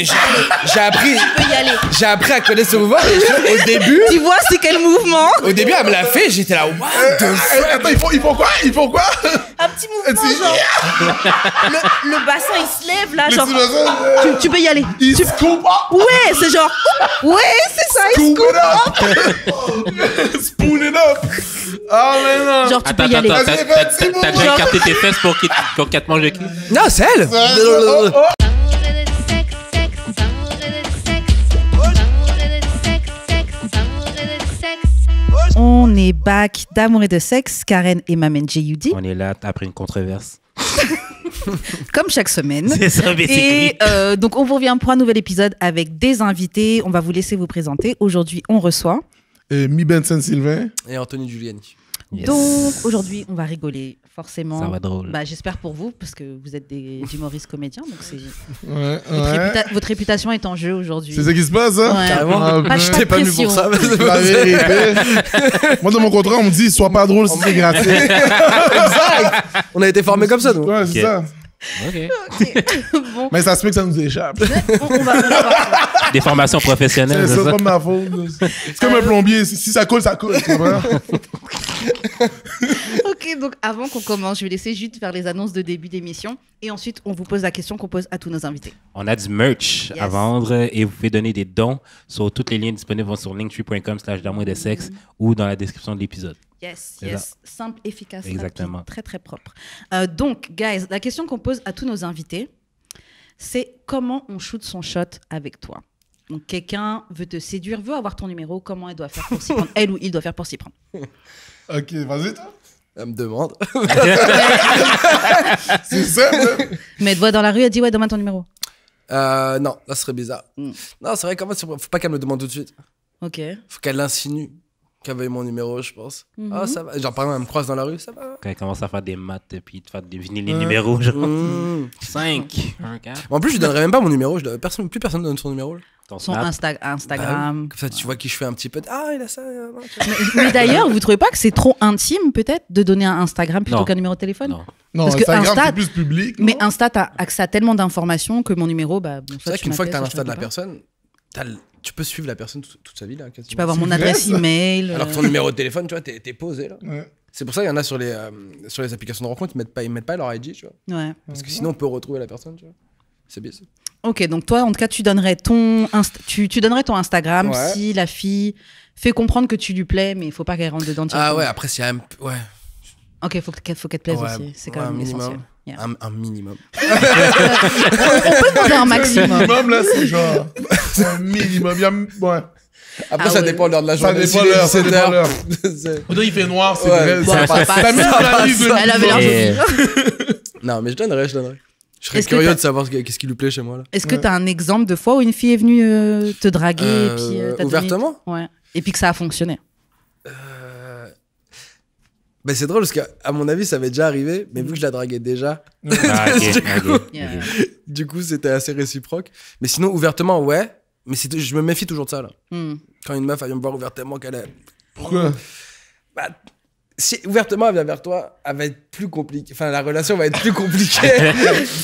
J'ai appris. Tu peux y aller. J'ai appris à connaître ce mouvement. Et au début. Tu vois, c'est quel mouvement? Au début, elle me l'a fait. J'étais là. What the fuck? Attends, ils font quoi? Ils font quoi? Un petit mouvement, genre. Le bassin, il se lève là, genre. Tu peux y aller. Ils scoop up. Ouais, c'est genre. Ouais, c'est ça, il Scoop it up. Spoon it up. Ah, mais non. Genre, tu peux y aller. T'as déjà écarté tes fesses pour qu'elle te mange le cul? Non, c'est elle. On est back d'amour et de sexe, Karen et Mamen J.U.D. On est là après une controverse. Comme chaque semaine. C'est ça, mais Et donc, on vous revient pour un nouvel épisode avec des invités. On va vous laisser vous présenter. Aujourd'hui, on reçoit. Mi Benson Sylvain. Et Anthony Giuliani. Yes. Donc, aujourd'hui, on va rigoler, forcément. Ça va être drôle. Bah, j'espère pour vous, parce que vous êtes des humoristes comédiens. Donc, c'est... Ouais. Votre réputation est en jeu aujourd'hui. C'est ça qui se passe, hein? Ouais. Carrément. Pas de J'étais pas venu pression. pour ça. La vérité. Moi, de mon contrat, on me dit, sois pas drôle si c'est gratuit. Exact. On a été formés comme ça, nous. Ouais, c'est ça. Ok. Bon, Mais ça se fait que ça nous échappe. on va voir. Des formations professionnelles, C'est c'est ça? pas ma faute. C'est comme un plombier. Si ça coule, ça coule. Tu vois? Ok, donc avant qu'on commence, je vais laisser Jude faire les annonces de début d'émission. Et ensuite, on vous pose la question qu'on pose à tous nos invités. On a du merch Yes. à vendre et vous pouvez donner des dons sur toutes les liens disponibles vont sur linktree.com/d'amour et de sexe ou dans la description de l'épisode. Yes, C'est yes. Simple, efficace, Exactement. rapide, très, très propre. Donc, guys, la question qu'on pose à tous nos invités, c'est comment on shoot son shot avec toi. Donc, quelqu'un veut te séduire, veut avoir ton numéro, comment elle doit faire pour s'y prendre, elle ou il doit faire pour s'y prendre. Ok, vas-y, toi. Elle me demande. C'est simple. Mais elle te voit dans la rue, elle dit, ouais, donne-moi ton numéro. Non, là, ce serait bizarre. Mm. Non, c'est vrai qu'en fait, faut pas qu'elle me demande tout de suite. Ok. Faut qu'elle insinue qu'elle veuille mon numéro, je pense. Ah, ça va. Genre, par exemple, elle me croise dans la rue, ça va. Quand elle commence à faire des maths puis te faire deviner les numéros, genre Mm. 5, 1, 4. En plus, je lui donnerais même pas mon numéro. Plus personne ne donne son numéro. Ton Son snap. Instagram. Comme ça, tu vois qui je fais un petit peu. Ah, il a ça. Mais d'ailleurs, vous trouvez pas que c'est trop intime, peut-être, de donner un Instagram plutôt Non. qu'un numéro de téléphone? Non. Non, Parce que Instagram, Insta- c'est plus public. Mais non? Insta, t'as accès à tellement d'informations que mon numéro, bah, bon, C'est soit vrai tu qu'une fois que t'as m'appelles, soit l'insta de la je t'appelle personne, tu peux suivre la personne toute sa vie, là. Quasiment. Tu peux avoir mon C'est vrai, adresse ça. email. Alors que ton numéro de téléphone, tu vois, t'es posé, là. Ouais. C'est pour ça qu'il y en a sur les applications de rencontre, ils mettent pas leur IG, tu vois. Ouais. Parce que sinon, on peut retrouver la personne, tu vois. C'est bien ça. Ok, donc toi, en tout cas, tu donnerais ton Instagram Ouais. si la fille fait comprendre que tu lui plais, mais il faut pas qu'elle rentre dedans. Ah directement. ouais, après, s'il y a un. Ouais. Ok, faut qu'elle te plaise Ouais, aussi. C'est ouais, quand un même minimum. essentiel. Yeah. Un minimum. On peut demander un Le maximum. minimum, là, c'est genre. C'est un minimum. Ouais. Après, Ah ça ouais. dépend de l'heure de la Ça journée. dépend Si l'heure, ça c'est dépend l'heure. c'est- Faudrait il fait noir, c'est Ouais. vrai. Bon, Ça- ça passe. T'as mis la liste de Elle avait l'air Et- jolie. Non, mais je donnerais. Je serais Est-ce que curieux t'as- de savoir qu'est-ce qui lui plaît chez moi, là. Est-ce que tu as un exemple de fois où une fille est venue te draguer et puis t'as donné- Ouvertement Ouais. Et puis que ça a fonctionné. Ben, c'est drôle parce qu'à mon avis, ça avait déjà arrivé, mais vu que je la draguais déjà, Ah, ok. Yeah. du coup, c'était assez réciproque. Mais sinon, ouvertement, ouais. Mais je me méfie toujours de ça, là. Hmm. Quand une meuf, elle vient me voir ouvertement, qu'elle est. Pourquoi? Bah, si ouvertement elle vient vers toi, elle va être plus compliquée. Enfin, la relation va être plus compliquée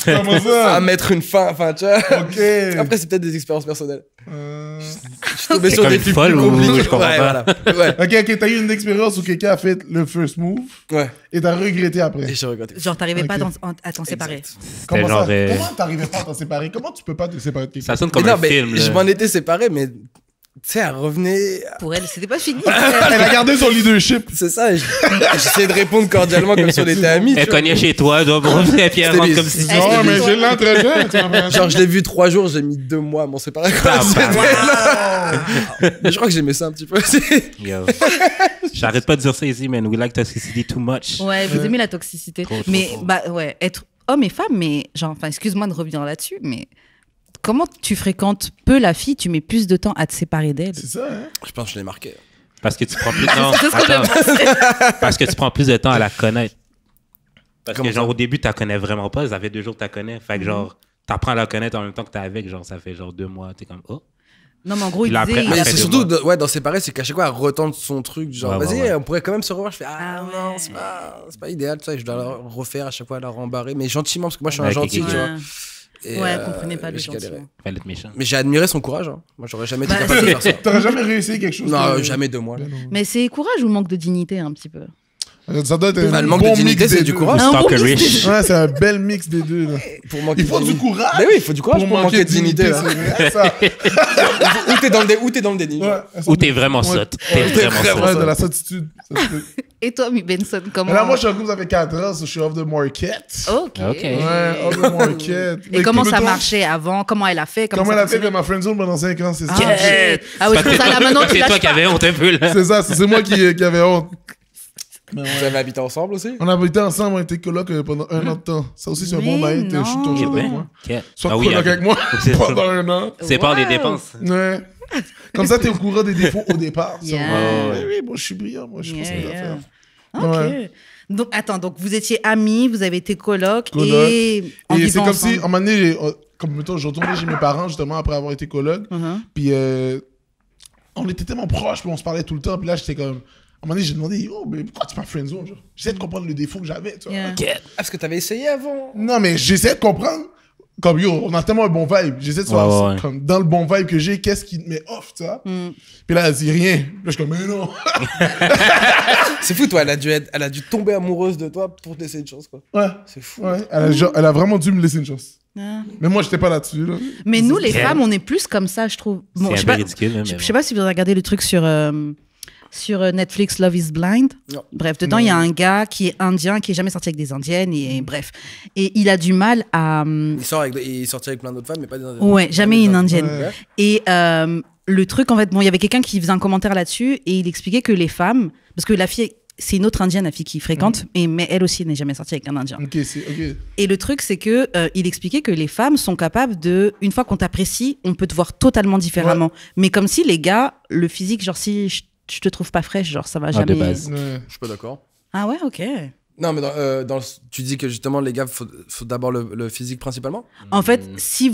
Comment à ça? mettre une fin. Enfin, tu vois. Ok. Après, c'est peut-être des expériences personnelles. Euh, Je suis tombé C'est sur comme des une trucs folle plus ou- compliqués. je comprends Ouais, pas. voilà. Ouais. Ok, t'as eu une expérience où quelqu'un a fait le first move Ouais. et t'as regretté Et après. j'ai regretté. Genre, t'arrivais pas Ok. à t'en séparer. Exact. Comment genre, ça? Comment t'arrivais pas à t'en séparer? Comment tu peux pas te séparer de quelqu'un? Ça sonne Mais comme non, un mais film. je là. m'en étais séparé, mais tu sais, elle revenait. Pour elle, c'était pas fini. Elle a gardé son leadership. C'est ça, j'essayais de répondre cordialement comme si on était amis. Elle tu vois. cognait chez toi, donc bon, et puis elle C'était rentre des- comme si. C'était Non, mais des- j'ai l'entretien. tu comprends? Genre, je l'ai vu 3 jours, j'ai mis 2 mois à m'en séparer. Quoi. Ah, C'était bah, là. Mais je crois que j'aimais ça un petit peu aussi. Yo. J'arrête pas de dire ça ici, man. We like toxicity too much. Ouais, vous aimez la toxicité. Trop, mais, trop. bah ouais, être homme et femme, mais genre, enfin, excuse-moi de revenir là-dessus, mais comment tu fréquentes peu la fille, tu mets plus de temps à te séparer d'elle? C'est ça, hein? Je pense que je l'ai marqué. Parce que tu prends plus de temps. C'est ce que je Attends. pensais. Parce que tu prends plus de temps à la connaître. Parce Comment que genre ça? au début, tu la connais vraiment pas. Ça fait 2 jours que tu la connais. Fait que genre, t'apprends à la connaître en même temps que t'es avec. Genre, ça fait genre 2 mois. T'es comme, oh. Non, mais en gros, il Là, disait... après- il Mais a- Après c'est 2 surtout, mois. ouais, dans Séparé, c'est qu'à chaque fois, elle retente son truc. Genre, Ouais, vas-y, ouais. on pourrait quand même se revoir. Je fais, ah, Ah ouais. non, c'est pas idéal, tu sais. Je dois la refaire à chaque fois, la rembarrer. Mais gentiment, parce que moi, je suis un Ouais, gentil, ok, tu ok. vois. Et, Ouais, comprenez pas les je galérais. gentils. Fallait être méchant. Mais j'ai admiré son courage. Hein. Moi, j'aurais jamais été Bah, capable de faire ça. T'aurais jamais réussi quelque chose. Non, que- jamais de moi. là. Mais c'est courage ou manque de dignité un petit peu? Ça doit être Bah, un le manque bon de dignité, mix c'est des du deux. courage. Un bon Stalker mix rich. Ouais, c'est un bel mix des deux. Là. Pour manquer Il faut de du dignité. courage. Mais oui, il faut du courage pour manquer de dignité. là. c'est vrai, ça. Ou t'es dans le déni. Ouais, Ou t'es vraiment Ouais. sotte. T'es vraiment Ouais, sotte. de la solitude. ça se peut. Et toi, Mi Benson, comment? Mais là, moi, je suis en couple, ça fait 4 ans, so je suis off the market. Ok. Ok. Ouais, off the market. Et Mais comment ça mettons, marchait avant? Comment elle a fait? Comment ça elle a fait fonctionnait? avec ma friendzone pendant 5 ans, c'est ça. Ah, ok. Ah oui, je pense à là maintenant, tu C'est toi lâches qui pas. avais honte un peu, là. C'est ça, c'est moi qui avait honte. Vous avez habité ensemble aussi? On a été ensemble, on a été coloc pendant 1 an de temps. Ça aussi, c'est un bon Mais bail. T'es non. shoot ton Eh shot avec ben, moi. ok. Sois Ah oui, coloc avec moi c'est ça. pendant 1 an. C'est pas des Wow. dépenses. Ouais. Comme ça, t'es au courant des défauts au départ. Yeah. Oui, oui, moi, je suis brillant. Moi, je pense que Yeah, ça yeah. faire. Ok. Ouais. Donc, attends, donc vous étiez amis, vous avez été coloc Coloc. et en Et c'est vivant comme si, à un ensemble. moment donné, comme mettons, je retournais chez mes parents, justement, après avoir été coloc. Mhm. Puis, on était tellement proches, puis on se parlait tout le temps. Puis là, j'étais comme. À un moment donné, j'ai demandé, oh, mais pourquoi tu m'as friendzone, genre? J'essaie de comprendre le défaut que j'avais, tu vois. Yeah. Ah, parce que t'avais essayé avant. Non, mais j'essaie de comprendre. Comme, yo, on a tellement un bon vibe. J'essaie de savoir, ouais. comme, dans le bon vibe que j'ai, qu'est-ce qui te met off, tu vois. Mm. Puis là, elle dit rien. Puis là, je suis comme, mais non. C'est fou, toi. Elle a dû tomber amoureuse de toi pour te laisser une chance, quoi. Ouais. C'est fou. Ouais. Elle a vraiment dû me laisser une chance. Ah. Mais moi, j'étais pas là-dessus, là. Mais nous, les Yeah. femmes, on est plus comme ça, je trouve. Bon, C'est je sais un pas, peu ridicule, hein, je mais sais pas si vous avez regardé le truc sur Netflix, Love is Blind. Non. Bref, dedans, il y a un gars qui est indien, qui est jamais sorti avec des indiennes, et bref. Et il a du mal à. Il sortit avec plein d'autres femmes, mais pas des indiennes. Ouais, jamais une indienne. Ouais. Et le truc, en fait, bon, il y avait quelqu'un qui faisait un commentaire là-dessus, et il expliquait que les femmes. Parce que la fille. C'est une autre indienne, la fille qui fréquente, mais elle aussi n'est jamais sortie avec un indien. Ok, c'est. Ok. Et le truc, c'est que il expliquait que les femmes sont capables de, une fois qu'on t'apprécie, on peut te voir totalement différemment. Mais comme si les gars, le physique, genre si je te trouve pas fraîche, genre ça va Ah, jamais. de base. Ouais. Je suis pas d'accord. Ah ouais, ok. Non, mais tu dis que justement, les gars, faut d'abord le physique principalement. En fait, si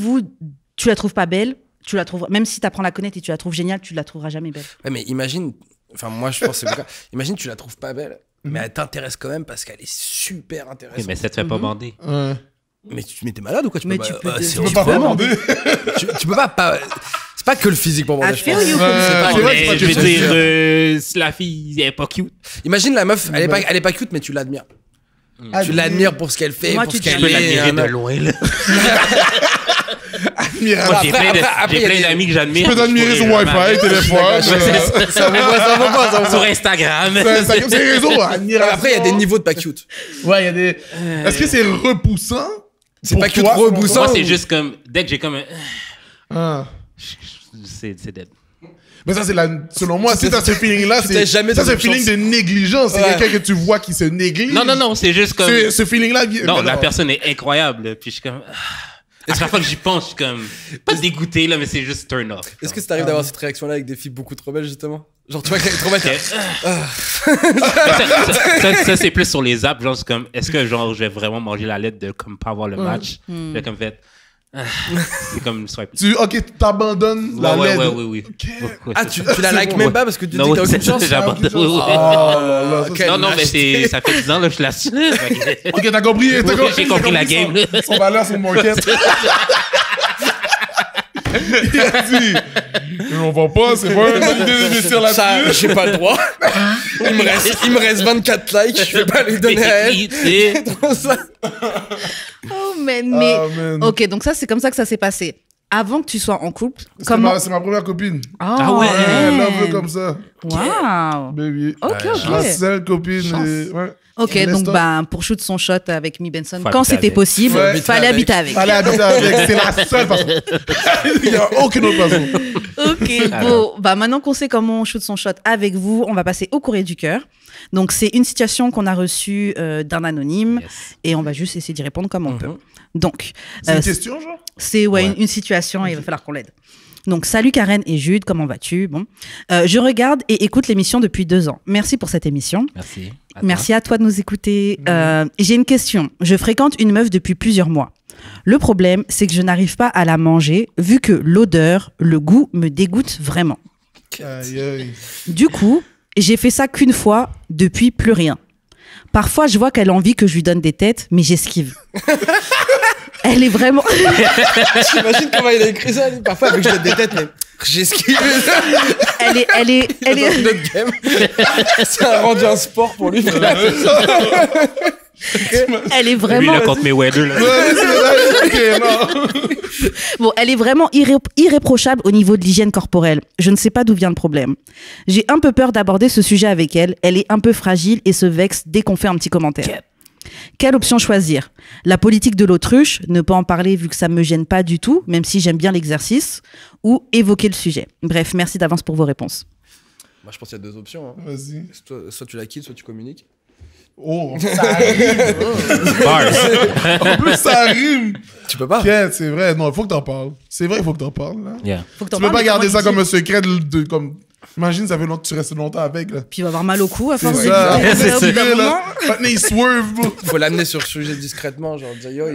tu la trouves pas belle, tu la trouves, même si t'apprends à la connaître et tu la trouves géniale, tu la trouveras jamais belle. Ouais, mais imagine, enfin, moi, je pense que c'est le cas. Imagine, tu la trouves pas belle, mais elle t'intéresse quand même parce qu'elle est super Oui, intéressante. mais ça te fait pas bander. Ouais. Mais t'es malade ou quoi? Mais tu peux te- c'est Tu peux pas vraiment- demander. tu peux pas. C'est pas que le physique pour moi, I je feel pense. you. Ouais, pas c'est vrai, vrai, c'est c'est pas pas je que veux je dire, veux si la fille est pas cute, Imagine la meuf, elle est pas cute, mais tu l'admires. Tu l'admires pour ce qu'elle fait, Moi, pour tu ce te qu'elle je peux est. l'admirer de loin. Là. Admirable. Moi, j'ai Après, plein il y a d'amis des- d'amis que j'admire. Je peux t'admirer sur Wi-Fi, téléphone. Ça vaut pas. Sur Instagram. C'est les réseaux, admiration. Après, il y a des niveaux de pas cute. Ouais, il y a des. Est-ce que c'est repoussant? C'est pour pas que toi, trop selon repoussant. toi? Moi, c'est juste comme, dès que j'ai comme un. Ah. C'est dead. Mais ça, c'est selon moi, si t'as ce feeling-là, tu t'es jamais ça, c'est donné un feeling chance. de négligence. C'est Ouais. quelqu'un que tu vois qui se néglige. Non, c'est juste comme. Ce feeling-là, vient- Non, la alors, personne est incroyable. Puis je suis comme. À chaque fois que j'y pense, je suis comme. Pas dégoûté, là, mais c'est juste turn off. Est-ce que ça t'arrive d'avoir cette réaction-là avec des filles beaucoup trop belles, justement? Genre, tu vois qu'elle est trop belle. Ça, c'est plus sur les apps. Genre, c'est comme. Est-ce que, genre, je vais vraiment manger la lettre de comme pas avoir le match? J'ai comme fait. C'est comme une swipe. Ok, t'abandonnes la Ouais, LED. oui. Ok. Ah, tu la likes bon, même ouais. pas parce que tu dis Non, que t'as aucune c'est ça, chance? j'abandonne. Ah, aucune chance. Oh là là, ça, Quelle Non, mais lâcheté. ça fait 10 ans là, que je la suis. Ok, t'as compris. J'ai compris la game, là. Son valeur, son market. Il a dit, on va pas, c'est pas une bonne idée d'investir Ça, là-dessus. j'ai pas le droit. Il me reste 24 likes, je vais pas les donner à elle. C'est Trop ça. Oh, mais. man. Ok, donc ça, c'est comme ça que ça s'est passé. Avant que tu sois en couple, C'est comment. c'est ma première copine. Ah ouais. Ouais, love comme ça. Waouh! Baby. Ok, Ma ok. seule copine. Chance. Ouais. Ok, Laisse donc toi. bah, pour shoot son shot avec Mi Benson, Faut quand habiter c'était avec. possible, Ouais. fallait habiter avec. Allez habiter avec, c'est la seule façon. Il n'y a aucune autre façon. Ok, bon, bah maintenant qu'on sait comment on shoot son shot avec vous, on va passer au courrier du cœur. Donc c'est une situation qu'on a reçue d'un anonyme Yes. et on va juste essayer d'y répondre comme on peut. Donc C'est une question, genre? c'est Ouais. une situation et il va falloir qu'on l'aide. Donc salut Karen et Jude, comment vas-tu? Bon, je regarde et écoute l'émission depuis 2 ans. Merci pour cette émission. Merci. Merci à toi de nous écouter. J'ai une question. Je fréquente une meuf depuis plusieurs mois. Le problème, c'est que je n'arrive pas à la manger vu que l'odeur, le goût me dégoûte vraiment. Aïe, aïe. Du coup, j'ai fait ça qu'une fois, depuis plus rien. Parfois, je vois qu'elle a envie que je lui donne des têtes, mais j'esquive. Elle est vraiment. T'imagines comment il a écrit ça, lui? Parfois, avec je jette des têtes, mais j'esquive. Elle est. Dans une autre game. C'est rendu un sport pour lui. Elle est Lui, vraiment. là, contre Mayweather, là. Ok, non. Bon, elle est vraiment irréprochable au niveau de l'hygiène corporelle. Je ne sais pas d'où vient le problème. J'ai un peu peur d'aborder ce sujet avec elle. Elle est un peu fragile et se vexe dès qu'on fait un petit commentaire. Quelle option choisir? La politique de l'autruche, ne pas en parler vu que ça me gêne pas du tout, même si j'aime bien l'exercice, ou évoquer le sujet. Bref, merci d'avance pour vos réponses. Moi, je pense qu'il y a deux options. Hein. Vas-y. Soit tu la quittes, soit tu communiques. Oh, ça arrive. Bars. En plus, ça rime. Tu peux pas. Quête, c'est vrai. Non, il faut que t'en parles. C'est vrai, il faut que t'en parles. Là. Yeah. Faut que t'en Tu peux parles, pas mais garder comment ça il comme dit? un secret comme... Imagine, ça fait longtemps que tu restes longtemps avec, là. Puis il va avoir mal au cou à force C'est de ça. dire. C'est Au bout d'un Là, moment, maintenant, il swerve, bro. Faut l'amener sur le sujet discrètement, genre dire yo,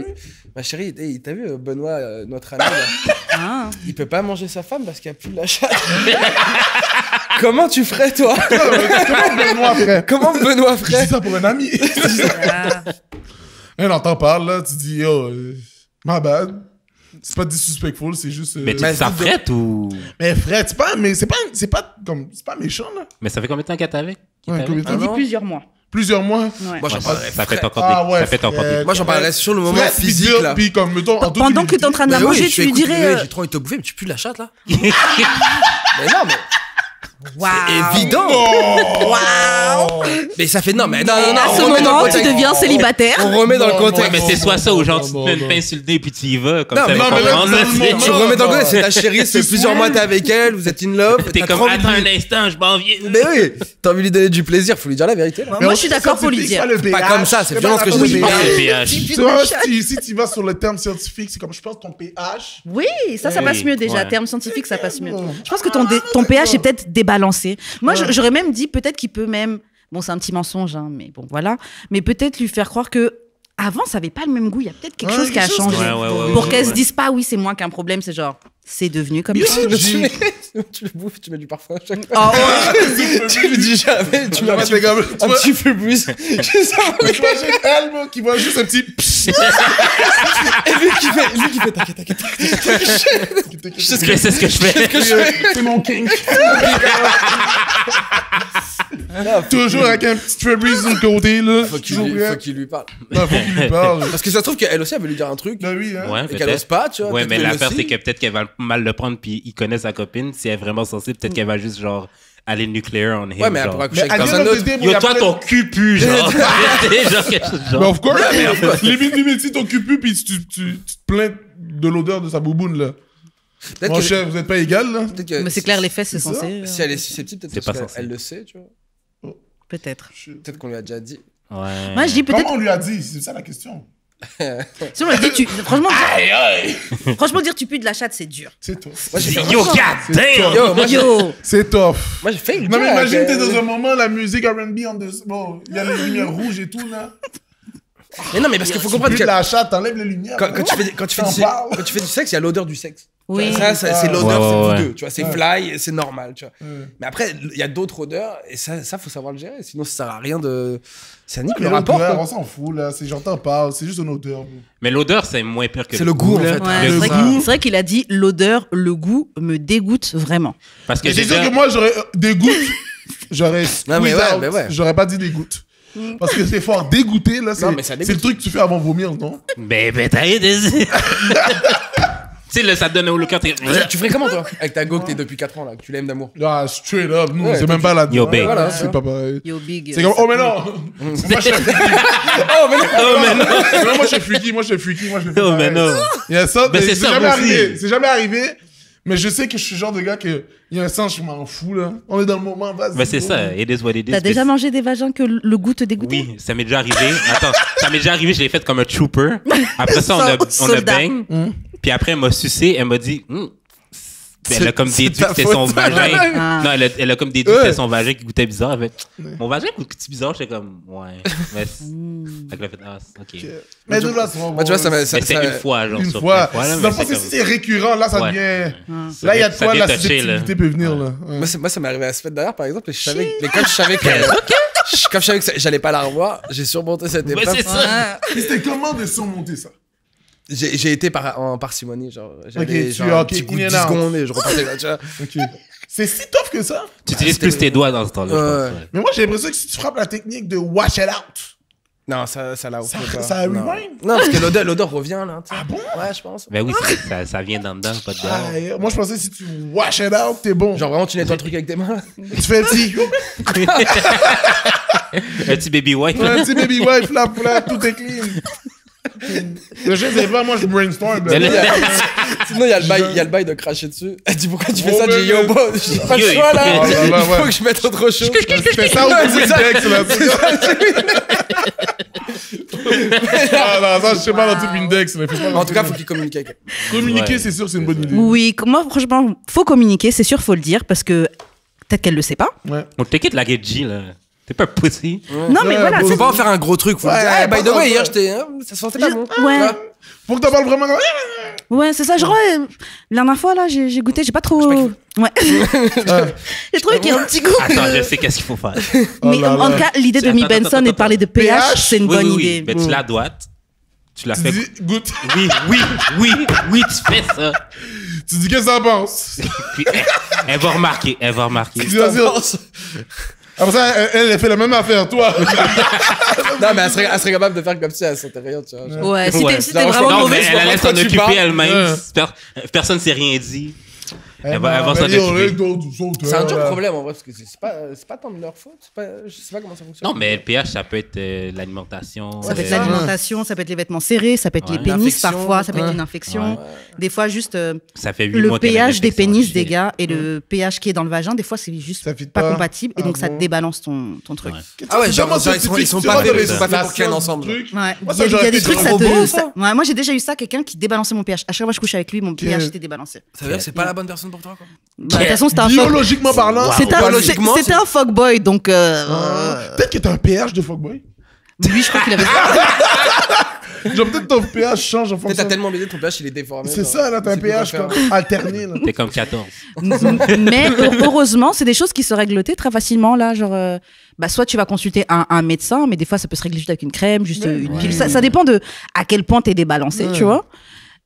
ma chérie, t'as vu Benoît, notre ami là, ah. il peut pas manger sa femme parce qu'il y a plus de la chatte. Comment tu ferais toi? Comment Benoît, frère? Comment Benoît Je dis ferait? ça pour un ami. Ah. Non, t'en parles, là. Tu dis, yo, my bad. C'est pas disrespectful, c'est juste... Mais tu Mais dis ça dis- frette ou. Mais frère, c'est pas méchant, là. Mais ça fait combien de temps qu'elle est avec? Ouais, combien de On temps? dit non. plusieurs mois. Plusieurs mois. Ouais. Moi j'en Ouais, parlerais. ça fait encore Ah des. ouais, Ça fait encore des. Moi j'en parlerais sur le moment Frère, physique puis là. Puis comme, mettons, en toute Pendant que t'es en train de la Mais oui, manger, je fais, tu lui écoute, dirais. mais j'ai trop envie de te bouffer, mais tu pues de la chatte là. Mais non, mais Waouh. c'est évident. Waouh. Mais ça fait non, mais non, À ce on remet dans moment, le tu contexte. deviens célibataire. On remet dans le Non, contexte. Ouais, mais c'est soit ça ou genre tu te non, mets une non. pince sur le nez puis tu y vas. Comme Non, ça, mais elle va non, mais là, comprendre, c'est là, un tu sais. moment. Tu remets dans le contexte, c'est ta chérie, Tu c'est plusieurs mois t'es avec elle, vous êtes in love. T'es t'as comme, trop envie de attends lui- un instant, je m'en viens. Mais oui, t'as envie de lui donner du plaisir, faut lui dire la vérité là. Moi, je suis d'accord pour lui dire. Pas comme ça, c'est violent ce que je dis. Ah, le pH. Tu vois, si tu vas sur le terme scientifique, c'est comme, je pense, ton pH. Oui, ça passe mieux déjà. Ouais. Terme scientifique, ça passe mieux. Je pense que ton pH est peut-être débalancé. Moi, j'aurais même dit peut-être qu'il peut même. Bon, c'est un petit mensonge, hein, mais bon, voilà. Mais peut-être lui faire croire que avant, ça avait pas le même goût. Il y a peut-être quelque Ouais, chose qui a quelque chose, changé. ouais, Pour ouais, qu'elle ouais. se dise pas, oui, c'est moi qui ai un problème. C'est genre, c'est devenu comme Bien ça. sûr. Tu le bouffes, tu mets du parfum à chaque fois. Oh, ouais. Tu lui dis jamais, tu mets un petit, C'est comme, un petit peu plus. Tu sais, mais tu imagines elle, bro, qui voit juste un petit... et lui qui fait t'inquiète. Je sais ce que je fais. C'est mon kink. Toujours avec un petit Febreze de côté, là. Faut Toujours qu'il prêt. lui parle. Non, faut qu'il lui parle. Parce que ça se trouve qu'elle aussi, elle veut lui dire un truc. Ben oui, hein. Ouais, Et qu'elle ose peut-être. pas, tu vois. Ouais, peut-être mais qu'elle l'affaire, aussi. c'est que peut-être qu'elle va mal le prendre, puis il connaît sa copine. Si elle est vraiment sensible, peut-être qu'elle va juste, genre, aller nucléaire en him. Ouais, mais elle genre. pourra coucher Mais avec à personne the end of d'autre. the day, Yo, il y a toi, plein ton cul pue, genre. Genre quelque chose de Mais genre. of course, limite du métier, ton cul pue, puis tu te plains de l'odeur de sa bouboune, là. Peut-être Mon que- cher, vous êtes pas égal, là. peut-être que- Mais c'est clair, les fesses, c'est C'est ça. censé. Si elle est susceptible, peut-être C'est pas parce censé. qu'elle le sait, tu vois. Peut-être. Peut-être qu'on lui a déjà dit. Ouais. Moi, je dis peut-être. Comment on lui a dit? C'est ça la question. Si on lui dit, franchement, dire tu pues de la chatte, c'est dur. C'est tough. Moi, j'ai fait. Yo, god damn! Yo, moi, j'ai- Yo! C'est tough. moi, j'ai fait. Non, mais imagine, t'es dans un moment, la musique R&B, bon, il y a les lumières rouges et tout, là. Mais non, mais parce qu'il faut Tu comprendre pues que de la chatte, t'enlèves les lumières. quand tu fais T'en parles. quand tu fais du sexe, il y a l'odeur du sexe. Oui. Ça, c'est l'odeur, Ouais, c'est ouais, vous ouais. deux, tu vois, c'est fly, c'est normal, tu vois. Mais après, il y a d'autres odeurs, et ça, faut savoir le gérer, sinon ça sert à rien de... Ça nique le Mais rapport, l'odeur, quoi. on s'en fout, là. C'est j'entends parle, c'est juste une odeur, bro. Mais l'odeur, c'est moins pire que C'est le goût, en fait. Ouais, Le c'est vrai goût. qu'il- c'est vrai qu'il a dit l'odeur, le goût me dégoûte vraiment. Parce que Mais c'est sûr déjà- que moi, j'aurais des gouttes. J'aurais Non, mais squeeze ouais, out. mais ouais. J'aurais pas dit des gouttes. Parce que c'est fort. Dégoûter, là, Non, mais ça c'est dégoûte. le truc que tu fais avant de vomir, non? Ben, t'as rien dit. Tu sais, là, ça te donne au cœur. Tu ferais comment, toi, avec ta go que t'es depuis 4 ans, là, que tu l'aimes d'amour? Ah, straight up. Nous, Ouais, c'est même pas là-dedans. Yo, babe. Voilà, c'est pas pareil. Yo, big. C'est comme, oh, mais non! Moi, je suis Oh, mais non! Oh, mais non! Non, moi, je suis freaky. Moi, je suis freaky. Moi, je fais Oh, mais pareil. non! Il y a ça, Mais mais c'est c'est ça, jamais moi aussi. arrivé. C'est jamais arrivé. Mais je sais que je suis le genre de gars que, il y a un sens, je m'en fous, là. On est dans le moment, vas-y. Mais c'est go. ça, it is what it is. T'as déjà mangé des vagins que le goût te dégoûtait? Oui, ça m'est déjà arrivé. Attends, ça m'est déjà arrivé, je l'ai fait comme un trooper. Après ça, on a Soldat. bang. Puis après, elle m'a sucé, elle m'a dit... Elle a comme C'est déduit ta que c'était son faute. vagin. Ah. Non, elle a comme déduit que c'était son vagin qui goûtait bizarre. Elle fait, mon vagin goûte bizarre, j'étais comme, ouais. Mais fait que là, fait, ah, ok. Mais de toute façon, Moi, tu vois, ça m'a... Mais c'est une fois, genre, Une sur fois. plein de là, Dans mais le fond, c'est si comme- c'est récurrent, là, ça Ouais. devient. Ça Là, il y a de devient- quoi, ça la devient touché, là. susceptibilité peut venir, là. Ouais. Moi, ça m'est arrivé à se faire d'ailleurs, par exemple, et je savais... Mais comme je savais que... Comme je savais que j'allais pas la revoir, j'ai surmonté cette Mais épreuve. c'est ça. Et c'était comment de surmonter ça? J'ai été en parcimonie, genre. J'avais Ok, genre un petit coup de 10 secondes et je repartais là, tu vois. Ok. C'est si tough que ça? Tu utilises plus tes doigts dans ce temps-là, je pense. Ouais. Mais moi, j'ai l'impression que si tu frappes la technique de wash it out, Non, ça l'a ça non. rewind? Non, parce que l'odeur revient, là. tu sais. Ah bon? Ouais, je pense. Ben oui, ça vient d'en dedans, pas de dehors. Ah, moi, je pensais que si tu wash it out, t'es bon. Genre vraiment, tu nettoies le truc avec tes mains, là. Tu fais un petit... Un petit baby wipe. un petit baby wipe, là, tout est clean. Le jeu, c'est pas moi, je brainstorm. Mais là- Sinon, il y a le bail de cracher dessus. Elle dit pourquoi tu fais Oh, ça? J'ai dit yo, bro, j'ai pas le Yo, choix là. Oh là là, Il ouais. faut que je mette autre chose. Je fais ça au Windex, là. Ah non, ça, je sais pas dans tout Windex. Là. En tout cas, faut qu'il communique avec elle. Communiquer, Ouais. c'est sûr, c'est une bonne idée. Oui, moi, franchement, faut communiquer, c'est sûr, faut le dire, parce que peut-être qu'elle le sait pas. Ouais. On t'inquiète la G, là. T'es pas pussy. Non, mais Ouais, voilà, bon, Faut c'est- pas en faire un gros truc. Faut Ouais, lui dire, hey, by pas the comme way, ça. hier, j'étais. Ça se sentait pas bon. Ouais. Tu vois. Faut que t'en parles vraiment. Ouais, c'est ça. Genre, la dernière fois, là, j'ai goûté, j'ai pas trop. Ouais. J'ai trouvé qu'il y a un petit goût. Attends, je sais qu'est-ce qu'il faut faire. Mais Oh là en là. tout cas, l'idée de Mi Attends, Benson et de parler de pH, c'est une Oui, bonne oui, oui. idée. Ben, tu la doigtes. Tu la Tu fais. dis, goûte. Oui, tu fais ça. Tu dis qu'est-ce que ça pense. Puis, elle va remarquer. Tu dis, vas-y. Après ça, elle fait la même affaire, toi. Non, mais elle serait capable de faire comme si elle sentait rien, tu vois. genre. Ouais, si Ouais. t'es si t'es Non, vraiment Non, mais mauvais. elle allait quand s'en tu occuper parles. elle-même. Personne s'est rien dit. Elle va s'en occuper. C'est un dur problème en vrai, parce que c'est pas tant de leur faute. Je sais pas comment ça fonctionne. Non, mais le pH, ça peut être l'alimentation. Ça peut être ça. l'alimentation, ça peut être les vêtements serrés, ça peut être Ouais. les pénis L'infection, parfois, ça peut être ouais. une infection. Ouais. Des fois, juste Ça fait 8 le mois qu'elle a pH des l'infection, pénis je des sais. gars et le pH qui est dans le vagin, des fois, c'est juste Ça fit pas pas. compatible et Ah donc ça te bon? débalance ton truc. Ouais. Ah ouais, genre, ils sont pas faits pour ken ensemble. Ouais, Moi, il y ça, a j'aurais des fait trucs, des ça robots, te. ça. Ouais, moi, j'ai déjà eu ça, quelqu'un qui débalançait mon pH. À chaque fois que je couchais avec lui, mon pH était débalancé. Ça veut dire que c'est pas la bonne personne pour toi, quoi. Bah, de toute façon, c'était un fuck. Biologiquement parlant, C'était un- Biologiquement, c'était un fuckboy, donc. peut-être que t'as un pH de fuckboy. Lui, je crois qu'il avait. Genre, peut-être ton pH change en Peut-être t'as fonction. tellement baisé, ton pH il est déformé. C'est genre. ça, là, t'as un Tu sais plus quoi pH faire. comme alterné, là. T'es comme 14. Mais heureusement, c'est des choses qui se règlent très facilement là, genre bah soit tu vas consulter un médecin, mais des fois ça peut se régler juste avec une crème, juste une pile. Ça dépend de à quel point t'es débalancé, tu vois.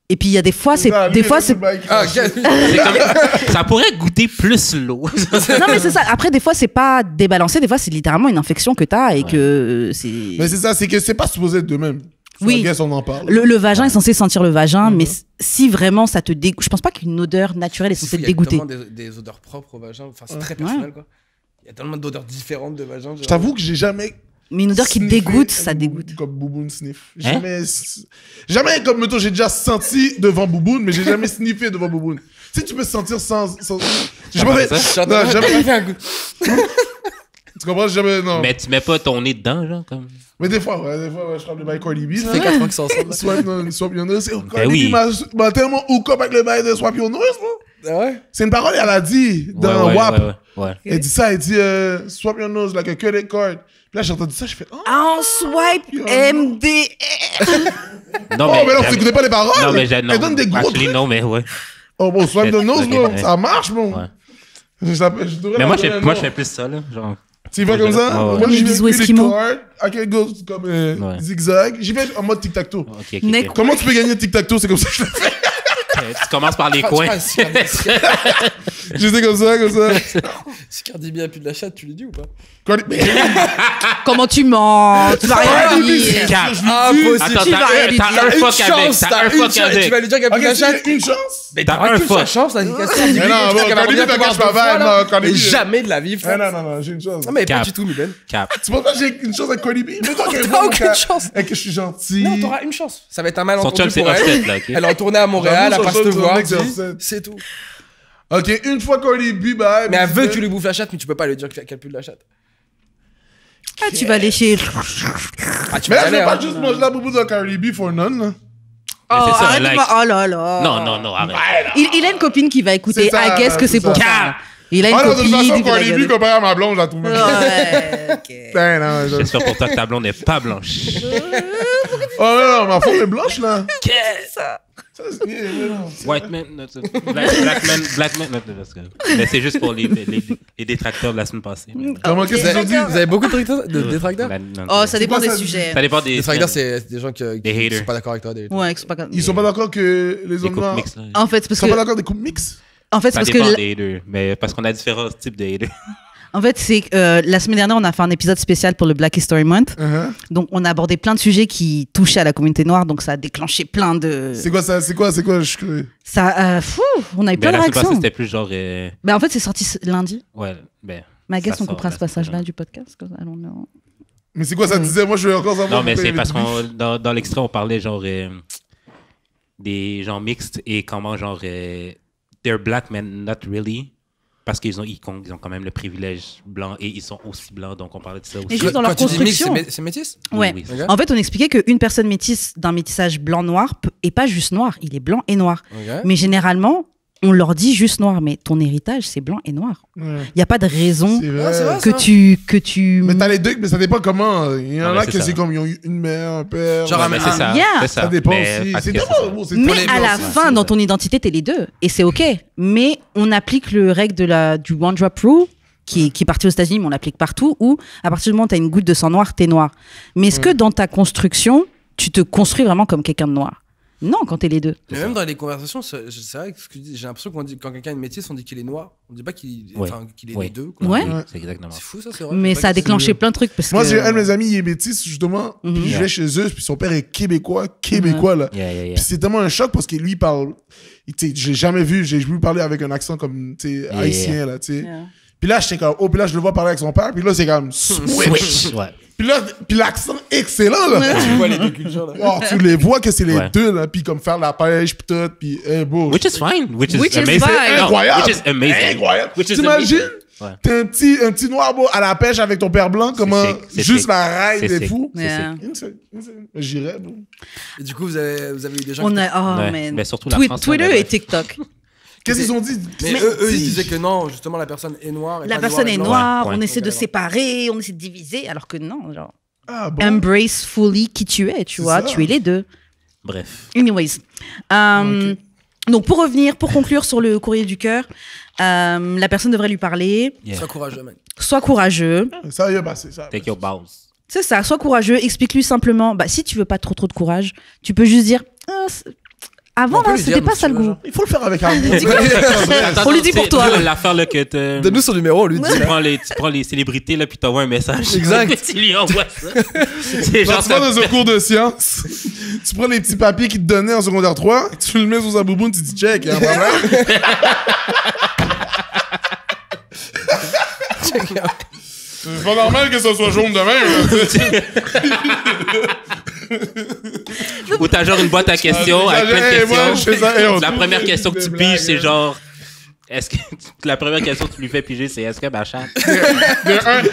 Et puis il y a des fois c'est Ah, lui, des il fois a c'est le bail. Ah, ok. C'est comme- ça pourrait goûter plus l'eau. non mais c'est ça. Après des fois c'est pas débalancé, des fois c'est littéralement une infection que t'as et que c'est Mais c'est ça, c'est que c'est pas supposé être de même. Oui. Guess, on en parle. le vagin est censé sentir le vagin, mais si vraiment ça te dégoûte, je pense pas qu'une odeur naturelle est C'est censée fou, te il y a dégoûter. tellement des odeurs propres au vagin. Enfin, c'est très personnel, quoi. Il y a tellement d'odeurs différentes de vagin. Je t'avoue que j'ai jamais. Mais une odeur qui te sniffé dégoûte, un ça boubou dégoûte. Comme Bouboune sniff. Hein? Jamais comme, mettons, j'ai déjà senti devant Bouboune, mais j'ai jamais sniffé devant Bouboune. Tu sais, tu peux se sentir sans. J'ai T'as pas pas fait. ça? Non, jamais. fait un goût. Tu comprends? Jamais, non. Mais tu mets pas ton nez dedans, genre, comme. Mais des fois, ouais, je frappe le bail Cardi B. Ça fait 4 ans qu'ils sont ensemble. Swap Your Nose. Cardi oui. B m'a tellement hook up avec le bail de Swap Your Nose, moi. Ah ouais? C'est une parole qu'elle a dit dans Ouais, WAP. ouais. Elle dit ça, elle dit Swap Your Nose like a credit card. Puis là, j'ai entendu ça, je fais, oh, En swipe MD. Non, oh, mais non, j'avais- tu écoutais pas les paroles. Non, mais Elle donne des gros actually, trucs. non, mais ouais. Oh, bon, Swap Your Nose, Ok, bro, ouais. ça marche, bon. Ouais. Je devrais Mais la moi, donner un moi, nom. je fais plus ça, là. Genre. Tu y vas comme ça? Ouais, ouais. Moi, Les j'y vais bisous avec esquimaux. I can go comme Ouais. zigzag. J'y vais en mode tic-tac-toe. Ok, ok, Neck. ok. Comment tu peux gagner tic-tac-toe? C'est comme ça que je le fais. Tu commences par les coins. Je fais comme ça. Si Cardi B a plus de la chatte, tu lui dis ou pas? Mais Comment tu mens? Tu vas rien dire. Cap. Impossible. Attends, Tu vas rien t'as dire. un Une fuck avec. chance, T'as un fuck Tu avec. vas lui dire qu'il a plus Ok, de la si chatte? j'ai une chance. Mais T'as t'auras un qu'une fuck. seule chance, la indication. Mais non, bon, Cardi B, t'as caché ma vibe, non, Cardi B. Mais jamais de la vie, Non, frère. non, j'ai une chance. Non, mais pas Cap. du tout, Mylène. Cap. Tu penses pas que j'ai une chance avec Cardi B? Mais toi, T'as aucune chance. Et que je suis gentil. Non, t'auras une chance. Ça va être un Son malentendu chum, c'est pour elle. upset, là, ok? Elle est retournée à Montréal, elle J'avoue, passe son te chum, voir. son mec, c'est dit, upset. C'est tout. Ok, une fois Cardi B, bah. Mais elle veut que tu lui bouffes la chatte, mais tu peux pas lui dire qu'elle a plus de la chatte. Ah, tu vas lécher. Ah, tu Mais vas là, y je aller, vais pas hein. juste manger la boubou de Cardi B for none, là. Oh, c'est ça, arrête like. de oh là là. Non, arrête. Il a une copine qui va écouter. C'est ça, I guess que c'est c'est pour ça. ça. Il a une Ah non, de copine. toute façon, il va Cardi B gueuler. comparé à ma blonde, je la trouve même. Ouais, ok. Ben non, je- J'espère pour toi que ta blonde n'est pas blanche. Oh non, ma femme est blanche, là. White man, black man, let's go. Mais c'est juste pour les détracteurs de la semaine passée. Comment qu'est-ce qu'ils ont dit? Vous avez beaucoup de détracteurs? Oh, ça dépend des ça, sujets. Ça dépend des. Détracteurs, c'est des gens qui haters. sont pas d'accord avec toi. Des haters. Ouais, c'est pas comme... Ils sont pas d'accord que les Des hommes coupes noirs. mixtes, là. En fait, c'est Ils parce sont pas que... d'accord des coupes mixtes? En fait, c'est Ça parce dépend que... des haters, mais parce qu'on a différents types de haters. En fait, c'est la semaine dernière, on a fait un épisode spécial pour le Black History Month. Donc, on a abordé plein de sujets qui touchaient à la communauté noire. Donc, ça a déclenché plein de... C'est quoi ça? C'est quoi? Je connais. Ça, on a eu plein de Ben, la semaine passée, réactions. c'était plus genre. Ben, en fait, c'est sorti lundi. Ouais, ben. Ma guess, ça on sort coupera la ce passage-là semaine du podcast. I don't know. Mais c'est quoi ça disait? Moi, je veux encore savoir. Non, mais pourquoi c'est il y a parce des bifs. qu'on dans l'extrait, on parlait genre des gens mixtes et comment genre they're black men, not really. Parce qu'ils ont quand même le privilège blanc et ils sont aussi blancs, donc on parlait de ça aussi. Et juste dans leur Quand tu dis mix, construction. c'est métis? Ouais. Oui, Ok. En fait, on expliquait qu'une personne métisse d'un métissage blanc-noir est pas juste noir, il est blanc et noir. Ok. Mais généralement, on leur dit juste noir, mais ton héritage, c'est blanc et noir. Ouais. Il n'y a pas de raison C'est Ah, c'est vrai. vrai. que tu... Mais t'as les deux, mais ça dépend comment. Il y en Non, mais a c'est qui ça. c'est comme ils ont eu une mère, un père. Genre, Ouais, mais c'est ça. Yeah. C'est ça. Ça dépend Mais aussi. parce C'est que tellement bon. c'est Mais pour les à la blancs, fin, ça. dans ton identité, t'es les deux. Et c'est OK. Mais on applique le règle du One Drop Rule, qui est parti aux États-Unis, mais on l'applique partout, où à partir du moment où t'as une goutte de sang noir, t'es noir. Mais est-ce que dans ta construction, tu te construis vraiment comme quelqu'un de noir? Non, quand t'es les deux. Mais même dans les conversations, c'est vrai que j'ai l'impression qu'on dit quand quelqu'un est métis, on dit qu'il est noir. On dit pas qu'il Ouais. qu'il est Ouais. les deux. Quoi. Ouais. Oui, c'est exactement. C'est fou ça, c'est vrai. Mais Je sais ça a pas que déclenché plein de trucs. Parce Moi, que... j'ai un de mes amis, il est métis, justement. Mhm. Puis je vais chez eux, puis son père est québécois, là. Yeah. Puis c'est tellement un choc parce que lui, il parle. Tu sais, j'ai jamais vu parler avec un accent comme, tu sais, haïtien, là, tu sais. Yeah. Puis là, j'étais comme, puis là, je le vois parler avec son père, puis là, c'est comme, switch. Ouais. Puis l'accent excellent, là. Tu vois les deux cultures là. Oh, tu les vois que c'est les Ouais. deux, là. Puis comme faire la pêche, puis tout, puis, beau. Which is fine. Which is Which is amazing. fine. No, Incroyable. Which is amazing. Incroyable. Which is T'imagines? amazing. Ouais. T'es un petit noir, beau, à la pêche avec ton père blanc, comment sick, c'est juste sick. la raille C'est des sick. fous. Yeah. J'irais, bon. Et du coup, vous avez eu des gens On qui a... Oh, Ouais. man. Mais surtout la France, Twitter là, et TikTok. Qu'est-ce qu'ils ont dit? Mais eux, ils disaient que non, justement, la personne est noire. et La pas personne et est blanc. noire, Ouais. on essaie de Ok, séparer, on essaie de diviser, alors que non, genre... Ah bon? Embrace fully qui tu es, tu C'est vois, ça. tu es les deux. Bref. Anyways. Donc, pour conclure sur le courrier du cœur, la personne devrait lui parler. Yeah. Sois courageux, mec. Sois courageux. Ça y est passé, ça. Take your bows. C'est ça, sois courageux. Explique-lui simplement. Bah, si tu veux pas trop de courage, tu peux juste dire. Avant, On peut là, lui c'était dire, pas ça le monsieur, goût. Il faut le faire avec amour. On lui dit pour toi. L'affaire là que tu Donne-nous son numéro, on lui dit. prends les célébrités là puis t'envoies un message. Exact. Tu lui envoies ça. C'est Genre, genre tu vas ça. dans un cours de sciences, tu prends les petits papiers qu'ils te donnaient en secondaire 3, tu le mets sous sa bouboune, tu dis check, il y a un problème. C'est pas normal que ça soit jaune demain. Ou t'as genre une boîte à questions avec plein de Hey, moi, questions. je fais ça, hey, on La trouve première des- question que des tu blagues, piges, c'est hein. genre. Est-ce que la première question que tu lui fais piger, c'est est-ce que ma chatte.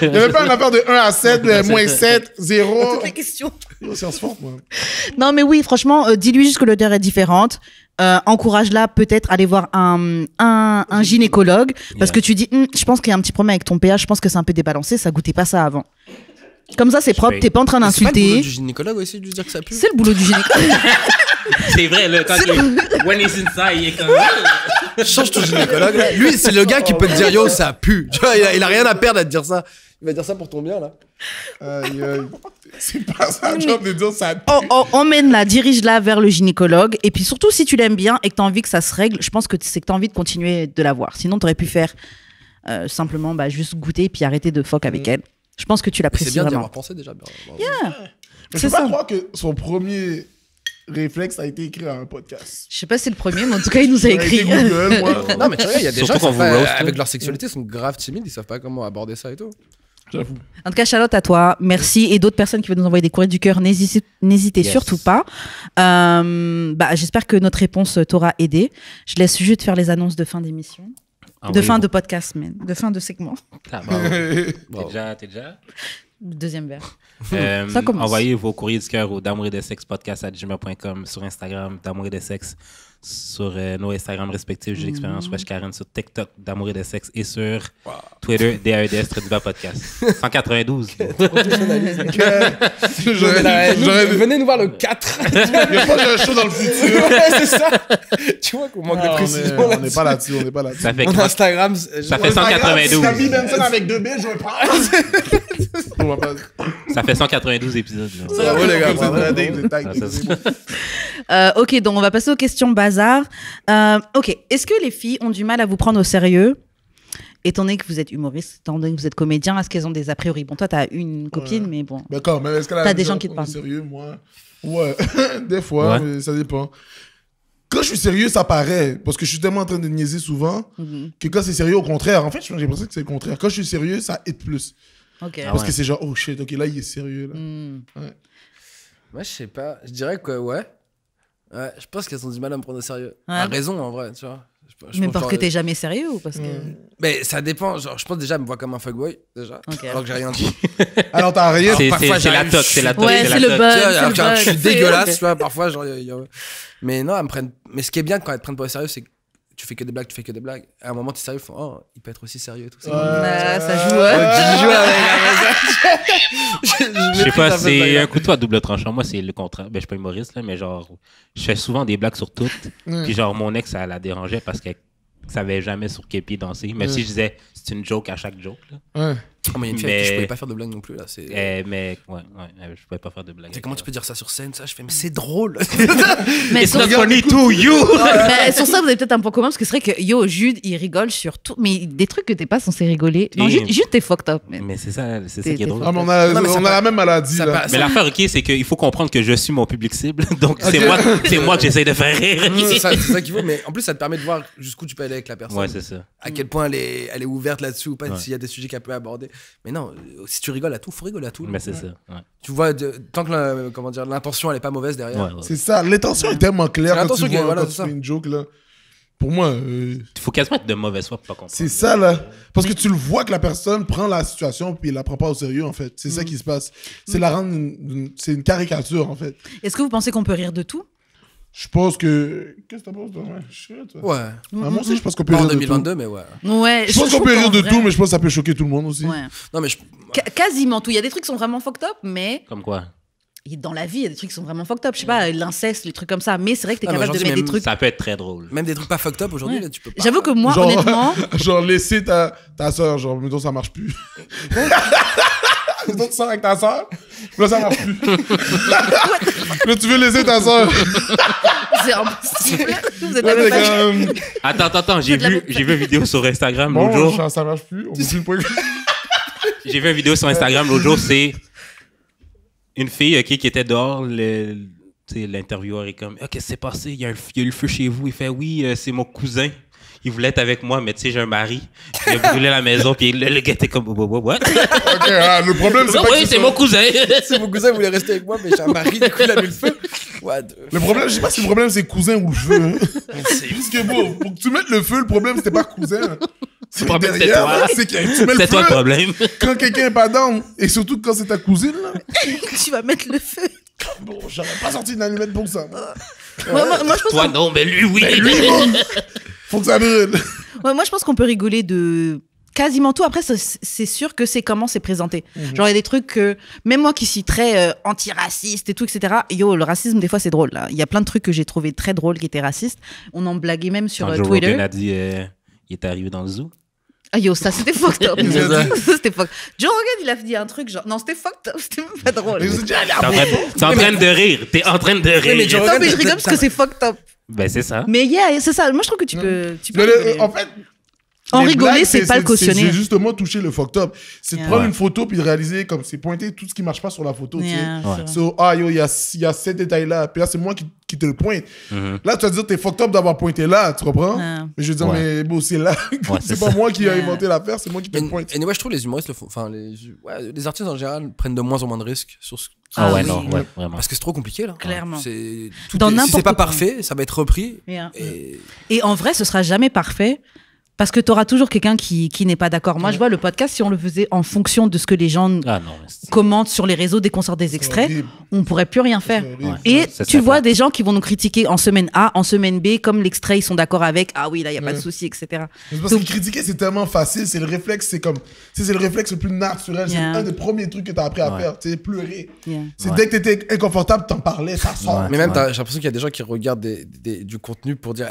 Il n'y avait pas une affaire de 1 à 7, de moins 7, 0. Toutes les questions. Yo, science forte, moi. Non, mais oui, franchement, dis-lui juste que l'odeur est différente. Encourage-la peut-être à aller voir un gynécologue. Parce que tu dis, je pense qu'il y a un petit problème avec ton pH, je pense que c'est un peu débalancé, ça goûtait pas ça avant. Comme ça, c'est propre, t'es pas en train C'est pas le boulot d'insulter. du gynécologue aussi de lui dire que ça pue. C'est le boulot du gynécologue. C'est vrai, là, quand when he's inside, il est comme. Change ton gynécologue. là. Lui, c'est le gars qui peut te dire yo, ça pue. Tu vois, il a rien à perdre à te dire ça. Il va dire ça pour ton bien là. Aïe, aïe. C'est pas ça, genre de dire ça. Emmène-la, dirige-la vers le gynécologue. Et puis surtout, si tu l'aimes bien et que tu as envie que ça se règle, je pense que c'est que tu as envie de continuer de la voir. Sinon, tu aurais pu faire simplement juste goûter puis arrêter de fuck avec elle. Je pense que tu C'est l'apprécies bien d'y vraiment. avoir pensé déjà. Mais je C'est peux pas ça. croire que son premier réflexe a été écrit à un podcast. Je sais pas si c'est le premier, mais en tout cas, il nous a Ça a été écrit. Google, moi. Non, mais tu vois, il y a des Surtout gens qui quand savent vous pas, roast, avec là. leur sexualité, sont grave timides, ils savent pas comment aborder ça et tout. J'avoue. En tout cas, Charlotte, à toi. Merci. Et d'autres personnes qui veulent nous envoyer des courriers du cœur, n'hésitez Yes. surtout pas. J'espère que notre réponse t'aura aidé. Je laisse juste faire les annonces de fin d'émission. De fin de podcast, même. De fin de segment. T'es déjà? Deuxième verre. Euh, Ça commence. Envoyez vos courriers du cœur au d'amour et de sexe podcast @gmail.com, sur Instagram, d'amour et de sexe, sur nos Instagram respectifs, Jeux d'expérience, Wesh Karen, sur TikTok, d'Amour et de sexe, et sur Twitter, DAEDS, Tradiva Podcast. 192. Venez nous voir le 4. Il n'y a pas de show dans le futur. Ouais, c'est ça. Tu vois qu'on manque de précision. On n'est pas là-dessus, on n'est pas là-dessus. Ça fait, Mon Instagram, ça fait 192. Camille Benson avec 2 B, je vais prendre. On va pas... Ça fait 192 épisodes. Là. Bravo, les gars, Vous êtes bravo. radés, vous êtes tagués. Ah, ça, c'est- Ok, donc on va passer aux questions bazar. Ok, est-ce que les filles ont du mal à vous prendre au sérieux étant donné que vous êtes humoriste, étant donné que vous êtes comédien, est-ce qu'elles ont des a priori? Bon, toi, t'as une copine, mais bon. Mais quand même, est-ce qu'elle a T'as des gens qui te parlent. sérieux, moi? Ouais, des fois, Ouais. mais ça dépend. Quand je suis sérieux, ça paraît. Parce que je suis tellement en train de niaiser souvent que quand c'est sérieux, au contraire. En fait, j'ai l'impression que c'est le contraire. Quand je suis sérieux, ça hit plus. Ok. Ah Parce ouais. que c'est genre, oh shit, ok, là, il est sérieux. Là. Ouais. Moi, je sais pas. Je dirais que ouais. Ouais, je pense qu'elles ont du mal à me prendre au sérieux. Ouais. À raison, en vrai, tu vois. Mais pense parce que genre- t'es jamais sérieux ou parce que. Mais ça dépend. Genre, je pense déjà, elle me voit comme un fuckboy, déjà. Ok. Alors que j'ai rien dit. Alors, t'as rien. C'est parfois, c'est la j'arrive, toque, c'est la toque. Ouais, la c'est le toque. buzz. Tu vois, c'est alors le que je suis buzz. dégueulasse, tu vois, parfois, genre, mais non, elles me prennent. Mais ce qui est bien quand elles te prennent pas au sérieux, c'est que tu fais que des blagues, tu fais que des blagues. À un moment, t'es sérieux, ils font, oh, il peut être aussi sérieux et tout. C'est Ah, ça joue. Je joue avec Je sais pas, c'est un couteau à double tranchant. Moi, c'est le contraire. Ben, je suis pas humoriste, là, mais genre, je fais souvent des blagues sur toutes. Puis genre, mon ex, ça la dérangeait parce qu'elle savait jamais sur quel pied danser. Mais si je disais, c'est une joke à chaque joke, là. Ouais. Oh, mais il y a une fille avec qui je pouvais pas faire de blagues non plus, là. Mais, ouais, je pouvais pas faire de blagues. Comment tu peux dire ça sur scène, ça? Je fais, mais c'est drôle. Mais sur, funny to you! mais sur ça, vous avez peut-être un point commun parce que c'est vrai que yo, Jude, il rigole sur tout. Mais des trucs que t'es pas censé rigoler. Non, Et- Jude, t'es fucked up. Mais... Mais c'est ça qui T'es est drôle. Ah, mais on a, Non, mais ça on a pa- la même maladie, ça là. pa- Mais l'affaire, ok, c'est qu'il faut comprendre que je suis mon public cible. Donc, Ok. c'est moi que j'essaie de faire rire. c'est ça qu'il faut. Mais en plus, ça te permet de voir jusqu'où tu peux aller avec la personne. Ouais, c'est ça. À quel point elle est ouverte là-dessus ou pas, Ouais. s'il y a des sujets qu'elle peut aborder. Mais non, si tu rigoles à tout, faut rigoler à tout. Mais c'est ça. Ouais. Tu vois, tant que comment dire, l'intention elle est pas mauvaise derrière. Ouais, ouais. C'est ça. L'intention est tellement claire C'est quand tu l'intention qui est- vois, voilà, quand c'est tu ça. fais une joke, là. Pour moi, Il faut quasiment être de mauvaise foi pour pas comprendre. c'est ça, là. Parce que tu le vois que la personne prend la situation puis elle la prend pas au sérieux, en fait. C'est ça qui se passe. C'est la rendre c'est une caricature, en fait. Est-ce que vous pensez qu'on peut rire de tout? Je pense que... Qu'est-ce que t'en penses, toi? Ouais, je sais, toi. Ouais. Ah, moi aussi, je pense qu'on peut Pas en rire de tout. 2022, mais ouais. Ouais. Je pense qu'on peut trouve rire de qu'en tout, vrai- mais je pense que ça peut choquer tout le monde aussi. Ouais. Non, mais je. Quasiment tout. Il y a des trucs qui sont vraiment fucked up, mais Comme quoi? dans la vie, il y a des trucs qui sont vraiment fucked up. Je sais pas, l'inceste, les trucs comme ça. Mais c'est vrai que t'es Ah, mais capable de aujourd'hui, mettre des même trucs. Ça peut être très drôle. Même des trucs pas fucked up aujourd'hui, Ouais. là, tu peux pas. J'avoue que moi, Genre- honnêtement, Genre, laisser ta soeur, genre, mettons, ça marche plus. Mettons, tu sors avec ta soeur, là, ça marche plus. Là, tu veux laisser ta soeur. c'est impossible. Vous êtes Là, la t'es même comme... Attends, j'ai de la vu une vidéo sur Instagram Bon, l'autre jour. ça marche plus. On bouge le point. J'ai vu une vidéo sur Instagram l'autre jour, c'est une fille ok, qui était dehors. Tu sais, l'intervieweur est comme, ah, qu'est-ce qui s'est passé? Il y a eu le feu chez vous. Il fait, oui, c'est mon cousin. Il voulait être avec moi, mais tu sais, j'ai un mari. Il a brûlé la maison, puis le gars était comme, what? Ok, ah, le problème, c'est Non, pas que oui, c'est mon cousin. Si mon cousin voulait rester avec moi, mais j'ai un mari, du coup, il a mis le feu. What the- Le problème, je sais pas si le problème, c'est cousin ou le feu. Hein. Parce que bon, pour que tu mettes le feu, le problème, c'était pas cousin. Le problème, c'était derrière, toi. là, c'est que tu mets le C'est toi le feu problème. quand quelqu'un est pas down. Et surtout quand c'est ta cousine, là. Tu vas mettre le feu. Bon, j'aurais pas sorti une allumette pour ça. Moi. Moi, je pense Toi, non, mais lui, oui. Faut que ça brûle. moi, je pense qu'on peut rigoler de quasiment tout. Après, c'est sûr que c'est comment c'est présenté. Genre, il y a des trucs que, même moi qui suis très anti-raciste et tout, etc. Yo, le racisme, des fois, c'est drôle. Là. Il y a plein de trucs que j'ai trouvé très drôles qui étaient racistes. On en blaguait même sur Quand Joe Twitter. Rogan a dit, il est arrivé dans le zoo. Ah yo, ça c'était fucked up. Il a dit. C'était fucked. Joe Rogan, il a dit un truc genre non, c'était fucked up, c'était même pas drôle. Et vous dites, allez, T'es en train de rire. T'es en train de mais rire. Joe Non, Rogan, mais je rigole parce que c'est fucked up. Ben, c'est ça. Mais yeah, c'est ça. Moi, je trouve que tu peux rigoler. En fait, En les rigoler, blagues, c'est pas le cautionner. C'est justement toucher le fucked up. C'est de Yeah. prendre Ouais. une photo puis de réaliser comme c'est pointer tout ce qui marche pas sur la photo. tu sais. Yeah, c'est Ouais. vrai. So, ah yo, il y a ce détail-là. Puis là, c'est moi qui te le pointe. Là, tu vas te dire, t'es fucked up d'avoir pointé là, tu comprends? Ouais. Mais je veux dire, Ouais. mais bon, c'est là. Ouais, c'est c'est pas ça. moi qui a Ouais. inventé l'affaire, c'est moi qui te le pointe. Et moi, je trouve les humoristes le font. Enfin, les artistes en général prennent de moins en moins de risques sur ce. Ah ouais, oui. non, ouais, vraiment. Parce que c'est trop compliqué là. Clairement. Tout Dans si n'importe c'est pas quoi. parfait, ça va être repris. Yeah. Et Et en vrai, ce sera jamais parfait Parce que tu auras toujours quelqu'un qui n'est pas d'accord. Moi, je vois le podcast, si on le faisait en fonction de ce que les gens Ah non. commentent sur les réseaux dès qu'on sort des extraits, horrible. on pourrait plus rien faire. C'est horrible. Et Ça, tu c'est vois plate. des gens qui vont nous critiquer en semaine A, en semaine B, comme l'extrait, ils sont d'accord avec. Ah oui, là, il n'y a pas de souci, etc. Mais c'est parce que critiquer, c'est tellement facile. C'est le réflexe, c'est comme. C'est le réflexe le plus naturel. C'est Yeah. un des premiers trucs que t'as appris à Ouais. faire. Tu sais, pleurer. Yeah. C'est Ouais. dès que t'étais inconfortable, t'en parlais, ça sort. Ouais. Mais même, j'ai l'impression qu'il y a des gens qui regardent du contenu pour dire,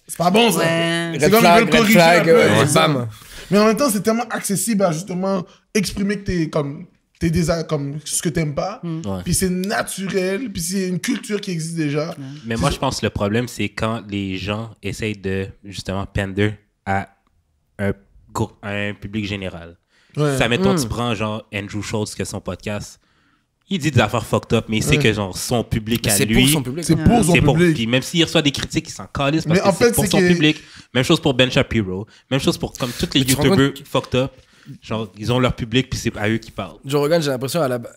C'est pas bon, ça. Ouais. C'est comme ils veulent corriger un peu, et c'est ça. bam. Mais en même temps, c'est tellement accessible à justement exprimer que comme ce que t'aimes pas. Ouais. Puis c'est naturel. Puis c'est une culture qui existe déjà. Mais moi, je pense que le problème, c'est quand les gens essayent de, justement, pander à un public général. Ouais. Ça, mettons, tu prends, genre, Andrew Schultz, qui a son podcast. Il dit des affaires fucked up, mais il sait que, genre, son public à C'est lui... pour son public. C'est pour son c'est pour, public. puis même s'il reçoit des critiques, il s'en calisse parce Mais en que fait, c'est pour c'est son que- public. Même chose pour Ben Shapiro. Même chose pour comme tous les Mais tu te rends YouTubers fucked up. Genre, ils ont leur public, puis c'est à eux qui parlent. Joe Rogan, j'ai l'impression à la base.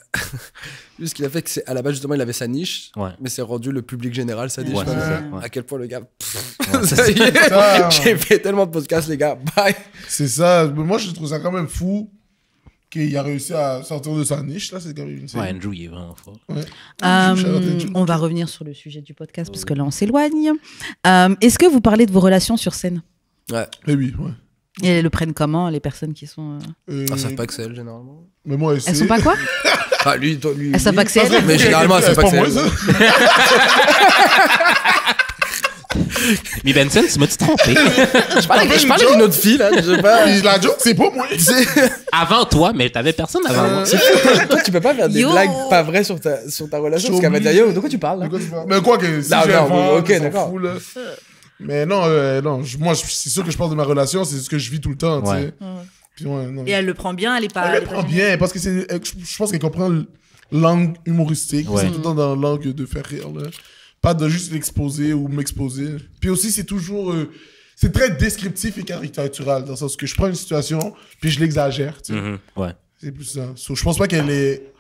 Lui, ce qu'il a fait, c'est à la base, justement, il avait sa niche, Ouais. mais c'est rendu le public général, sa niche. Ouais, c'est ça, À ouais. quel point le gars. Ouais, Ça y est, ça. j'ai fait tellement de podcasts, les gars. Bye. C'est ça. Mais moi, je trouve ça quand même fou qu'il a réussi à sortir de sa niche. Là, c'est quand même une série. Ouais, Andrew, il est vraiment fort. Ouais. Shout out Andrew. On va revenir sur le sujet du podcast parce que là, on s'éloigne. Est-ce que vous parlez de vos relations sur scène? Ouais. Mais oui, ouais. Et elles le prennent comment, les personnes qui sont... Ah, ça pas que c'est elle, généralement. Mais moi, Elles sont pas quoi? Ah, lui, toi, lui. Elles savent pas que c'est elle? Mais généralement, c'est pas que c'est moi, elle. ça. Mais Benson, tu m'as-tu trompé? Je parlais d'une autre fille, là. Je sais pas. Puis la joke, c'est pas moi. Avant toi, mais t'avais personne avant moi. Toi, tu peux pas faire des Yo. blagues pas vraies sur ta relation. Parce qu'elle va dire, yo, de quoi tu parles, là? Mais quoi que si Non, j'ai non, un fan, ok, ils s'en d'accord. foutent, là. Mais non, moi, c'est sûr que je parle de ma relation, c'est ce que je vis tout le temps, tu Ouais. sais. Puis ouais, non. Et elle le prend bien, elle est pas... Elle le prend bien, parce que je pense qu'elle comprend langue humoristique. Ouais. C'est tout le temps dans la langue de faire rire, là. Pas de juste l'exposer ou m'exposer. Puis aussi, c'est toujours... c'est très descriptif et caricatural, dans le sens que je prends une situation, puis je l'exagère, tu sais. Mhm, ouais. C'est plus ça. So, je pense pas qu'elle est...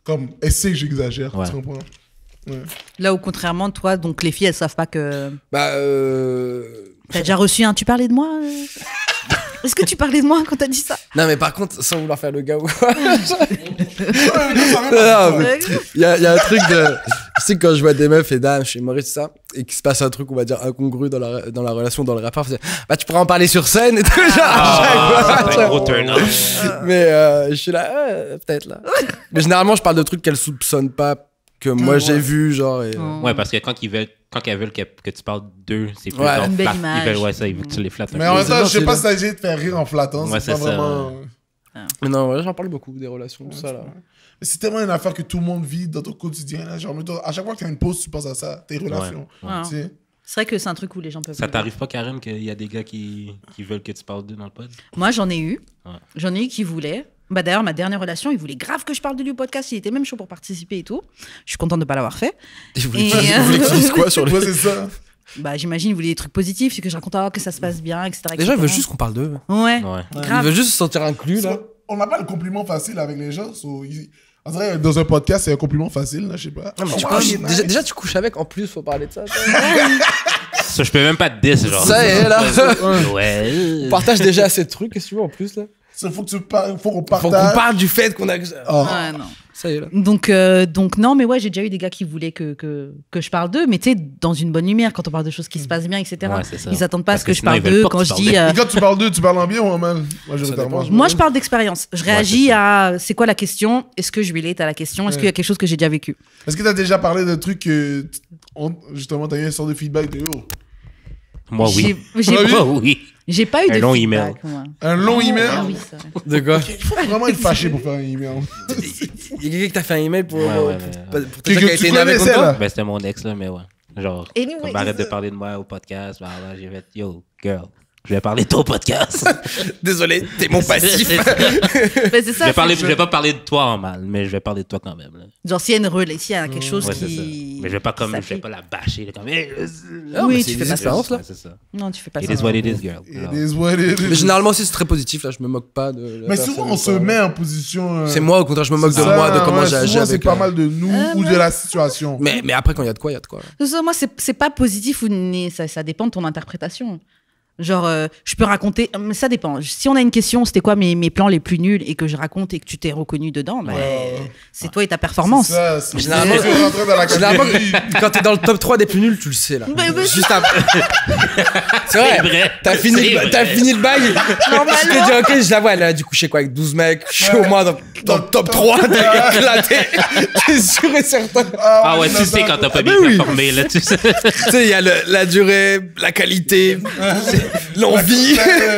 Comme, elle sait que j'exagère, Ouais. tu comprends? Ouais. Là où, contrairement, toi, donc les filles, elles savent pas que... Bah, T'as déjà reçu un « tu parlais de moi » Est-ce que tu parlais de moi quand t'as dit ça? Non, mais par contre, sans vouloir faire le gars ou quoi. Ouais, non, ça va Non, pas. mais il y a un truc de. Tu sais, quand je vois des meufs et dames chez Maurice, ça, et qu'il se passe un truc, on va dire, incongru dans la relation, dans le rapport, c'est, bah, tu pourras en parler sur scène et tout, genre, à chaque c'est fois. un gros turn off. Mais je suis là, peut-être là. Mais généralement, je parle de trucs qu'elles soupçonnent pas, que moi j'ai vu, genre. Et, Oh. Ouais, parce que quand elles veulent que tu parles d'eux, c'est plus Ouais. genre Une belle flat. image. Ils veulent, ouais, ça, ils veulent que tu les flattes un Mais peu. en même c'est temps, je gentil, sais pas là. si t'as essayé de faire rire en flattant. Ouais, c'est pas c'est ça, vraiment... Mais non, ouais, j'en parle beaucoup des relations, tout ça, là. Mais c'est tellement une affaire que tout le monde vit dans ton quotidien. Là. Genre, à chaque fois que tu as une pause, tu penses à ça, tes relations. Ouais. Tu sais. C'est vrai que c'est un truc où les gens peuvent... Ça t'arrive pas, Karen, qu'il y a des gars qui veulent que tu parles d'eux dans le pod? Moi, j'en ai eu. Ouais. J'en ai eu qui voulaient. Bah, d'ailleurs, ma dernière relation, il voulait grave que je parle de lui au podcast. Il était même chaud pour participer et tout. Je suis contente de ne pas l'avoir fait. Je voulais Et, vous voulez que tu dises quoi sur le. Ouais, c'est ça. Bah, j'imagine, il voulait des trucs positifs, c'est que je raconte que ça se passe bien, etc. Les gens, ils veulent juste qu'on parle d'eux. Ouais. Ouais. Ils Grave. veulent juste se sentir inclus, là. On n'a pas le compliment facile avec les gens. On dirait dans un podcast, c'est un compliment facile, là, je sais pas. Non, mais tu Oh, couches- nice. déjà, tu couches avec, en plus, faut parler de ça. Ça, je peux même pas te dire, genre. Ça y est, là. Ouais. On partage déjà assez de trucs, qu'est-ce que tu veux, en plus, là. Il faut qu'on Faut qu'on partage. parle du fait qu'on a. Oh. Ouais, non. Ça y est, là. Donc non, mais ouais, j'ai déjà eu des gars qui voulaient que je parle d'eux, mais tu sais, dans une bonne lumière, quand on parle de choses qui se passent bien, etc. Ouais, c'est ça. Ils s'attendent pas à Parce ce que que je sinon, parle ils veulent d'eux pas que quand tu je parles dis... d'eux. Et quand tu parles d'eux, tu parles en bien ou en mal? Majoritairement. dépend. Moi, je parle d'expérience. Je réagis c'est à c'est quoi la question? Est-ce que je relate à la question? Est-ce qu'il y a quelque chose que j'ai déjà vécu? Est-ce que tu as déjà parlé de trucs que, justement, tu as eu une sorte de feedback de oh, Moi, oui. Moi, oui. J'ai pas eu Un de long feedback, email. moi. un long email? Ah oui, c'est vrai. De quoi? Il faut vraiment être fâché pour faire un email. Il y a quelqu'un qui t'a fait un email pour. Ouais, ouais, pour te dire qu'elle a Que été tu énervée connaissais, contre toi? là. Ben, c'était mon ex, là, mais ouais. Genre, Anyway, comme arrête de parler de moi au podcast. Ben, là, j'ai fait, yo, girl, je vais parler de toi au podcast. Désolé, t'es mon passif. Ben, c'est ça. Je vais pas parler de toi en mal, mais je vais parler de toi quand même. Là. Genre, s'il y a une s'il y a quelque chose Ouais, c'est ça. qui... Mais je vais pas comme, je vais s'applique. pas la bâcher. Là, comme, hey, Ah, Oui, mais tu c'est fais des pas expériences, là. Ouais, c'est ça. Non, tu fais pas It ça. is what it is, girl. It is what it is. Mais généralement aussi, c'est très positif, là. Je me moque pas de. la Mais personne, souvent, on se quoi. met en position. C'est moi, au contraire, je me moque de ça, moi, de comment ouais, j'ai agi souvent, avec. c'est pas mal de nous ou de la situation. Mais après, quand il y a de quoi, il y a de quoi. Ça, moi, c'est pas positif ou ça dépend de ton interprétation. Genre, je peux raconter, mais ça dépend. Si on a une question, c'était quoi mes plans les plus nuls et que je raconte et que tu t'es reconnu dedans, ben, c'est toi et ta performance. Ça, c'est Généralement, rentrer dans la catégorie. quand t'es dans le top 3 des plus nuls, tu le sais là. Mais Juste après. C'est vrai. T'as fini le bail. Tu t'es dit, ok, je la vois, elle a dû coucher quoi avec 12 mecs. Je suis au moins dans le top 3. T'as éclaté. T'es sûr et certain. Ah ouais, tu sais quand t'as pas bien performé, là, tu sais. Tu sais, il y a la durée, la qualité, l'envie.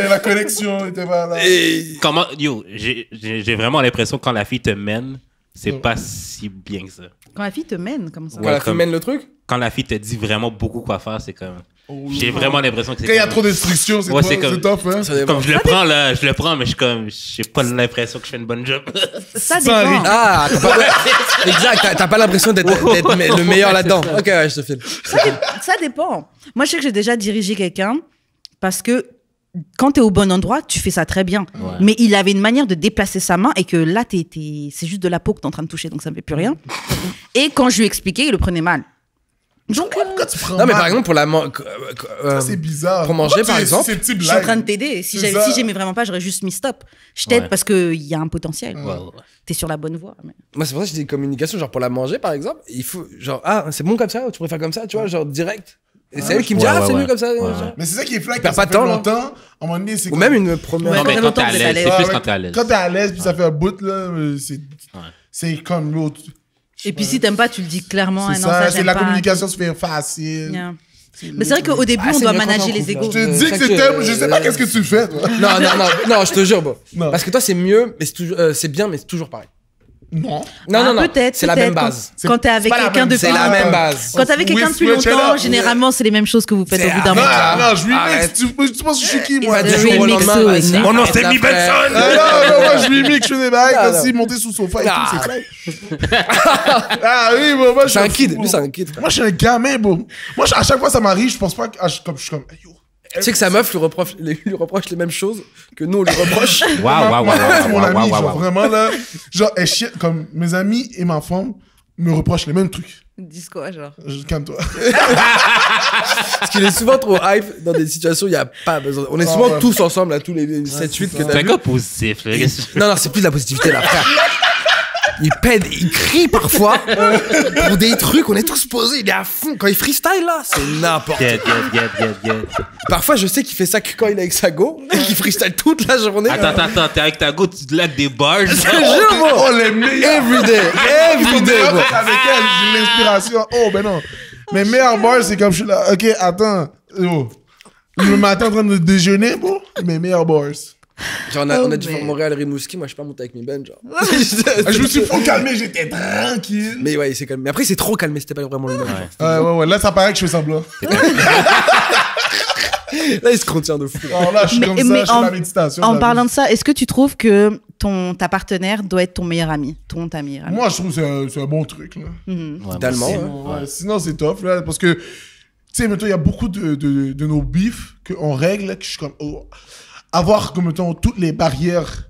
La connexion était pas là. Et... Comment, j'ai vraiment l'impression que quand la fille te mène, c'est pas si bien que ça. Quand la fille te mène, comme ça. Quand la fille mène le truc. Quand la fille te dit vraiment beaucoup quoi faire, c'est comme... J'ai vraiment l'impression que c'est Quand il y a comme- trop d'instructions, c'est Ouais, toi, c'est comme- c'est tough, hein. Ça dépend. Comme je le prends, là, je le prends, mais je suis comme... J'ai pas l'impression que je fais une bonne job. Ça Ça dépend. arrive. Ah, exact, t'as pas l'impression d'être le meilleur là-dedans. Ok, ouais, je te file. Ça dépend. Moi, je sais que j'ai déjà dirigé quelqu'un parce que quand tu es au bon endroit, tu fais ça très bien. Ouais. Mais il avait une manière de déplacer sa main et que là, c'est juste de la peau que tu es en train de toucher, donc ça ne fait plus rien. Et quand je lui expliquais, il le prenait mal. Donc, Pourquoi tu prends Non, mais mal? par exemple, pour la Ça, c'est bizarre. pour manger, Pourquoi par tu- exemple, c'est type je suis en train de blague? t'aider. Si C'est j'avais- ça. si j'aimais vraiment pas, j'aurais juste mis stop. Je t'aide Ouais. parce qu'il y a un potentiel. Ouais, ouais. Tu es sur la bonne voie. Mais... moi, c'est pour ça que je dis communication, genre pour la manger, par exemple, il faut, genre, ah, c'est bon comme ça, tu préfères comme ça, tu vois, genre direct. Et c'est elle qui me dit, Ouais, ah, ouais, c'est ouais. mieux comme ça. Ouais. genre. Mais c'est ça qui est flag, Perds quand ça pas de fait temps, là. longtemps, à un moment donné, c'est Ou comme- même une première. Ouais, Non, mais ça fait quand longtemps t'es à que vous êtes à l'aise, l'aise. c'est Ah, plus ouais, quand t'es à l'aise. Quand t'es à l'aise, puis ça fait un bout, là, c'est comme l'autre. Et puis si t'aimes pas, tu le dis clairement. C'est Ah non, ça, ça, c'est j'aime la pas. communication se fait facile. Yeah. Mais c'est vrai qu'au début, Ah, on c'est doit mieux quand manager on les couple, égos. Je te dis que Ça c'est que- thème, je sais pas qu'est-ce que tu fais, toi. Non, je te jure, bon. Non. Parce que toi, c'est mieux, mais c'est toujours, c'est bien, mais c'est toujours pareil. Non. Non, Ah, peut-être. c'est la peut-être. même base. Quand t'es avec pas la quelqu'un même- de C'est plus la longtemps. même base. Quand t'es avec quelqu'un depuis Oui, switch it longtemps, up. généralement, c'est les mêmes choses que vous faites au C'est- bout d'un Non, moment. Ah, non, je remix. arrête. Tu penses que je suis qui, Il moi? va Le du jour au remixo, lendemain. vas-y, exact. Mon nom, arrête c'est la Mi frère. Benson. Non, moi, je remix, je fais des bails, Non, comme non. si monter sous le sofa et Non. tout, c'est flag. Ah oui, bon, moi, je C'est un suis kid, fou, lui, c'est bon. un kid. frère. Moi, je suis un gamin, bon. Moi, à chaque fois, ça m'arrive, je pense pas que. Je suis comme. Yo. Tu sais que sa meuf lui reproche les mêmes choses que nous, on lui reproche. Waouh, waouh, waouh, C'est mon waouh, ami, waouh, genre waouh. vraiment là. Genre, elle chie, comme mes amis et ma femme me reprochent les mêmes trucs. Ils disent quoi, genre Calme-toi. Parce qu'il est souvent trop hype dans des situations où il n'y a pas besoin. On est souvent ouais. tous ensemble, là, tous les 7-8 que ça. t'as C'est un vu. gars positif, là. Non, c'est plus de la positivité, là, frère. Il pède, il crie parfois pour des trucs, on est tous posés, il est à fond. Quand il freestyle, là, c'est n'importe quoi. Get. Parfois, je sais qu'il fait ça que quand il est avec sa go et qu'il freestyle toute la journée. Attends, t'es avec ta go, tu te laques des bars. Je te jure, bro. Oh, les meilleurs. Everyday, bro. Avec elle, j'ai l'inspiration. Oh, ben non. Mes meilleurs bars, c'est comme je suis là. Ok, attends. Yo. Le matin en train de déjeuner, bon. Mes meilleurs bars. Genre, on a dû mais- faire Montréal-Rimouski, moi, je suis pas monté avec mes Ben, genre. Je me suis trop calmé, j'étais tranquille. Mais ouais, il s'est calmé. Mais après, il s'est trop calmé, c'était pas vraiment le même. Ouais. Là, ça paraît que je fais semblant. Là, il se contient de fou. Alors là, je suis comme ça, je fais la méditation. En la parlant vie. de ça, est-ce que tu trouves que ta partenaire doit être ton meilleur ami, ta meilleure amie? Moi, je trouve que c'est un bon truc, là. Totalement, ouais. Ouais, sinon, c'est tough, là, parce que, tu sais, mettons, il y a beaucoup de nos bifs qu'on règle, là, que je suis comme, oh, avoir, comme, mettons, toutes les barrières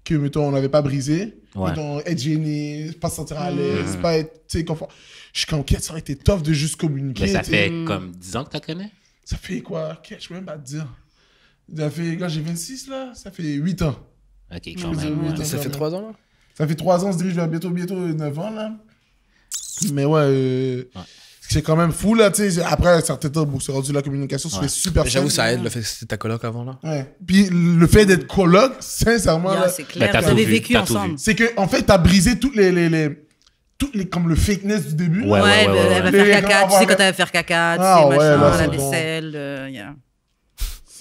que, mettons, on n'avait pas brisées, Ouais. mettons, être gêné, pas se sentir à l'aise, pas être, tu sais, confort. Je suis comme, ok, ça aurait été tough de juste communiquer. Mais ça tu sais. fait comme 10 ans que tu connais? Ça fait quoi? Ok, je peux même pas te dire. Ça fait, quand j'ai 26, là, ça fait 8 ans. Ok, Je quand peux dire même. 8 ans, Ça fait quand 3 ans, là? Ça fait 3 ans, on se dirige vers bientôt 9 ans, là. Mais ouais, c'est quand même fou, là, tu sais. Après un certain temps, bon, c'est rendu la communication, ça fait super J'avoue, simple. ça aide le fait que c'était ta coloc avant, là. Ouais. Puis le fait d'être coloc, sincèrement, Yeah, là, c'est clair, Mais t'as vous avez tout vu, vécu t'as tout ensemble. vu. c'est que, en fait, t'as brisé toutes les comme le fakeness du début. Ouais, ouais, ouais, elle va ouais. faire caca, tu Les- sais quand elle va faire caca, tu Ah, sais, ouais, machin, là, la c'est bon. vaisselle, yeah.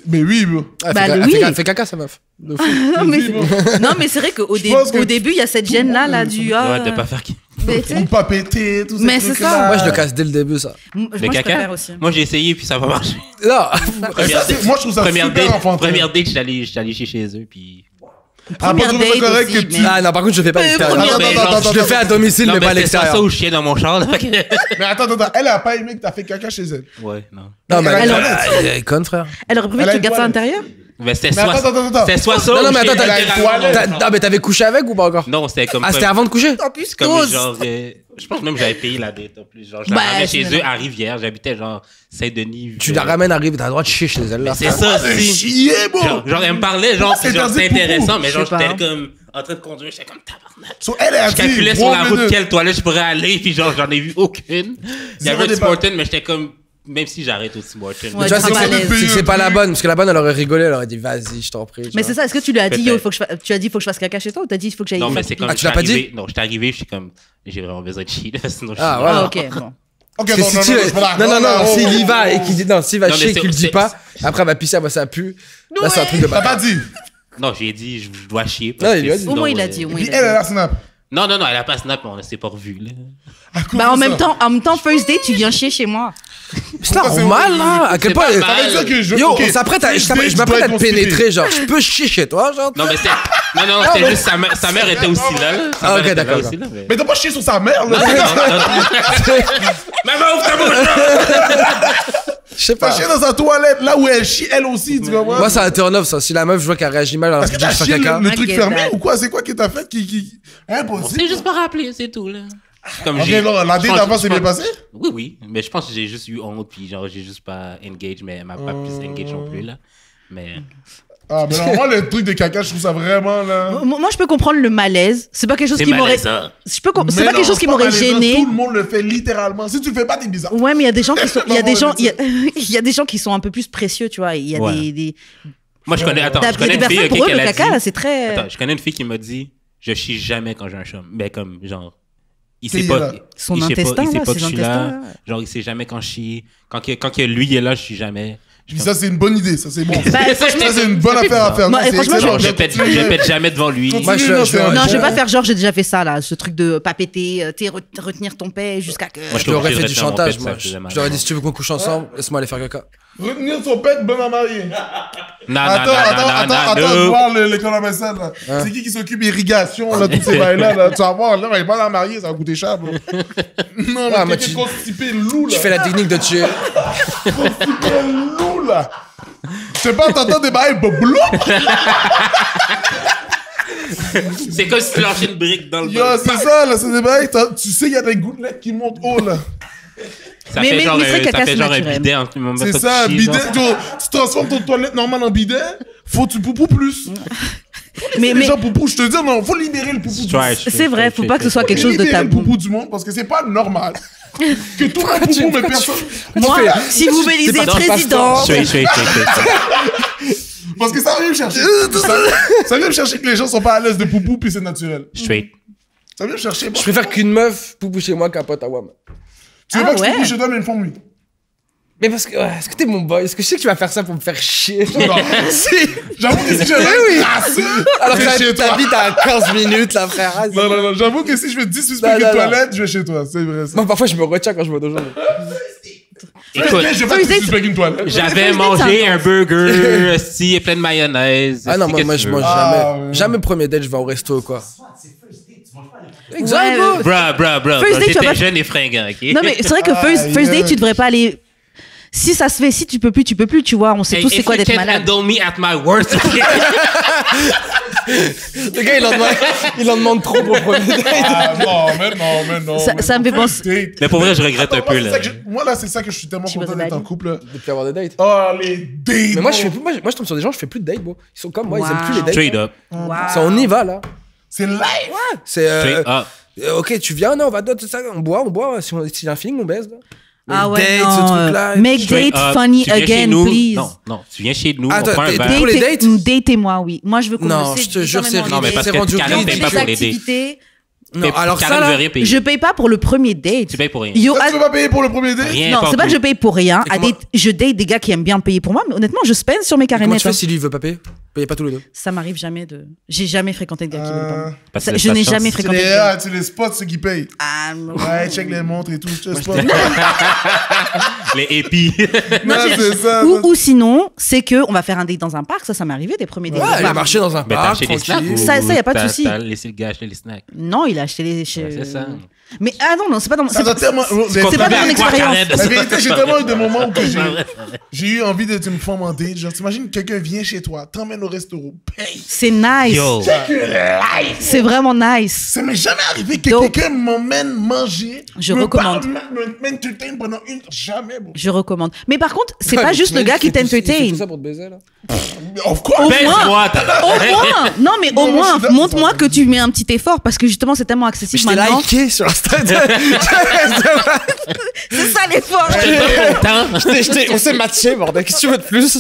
Mais oui, bro. Ah, Bah, elle oui. fait caca, sa meuf. De fou. Non, mais, Oui, bon. non, mais c'est vrai qu'au Je pense que au début, il y a cette gêne-là, là, du... Ouais, de pas faire qui. mais tu sais, Ou pas péter, tout ça. Mais c'est ça. Moi, je le casse dès le début, ça. moi, Le je caca? préfère aussi. Moi, j'ai essayé, puis ça va marcher. Non. Première c'est- moi, je trouve ça super enfantin. Première date, j'étais allé chez eux, puis... Ah, Première pas trouver ça date correct aussi, que tu. mais- Ah non, par contre, je le fais pas à l'extérieur. première Attends, date. attends, attends, Je le fais à domicile, Non, mais pas à c'était ça l'extérieur. où je chiais dans mon char, là. Mais attends, elle a pas aimé que t'as fait caca chez elle. Ouais, non. Non, mais Elle a- elle est conne, frère. Elle aurait préféré Elle que a tu gardes ça à une l'intérieur? Mais c'était Mais soit... attends. C'était soit ça Non, non, ou mais chier attends, elle a une t'as- toilette. non, mais t'avais couché avec ou pas encore? Non, c'était comme... Ah, c'était avant de coucher? En plus, Comme cause. genre... Je pense même que j'avais payé la date en plus. Genre, je la Bah, ramenais chez c'est eux à Rivière. J'habitais genre Saint-Denis. Tu la ramènes à Rive, t'as le droit de chier chez elle là. C'est ça, C'est si. chier, bon. Genre, elle me parlait, genre, C'est genre, c'est interdit pour intéressant, vous. mais genre, Je sais j'étais pas. comme en train de conduire, j'étais comme tabarnak. So, elle a Je dit, calculais sur la bon, route mais quelle toilette je pourrais aller, puis genre, j'en ai vu aucune. Il y Zéro avait Tim départ. Hortons, mais j'étais comme, même si j'arrête au Tim Hortons. Ouais, Tu vois, c'est grave à l'aise. que c'est pas la bonne, parce que la bonne, elle aurait rigolé, elle aurait dit, vas-y, je t'en prie. tu Mais vois. c'est ça, est-ce que tu lui as dit, yo, Peut-être. tu as dit, faut que je fasse caca chez toi ou t'as dit, il faut que j'aille. Non, mais faire c'est pipi? comme. tu l'as pas dit? Non, j'étais arrivé, je suis comme, j'ai vraiment besoin de chier, là, sinon je suis. Ah, voilà. Ah, ok, bon. Ok, Parce que non, si non, tu- non, c'est pas non, non, non, oh, s'il y oh, va oh, et qu'il dit, non, s'il va Non, mais chier et c'est- qu'il le dit c'est- pas, après, elle va pisser, ça pue. Là, c'est un truc de T'as pas bâtard. dit. Non, j'ai dit, je dois chier. Non, il lui a dit. Au moins, il a dit. Au moins, Puis il elle, a elle dit. a snap. Non, non, non, elle a pas snap, mais on ne s'est pas revus, là. À cause Bah, de en ça. même temps, first date, tu viens chier chez moi. C'est normal, là. À quel C'est point. pas elle- mal. Ça veut dire que je. Yo, ok, on s'apprête à, first date, je tu m'apprête dois à te être constipé. pénétrer, genre, je peux chier chez toi, genre. Non, mais c'est. Non, non, Ah, c'était mais- juste sa mère était aussi là. Sa Ah, mère ok, était là d'accord. aussi, là, mais- Mais t'as pas chié sur sa mère, Non, non, là. non, non. Maman, ouvre ta bouche! Je sais T'as pas. chié dans sa toilette, là où elle chie, elle aussi, tu comprends? Moi, ça a turn off, ça. Si la meuf, je vois qu'elle réagit mal alors Est-ce que que je t'as fais chié caca. le truc Ok, fermé bad. ou quoi? C'est quoi que t'as fait qui. On Impossible. s'est juste pas rappelé, c'est tout, là. Comme Ok, j'ai- non, la je date pense- avant je s'est bien pense- passée? Oui, oui. Mais je pense que j'ai juste eu honte, puis genre, j'ai juste pas engage, mais elle m'a pas plus engage non plus, là. Mais. Ah, mais non, moi, le truc de caca, je trouve ça vraiment, là. Moi, je peux comprendre le malaise. C'est pas quelque chose C'est qui m'aurait. malaisant. C'est pas Mais quelque non, chose qui pas m'aurait malaisant, gêné. Tout le monde le fait littéralement. Si tu le fais pas, t'es bizarre. Ouais, mais il y a des gens qui sont, il y a des gens, il y a, Non, il y a des gens qui sont un peu plus précieux, tu vois. Il y a Ouais. des Moi, je connais. Attends, il y a je connais des une fille, personnes ok, pour eux, qu'elle le a caca, dit- là, c'est très. Attends, je connais une fille qui m'a dit je chie jamais quand j'ai un chum. Mais comme, genre, il Qui sait est pas. là? Son il sait pas- intestin, il sait là, pas que ses je suis là. intestins, là. Genre, il sait jamais quand je chie. Quand lui est là, je suis jamais. Puis ça, c'est une bonne idée. Ça, c'est bon. Bah, Ça, c'est une bonne affaire à faire. Moi, Non, c'est franchement, excellent. Genre, je pète jamais devant lui. Continue, Moi, je- non, je- c'est un Non, je vais bon- pas faire genre, j'ai déjà fait ça, là, ce truc de pas péter, tu sais, retenir ton paix jusqu'à que. Moi, Je lui aurais obligé fait de du rester dans mon chantage, pet, moi. ça faisait mal. Je leur ai dit, si tu veux qu'on couche ensemble, laisse-moi aller faire caca. Retenir son pet, bonne à marier. Non, Attends, je vais non. voir l'économiste, là. C'est qui s'occupe irrigation, là, tous ces bails-là, là. Tu vas voir, là, il est pas à marier, ça va coûter cher, bro. Non, Ah, mais mais quelqu'un tu- constipé, loup, là. Tu fais la technique de tuer. Constipé, loup, là. Je sais pas, t'entends des bails, boblou. C'est comme si tu lâchais une brique dans le Yo, bol. c'est ça, là, c'est des bails, tu sais, il y a des gouttelettes qui montent haut, là. Ça Mais- fait mais genre, c'est vrai que ça caca, fait c'est genre un naturel. bidet en ce moment. C'est ça, bidet, tu transformes ton toilette normale en bidet, faut que tu poupou plus. Mais, Les gens poupou, je te dis, non, faut libérer le poupou. c'est vrai, faut pas que ce soit quelque chose de Libérer le tabou. poupou du monde, parce que c'est pas normal. Que tout le monde poupou, mais personne. Moi, fais- si vous m'élisez pas- président. Je Parce que ça vient me chercher. Ça vient me chercher que les gens sont pas à l'aise de poupou, puis c'est naturel. Straight. Ça vient me chercher. Je préfère qu'une meuf poupou chez moi qu'un pote à Wam. Tu veux Ah pas que je ouais. poupou chez toi, mais une forme, oui. Mais parce que, ouais, est-ce que t'es mon boy? Est-ce que je sais que tu vas faire ça pour me faire chier? Non. Si. J'avoue que si je oui. alors Alors que chez que toi. t'habites à 15 minutes, là, frère. Ah, Non, non, non, j'avoue que si je veux Non, disrespecter non, une non. toilette, je vais chez toi, c'est vrai ça. Moi, parfois, je me retiens quand je vois des gens. Écoute, Je vais pas First date- disrespecter une toilette. j'avais mangé un burger, si, plein de mayonnaise. Ah non, qu'est-ce moi, que je tu veux? mange Ah, jamais. ouais. Jamais premier date, je vais au resto, quoi. Ouais, Exact, bro. Bro. First date, tu vas J'étais pas- jeune et fringant, ok? Non, mais c'est vrai que first date, yeah. tu devrais pas aller. Si ça se fait, si tu peux plus, tu vois. On sait Hey, tous c'est if quoi you d'être can't malade. handle me at my worst, ok? Le gars, il en demande trop pour premier date. Ah non, mais non. Ça me fait penser- Date. Mais pour vrai, je regrette un Attends, peu, moi, c'est là. ça que moi, là, c'est ça que je suis tellement Tu content vas d'être en Bali? couple, là. Depuis avoir des dates. Oh, les dates. Mais moi, je bro. fais plus, moi, je tombe sur des gens, je fais plus de dates, bro. Ils sont comme moi, ils aiment Wow. plus les dates. Straight up. Wow. Ça, on y va, là. C'est live. C'est, Straight up. ok, tu viens, non, on va tout ça, on boit, si il y a un feeling, on baise, là. Mais Ah ouais, date, non, ce truc-là. make Straight date up. funny Tu viens chez again, nous? please. Non, tu viens chez nous, Attends, on prend un t'es- verre. pour les dates? Datez-moi, oui. Moi, je veux qu'on Non, me je te jure, c'est Non, mais parce c'est que rendu Karen ridicule. paye pas des pour les dates. activités. Non, alors Karen ça, veut là, rien payer. Je paye pas pour le premier date. Tu payes pour rien. Yo, Toi, tu veux pas payer pour le premier date? Rien. non, c'est pas que je paye pour rien. Et comment- Je date des gars qui aiment bien payer pour moi, mais honnêtement, je spend sur mes comment carénettes. tu fais si lui, il veut pas payer? Payez pas tous les deux. Ça m'arrive jamais de. J'ai jamais fréquenté de gars qui veulent pas. moi. Parce que Ça, c'est je ta n'ai chance. jamais C'est fréquenté de les, gars. c'est les spots, ceux qui payent. Ah, non. Ouais, check les montres et tout. Je te spot. Les épis. Non, c'est ça. Ou sinon, c'est que on va faire un date dans un parc. Ça m'est arrivé des premiers dates. Ouais, au il a parc. marché dans un Mais t'as parc, acheté des snacks? tranquille. Ça, y a pas de T'as- souci. T'as laissé le gars acheter les snacks. Non, il a acheté les. Ouais, c'est ça. Mais non, c'est pas dans mon... Ça doit tellement... C'est pas dans mon expérience. La vérité, j'ai tellement eu des moments où j'ai eu envie de me faire en date. Genre, t'imagines, quelqu'un vient chez toi, t'emmène au restaurant, paye. C'est nice. Yo. C'est vraiment nice. Ça m'est jamais arrivé que Donc, quelqu'un m'emmène manger. je me recommande. m'entertain pendant une... Jamais, bro. Je recommande. Mais par contre, c'est pas juste le gars qui Il fait t'entertain. tout ça pour te baiser, là. Of course. Au Baise-moi, moins, non mais au Non, moi, je moins, suis d'accord. montre-moi que tu mets un petit effort parce que justement c'est tellement accessible Je t'ai maintenant. liké sur Insta. C'est ça l'effort. On s'est matché, bordel. Qu'est-ce que tu veux de plus?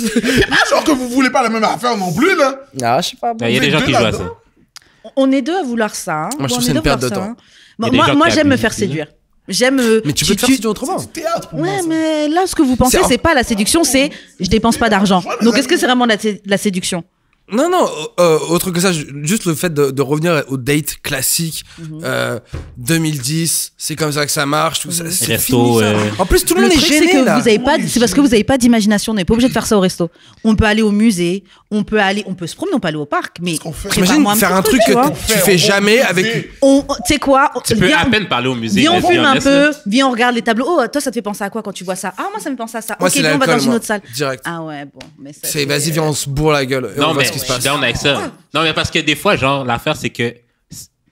Genre que vous voulez pas la même affaire non plus, là. Ah, je sais pas. Il y a des gens qui jouent à ça. On est deux à vouloir ça. Hein. Moi, je trouve On que est c'est une deux à perte de vouloir temps. ça, hein. Il y a des gens Moi qui j'aime me abusent, faire là. séduire. J'aime. Mais tu peux te faire séduire autrement. C'est du théâtre pour moi. Ouais, ça. mais là, ce que vous pensez, C'est- c'est pas la séduction, c'est je dépense pas d'argent. Donc, est-ce que c'est vraiment de la séduction? Non, autre que ça, juste le fait de revenir au date classique, 2010, c'est comme ça que ça marche, tout ça, c'est Resto, fini, ça. En plus, tout le monde est truc, c'est gêné, que là. vous avez pas, c'est parce que vous avez pas d'imagination. On n'est pas obligé de faire ça au resto. On peut aller au musée, on peut se promener, on peut aller au parc, mais qu'on fait. T'imagines prépare-moi faire un petit truc tu vois. que tu fais jamais avec... Tu sais quoi? Tu peux Viens- à peine parler au musée. Viens, on let's be fume un honest, peu, là. viens, on regarde les tableaux. Oh, toi, ça te fait penser à quoi quand tu vois ça? Ah, moi, ça me fait penser à ça. Moi, Ok, c'est viens, on va dans l'alcool, une moi. autre salle. Direct. Ah ouais, bon. Mais ça, C'est vas-y, viens, on se bourre la gueule et on Non, voit mais ce qui se je suis passe. down avec ça. Non, mais parce que des fois, genre, l'affaire, c'est que,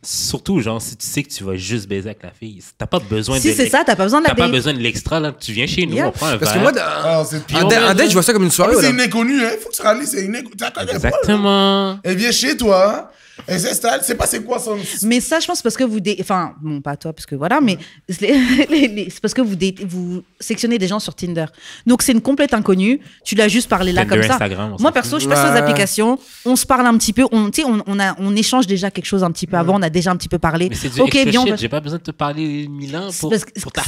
surtout, genre, si tu sais que tu vas juste baiser avec la fille, t'as pas besoin Si de. c'est ça, t'as pas besoin de la T'as pas date. besoin de l'extra, là. Tu viens chez nous, Yeah. on prend un Parce que verre. moi, Ah, c'est un date, je vois ça comme une soirée. c'est voilà. une inconnue, hein. Faut que tu réalises, c'est une inconnue. Tu la connais pas, là. Exactement. Elle vient chez toi, elle s'installe, c'est pas c'est quoi son... Mais ça, je pense, parce que vous... Enfin, bon, pas toi, parce que voilà, mais c'est parce que vous sectionnez des gens sur Tinder. Donc, c'est une complète inconnue. Tu l'as juste parlé là Tinder, comme ça. Instagram, on Moi, s'en perso, je passe sur les Ouais. applications, on se parle un petit peu, on échange déjà quelque chose un petit peu avant, on a déjà un petit peu parlé. Mais c'est du Ok, extra viens, on shit. va... J'ai pas besoin de te parler 1000 ans pour Parce que ta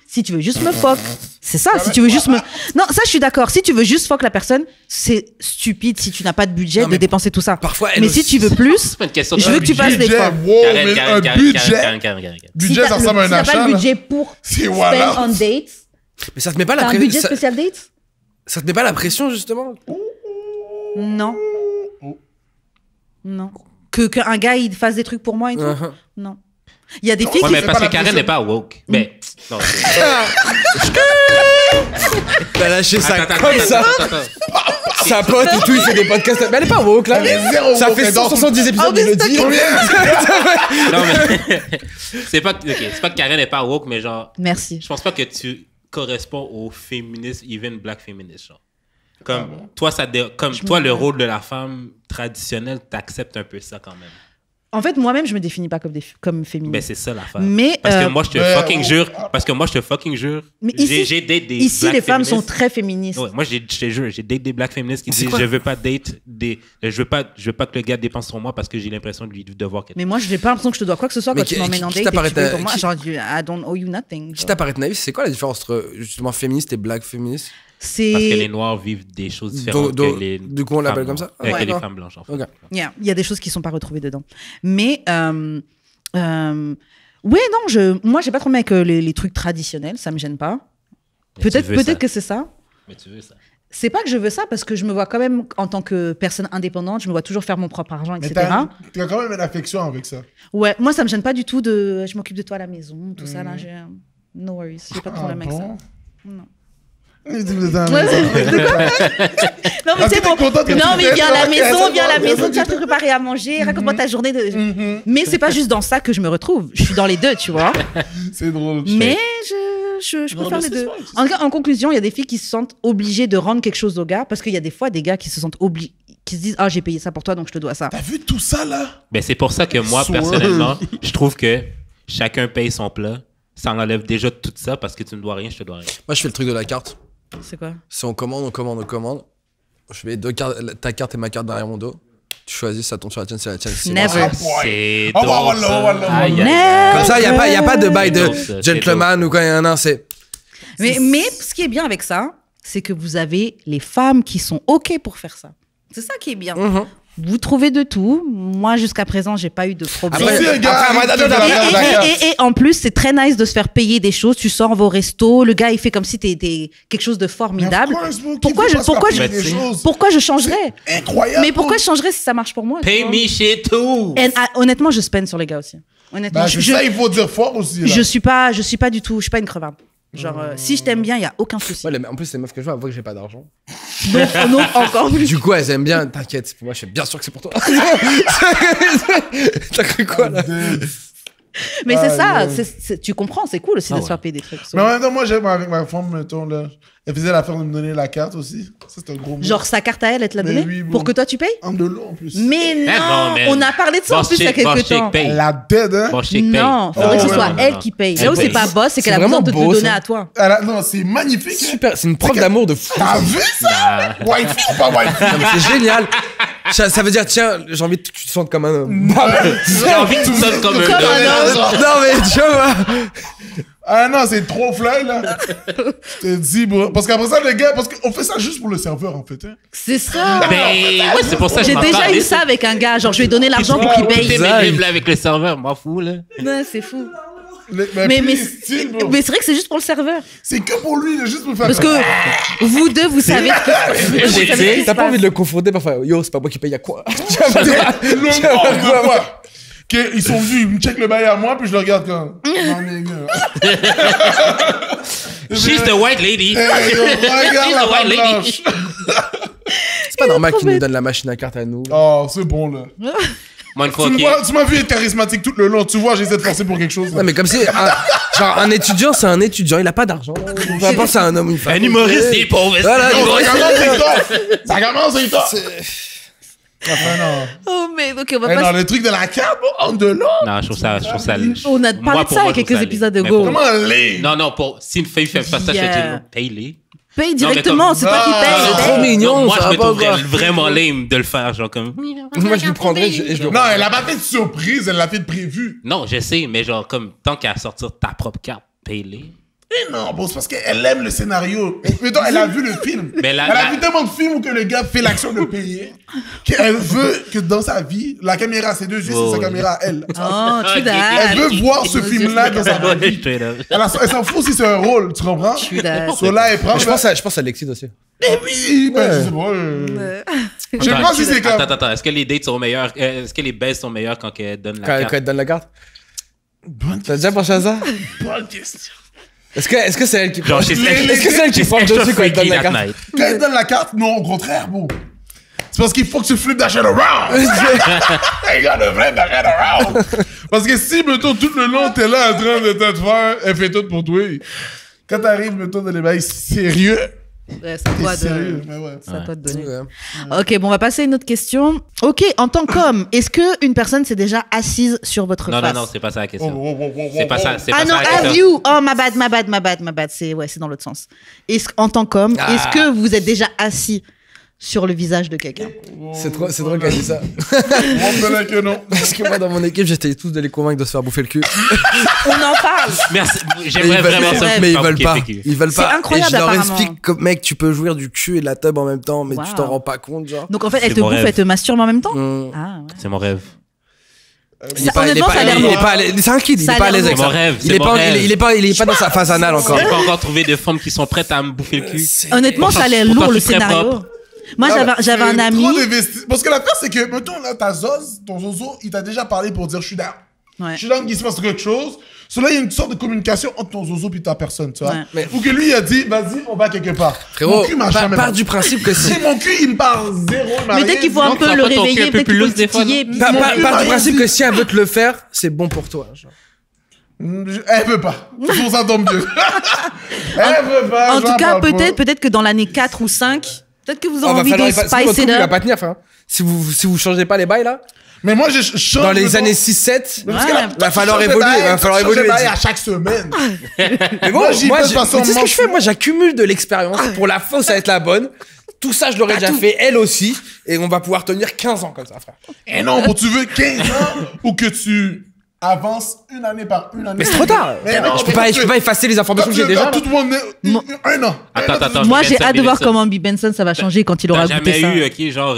si tu veux juste me fuck, c'est ça. Si tu veux juste me... Non, ça, je suis d'accord. Si tu veux juste fuck la personne, c'est stupide si tu n'as pas de budget Non, de mais dépenser tout ça. parfois, elle Mais si aussi- tu veux plus, C'est pas une question de je veux que tu fasses budget, l'effort. wow, mais un budget. Budget, Si ça ressemble à un t'as pas achat, le là. budget pour C'est spend voilà. on dates, Mais ça te met pas la t'as un budget pression. spécial dates? Ça te met pas la pression, justement? Non. Non. Qu'un gars, il fasse des trucs pour moi et tout? Uh-huh. Non. Il y a des filles Ouais, qui... mais parce pas que la Karen pression. n'est pas woke. Mais. Non, T'as lâché ça Attends, comme ça. Sa pote et tout, il fait des podcasts. Mais elle est pas woke, là. Elle est zéro Ça woke, fait elle dort 170 épisodes, il le dit. Non, mais. c'est pas que Karen n'est pas woke, mais genre. Merci. Je pense pas que tu corresponds aux féministes, even black féministes, genre. Comme toi, toi, le rôle de la femme traditionnelle, t'acceptes un peu ça quand même. En fait, moi-même, je me définis pas comme féministe. Ben, c'est ça l'affaire. Mais, Parce que moi, je te mais- fucking jure. Parce que moi, je te fucking jure. Mais ici- j'ai date des Ici, black les femmes sont féministes. très féministes. Ouais, moi, je te jure, j'ai date des black féministes qui C'est disent quoi? je veux pas date des. Je veux pas que le gars dépense sur moi parce que j'ai l'impression de lui devoir quelque chose. Mais moi, je n'ai pas l'impression que je te dois quoi que ce soit Mais quand tu qui- m'emmènes en qui date et que tu t'apparaît payes pour moi. qui- Genre, I don't owe you nothing. Quitte à paraître naïf, c'est quoi la différence entre justement féministe et black féministe? Parce que les C'est... noirs vivent des choses différentes Donc, que les. du coup, on l'appelle femmes comme ça? noires. Ouais, Que les d'accord. femmes blanches, en fait. Ok. Yeah, il y a des choses qui ne sont pas retrouvées dedans. Mais... ouais, non, moi, j'ai pas de problème avec les trucs traditionnels. Ça me gêne pas. Mais tu veux ça. Peut-être que c'est ça. Mais tu veux ça. C'est pas que je veux ça, parce que je me vois quand même, en tant que personne indépendante, je me vois toujours faire mon propre argent, Mais etc. t'as quand même une affection avec ça. Ouais, moi, ça me gêne pas du tout de... Je m'occupe de toi à la maison, tout ça, là. No worries, j'ai pas de problème avec ça. Non. Ouais, Non, mais Ah, c'est t'es bon. contente que Non, tu mais t'aides, viens à la ok, maison, c'est viens à la bon, maison, ok. tu vas te préparer à manger, raconte-moi ta journée de... Mais c'est pas juste dans ça que je me retrouve. Je suis dans les deux, tu vois. C'est drôle. Mais je peux Non, faire mais les c'est deux. ça. En tout cas, en conclusion, il y a des filles qui se sentent obligées de rendre quelque chose au gars, parce qu'il y a des fois des gars qui se sentent obligés, qui se disent « Ah, j'ai payé ça pour toi, donc je te dois ça. T'as vu tout ça, là? Ben, c'est pour ça que moi, Swerve. personnellement, je trouve que chacun paye son plat. Ça enlève déjà tout ça parce que tu ne dois rien, je te dois rien. Moi, je fais le truc de la carte. » C'est quoi? Si on commande. Je mets deux cartes, ta carte et ma carte derrière mon dos. Tu choisis, ça tombe sur la tienne, c'est la tienne. c'est Never. moi. C'est Oh, drôle, voilà, ça. voilà. Aïe, aïe, aïe. Never. Comme ça, il n'y a pas de bail C'est de dope, ça, c'est gentleman ou quoi, il y en a un, c'est. Mais ce qui est bien avec ça, c'est que vous avez les femmes qui sont OK pour faire ça. C'est ça qui est bien. Vous trouvez de tout. Moi, jusqu'à présent, j'ai pas eu de problème. Après, si un gars après, arrive, attends, tu fais la carte. Et en plus, c'est très nice de se faire payer des choses. Tu sors vos restos, le gars, il fait comme si t'étais quelque chose de formidable. Pourquoi je changerais? Incroyable. Mais pourquoi je changerais si ça marche pour moi? tu Pay vois? me shit too. Honnêtement, je spend sur les gars aussi. Honnêtement, Bah, ça, il faut dire fort aussi. Là. je suis pas du tout, je suis pas une crevarde. Genre, si je t'aime bien, il y a aucun souci. Ouais, en plus, les meufs que je vois, elles voient que j'ai pas d'argent. Donc encore plus. Du coup, elles aiment bien. T'inquiète, moi, je suis bien sûr que c'est pour toi. T'as cru quoi, là? Mais c'est ça, tu comprends, c'est cool aussi de se faire payer des trucs. Mais en même temps, moi, j'aime avec ma femme, mettons, là. Elle faisait l'affaire de me donner la carte aussi. Ça, c'est un gros mot. Genre, sa carte à elle te l'a Mais donnée oui, bon. pour que toi tu payes? En de l'eau, en plus. Mais non, man. on a parlé de ça en plus il y a quelques temps. La dead, hein? Boss chick paye. Non, faudrait que ce ouais, soit non, elle qui paye. Là où c'est pas boss, c'est qu'elle a vraiment besoin de te beau, le donner ça. à toi. Non, c'est magnifique. hein. Super, c'est une preuve d'amour de fou. T'as vu ça? Wifey ou pas wifey? Non, mais c'est génial. Ça veut dire, tiens, j'ai envie que tu te sentes comme un homme. J'ai envie que tu me sonnes comme un Comme un homme. homme. Non, mais tu vois. Ah non, c'est trop fly, là. Je te dis, bro. Parce qu'après ça, les gars, parce qu'on fait ça juste pour le serveur, en fait. Hein. C'est ça. Ben, ouais, c'est pour ça que J'ai je m'en déjà parlais. eu ça avec un gars. Genre, je lui ai donné l'argent pour qu'il paye. T'es mes là avec le serveur, m'en fous, là. Ouais, c'est fou. Mais Mais style, bro. c'est vrai que c'est juste pour le serveur. C'est que pour lui, juste pour faire Parce que vous deux, vous savez que. T'as pas envie de le confronter parfois. Yo, c'est pas moi qui paye, y'a quoi? quoi? Ils sont venus, ils me checkent le bail à moi, puis je le regarde comme. Non, mais gars. She's the white lady. Regarde la femme blanche. C'est pas normal qu'ils nous donnent la machine à carte à nous. Oh, c'est bon, là. Moi, une fois, ok. Tu m'as vu être charismatique tout le long. Tu vois, j'essaie de forcer pour quelque chose. Non, mais comme si. Genre, un étudiant, c'est un étudiant, il a pas d'argent. Peu importe, c'est un homme ou une femme. Un humoriste, c'est pauvre. Voilà, Non, humoriste. ça commence, c'est toi. Enfin, non. Oh, mais ok, on va Eh pas. non, le truc de la carte, en de là. Non, je trouve ça. On a parlé de ça il y a quelques épisodes de Go. Comment aller? Non, si une fille fait ça, je te Yeah. dis, paye-les. Paye directement, c'est toi qui c'est paye. trop mignon. Moi, ça je va me pas, trouverais quoi. vraiment lame de le faire, genre comme. Moi, je lui prendrais. Je le Non, elle a pas fait de surprise, elle l'a fait de prévu. Non, je sais, mais genre, comme, tant qu'à sortir ta propre carte, paye-les. Eh non, bon, c'est parce qu'elle aime le scénario. Mettons, elle a vu le film. Mais Elle a vu tellement de films où que le gars fait l'action de payer qu'elle veut que dans sa vie, la caméra, ses deux yeux, c'est sa caméra à elle. Oh, tu Elle veut voir ce film-là dans sa vie. Straight up. Elle s'en fout si c'est un rôle, tu comprends? So là, elle prend. Je pense à l'excite aussi. Eh oui, ben, c'est bon. Je sais pas si c'est comme. Attends, est-ce que les dates sont meilleures? Est-ce que les baisses sont meilleures quand elle donne la Quand carte? elle te donne la carte. Bonne T'as déjà pensé à ça? question. Est-ce que c'est elle qui prend? Genre, Est-ce que c'est elle qui prend dessus quand elle donne la carte? Quand elle donne la carte, non, au contraire, bon. C'est parce qu'il faut que tu flippes that shit around. Hey, gotta flip that shit around. Parce que si, mettons, tout le long, t'es là en train de te faire, elle fait tout pour toi. Quand t'arrives, mettons, dans les bails sérieux, Ouais, c'est à toi t'es sérieux. de. Mais ouais. C'est à toi de donner. Ouais. Ok, bon, on va passer à une autre question. Ok, en tant qu'homme, est-ce qu'une personne s'est déjà assise sur votre Non, face? non, c'est pas ça la Oh, question. oh, oh, oh, C'est pas oh. ça, c'est Ah pas non, ça la have question. you? Oh, my bad. C'est dans l'autre sens. En tant qu'homme, est-ce que vous êtes déjà assis sur le visage de quelqu'un? C'est drôle qu'elle dit ça. Moi, je connais que non. Parce que moi, dans mon équipe, j'étais tous de les convaincre de se faire bouffer le cul. On en parle. Merci. Mais J'aimerais vraiment ça. mais ils veulent pas. Ils veulent C'est pas. incroyable, Et je leur apparemment. explique que, mec, tu peux jouir du cul et de la tub en même temps, mais tu Wow. t'en rends pas compte, genre. Donc en fait, elle C'est te mon bouffe, rêve. elle te masturbe en même temps? Hum. Ah ouais. C'est mon rêve. Honnêtement, ça a l'air il est bon. pas à l'aise. C'est un kid, il Ça est a pas à l'air l'aise bon. avec C'est mon ça. rêve, Il c'est est mon pas, rêve. il est pas dans sa phase anale encore. J'ai pas encore trouvé de femmes qui sont prêtes à me bouffer le cul. Honnêtement, ça a l'air Pourtant, lourd le je suis très scénario. propre. Moi, j'avais un ami. Parce que l'affaire, c'est que, mettons, là, ta zoz, ton zozo, il t'a déjà parlé pour dire je suis down. Ouais. Je suis down qu'il se passe quelque chose. Cela, il y a une sorte de communication entre ton zozo et ta personne, tu vois. Ouais. Mais- Ou que lui, il a dit, vas-y, on va quelque part. Frérot, Mon cul m'a jamais part parlé. du principe que si. Si mon cul, il me parle zéro, il m'a Mais rien peut-être qu'il faut dit. un Donc, peu ça le va pas ton cul réveiller, un peu peut-être plus qu'il faut le loose des fois, titiller. non? puis- Part Mon cul m'a du rien principe dit. que si elle veut te le faire, c'est bon pour toi. Genre. Elle veut pas. Pour ça tombe mieux. Elle veut pas. En j'en tout cas, parle pas. peut-être que dans l'année 4 ou 5, peut-être que vous Oh, avez envie de sinon, spice votre it couple, il va up. pas tenir, frère. Si vous changez pas les bails là, Mais moi, je change. dans les mettons- années 6-7, Mais parce que Ouais. là, va falloir tu changes de évoluer, bail, va falloir tu changes de évoluer. bail à chaque semaine. mais bon, Moi, j'y moi, vais de façon tu sais ce que je fais? mensuelle. Moi, j'accumule de l'expérience. Pour la fausse, ça va être la bonne. Tout ça, je l'aurais déjà fait, elle aussi. Et on va pouvoir tenir 15 ans comme ça, frère. Et non, bon, tu veux 15 ans ou que tu avances une année par une année. Mais c'est trop tard. Mais non, Je peux pas effacer les informations que j'ai déjà. Tout le monde un an. Attends. Moi, je j'ai viens de hâte de voir ça. comment B. Benson ça va changer quand il aura T'as goûté jamais ça. eu, ok, genre,